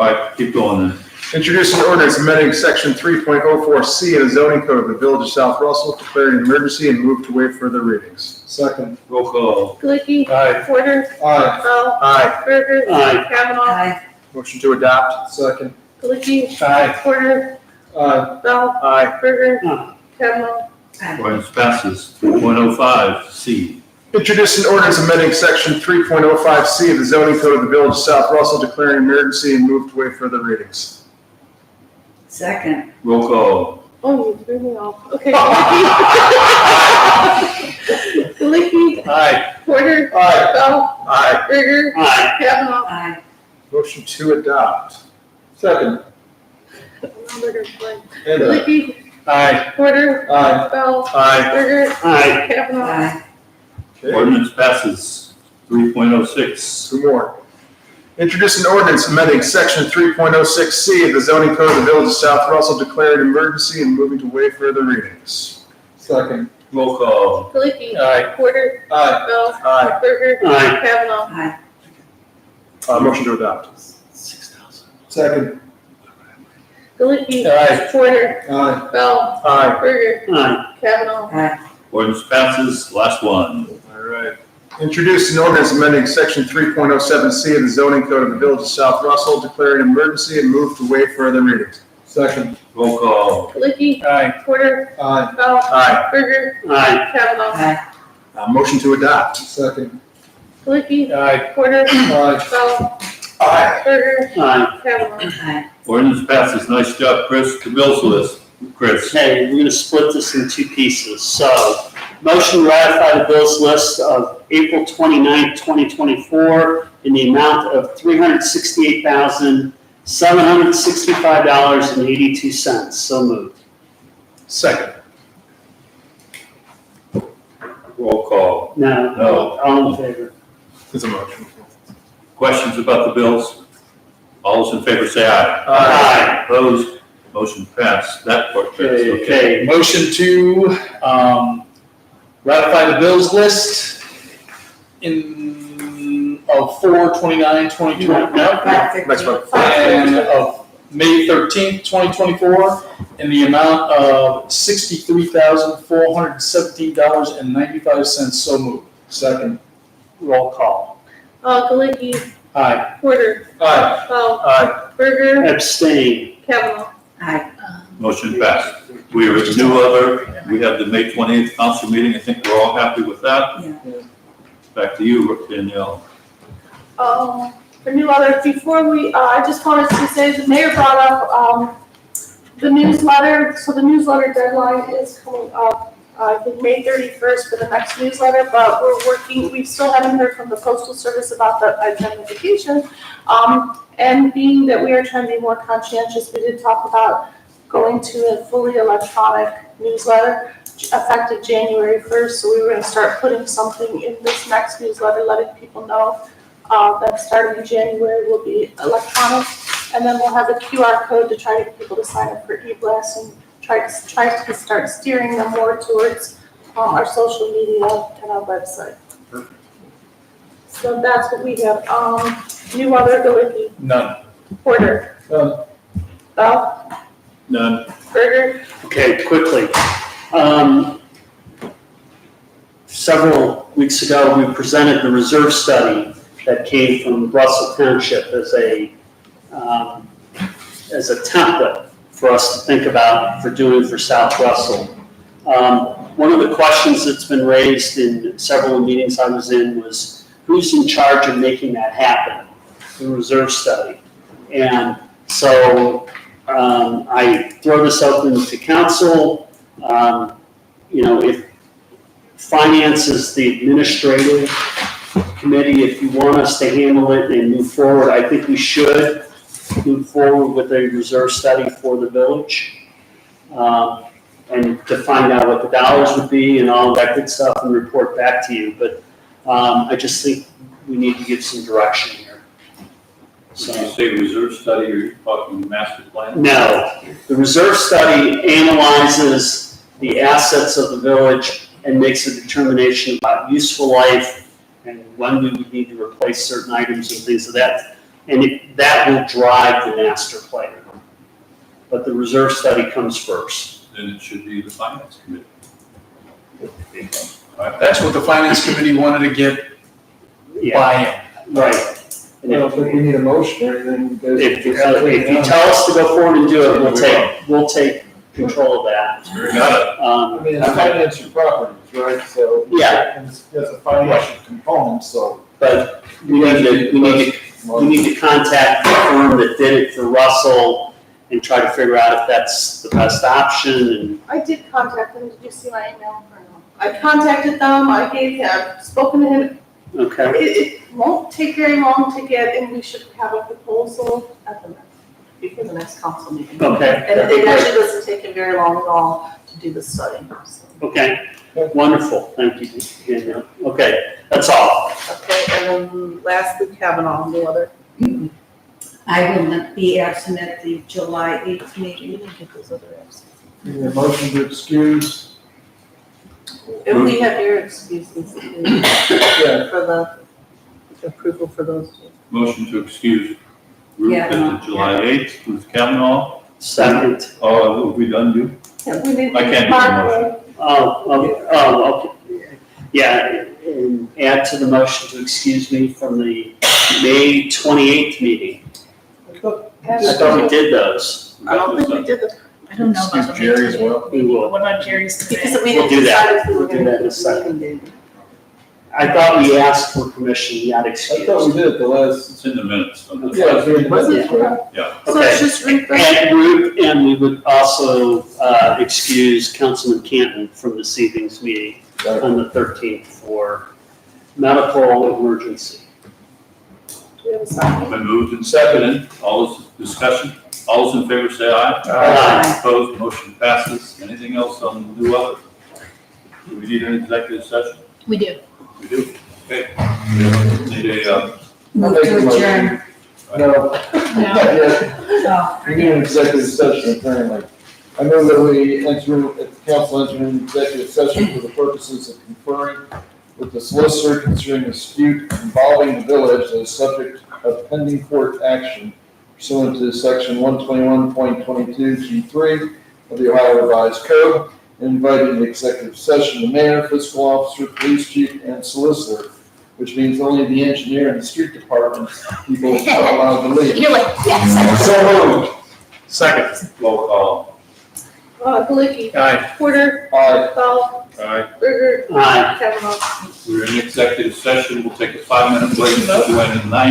All right, keep going then. Introduce an ordinance amending section 3.04C of the zoning code of the village of South Russell, declaring an emergency and move to waive further readings. Second. Roll call. Licky. Aye. Porter. Aye. Bell. Aye. Berger. Aye. Kavanaugh. Aye. Motion to adopt. Second. Licky. Aye. Porter. Aye. Bell. Aye. Berger. Aye. Kavanaugh. Ordinance passes. 3.05C. Introduce an ordinance amending section 3.05C of the zoning code of the village of South Russell, declaring an emergency and move to waive further readings. Second. Roll call. Oh, you threw me off. Okay. Licky. Aye. Porter. Aye. Bell. Aye. Berger. Aye. Kavanaugh. Aye. Motion to adopt. Second. Licky. Aye. Porter. Aye. Bell. Aye. Berger. Aye. Kavanaugh. Aye. Okay, Ordinance passes. 3.06. two more. Introduce an ordinance amending section 3.06C of the zoning code of the village of South Russell, declaring an emergency and moving to waive further readings. Second. Roll call. Licky. Aye. Porter. Aye. Bell. Aye. Berger. Aye. Kavanaugh. Aye. Motion to adopt. Second. Licky. Aye. Porter. Aye. Bell. Aye. Berger. Aye. Kavanaugh. Aye. Ordinance passes. Last one. All right. Introduce an ordinance amending section 3.07C of the zoning code of the village of South Russell, declaring an emergency and move to waive further readings. Second. Roll call. Licky. Aye. Porter. Aye. Bell. Aye. Berger. Aye. Kavanaugh. Aye. Motion to adopt. Second. Licky. Aye. Porter. Aye. Bell. Aye. Berger. Aye. Kavanaugh. Aye. Ordinance passes. Nice job, Chris. The bills list. Chris. Okay, we're gonna split this in two pieces. So, motion to ratify the bills list of April 29th, 2024 in the amount of $368,765.82. So moved. Second. Roll call. No. No. All in favor? There's a motion. Questions about the bills? All those in favor say aye. Aye. Opposed? Motion passed. That part passed. Okay. Okay. Motion to ratify the bills list of 4/29/2020. Next one. And of May 13th, 2024, in the amount of $63,417.95. So moved. Second. Roll call. Licky. Aye. Porter. Aye. Bell. Aye. Berger. Abstain. Kavanaugh. Aye. Motion passed. We have we have the May 28th council meeting. I think we're all happy with that. Yeah. Back to you, Danielle. For new other, before we, I just wanted to say the mayor brought up, the newsletter, so the newsletter deadline is coming up, I think May 31st for the next newsletter, but we still haven't heard from the postal service about the identification. And being that we are trying to be more conscientious, we did talk about going to a fully electronic newsletter effective January 1st. So we were gonna start putting something in this next newsletter, letting people know that starting in January will be electronic. And then we'll have a QR code to try to get people to sign up for e-blast and try to start steering them more towards our social media and our website. So that's what we have. New other, Licky. None. Porter. None. Bell. None. Berger. Okay, quickly. Several weeks ago, we presented the reserve study that came from Russell Township as a template for us to think about for doing for South Russell. One of the questions that's been raised in several meetings I was in was, who's in charge of making that happen, the reserve study? And so I throw this open to council. If finance is the administrative committee, if you want us to handle it and move forward, I think we should move forward with a reserve study for the village. And to find out what the dollars would be and all that good stuff and report back to you. But I just think we need to give some direction here. When you say reserve study, are you talking master plan? No, the reserve study analyzes the assets of the village and makes a determination about useful life and when we would need to replace certain items and things of that And that will drive the master plan. But the reserve study comes first. Then it should be the finance committee. That's what the finance committee wanted to get Yeah, buy-in. right. I don't think we need a motion or anything. If you tell us to go forward and do it, we'll take control of that. I mean, it's finance your properties, right? So. Yeah. It's a financial component, so. But we need to contact the firm that did it for Russell and try to figure out if that's the best option and. I did contact them, did you see my email? I contacted them, I've spoken to him. Okay. It won't take very long to get, and we should have a proposal at the next, before the next council meeting. Okay. And it actually doesn't take him very long at all to do the study, so. Okay, wonderful, thank you, Danielle. Okay, that's all. Okay, and then lastly, Kavanaugh, the other. I will not be absent at the July 8th meeting. You didn't get those other apps. Need a motion to excuse. And we have your excuses Yeah. for the approval for those two. Motion to excuse Ruth Yeah. at the July 8th, Ruth Kavanaugh. Second. Oh, have we done you? Yeah, we need I can't do the Mark, motion. Okay. Yeah, and add to the motion to excuse me from the May 28th meeting. I thought we did those. I don't think we did the, I don't know about the. Excuse Jerry as well. We will. What about Jerry's today? because we We'll didn't do that. decide if we were We'll do gonna that in do a the second. meeting day. I thought we asked for permission, not I excused. thought we did it the last. It's in the minutes. On the- Yeah, it's in the minutes, right? Yeah. So it's just refresh. And we would also excuse Councilman Canton from this evening's meeting on the 13th for medical emergency. Do we have a second? Been moved and seconded. All those discussion, all those in favor say aye. Aye. Opposed, motion passes. Anything else on new other? Do we need an executive session? We do. We do. Okay. Need a, Move to adjourn. No. No. Not yet. Oh, We need an executive session apparently. I know that we the council enter an executive session for the purposes of conferring with the solicitor concerning a dispute involving the village that is subject of pending court action pursuant to section 121.22 G3 of the Ohio Revised Code, inviting the executive session, the mayor, fiscal officer, police chief, and solicitor, which means only the engineer and the street department people are allowed to leave. You're like, yes. So moved. Second. roll call. Galicki. Aye. Porter. Aye. Dahl. Aye. Berger. Aye. Kavanaugh. We're in executive session. We'll take a 5-minute break. We'll go in at 9.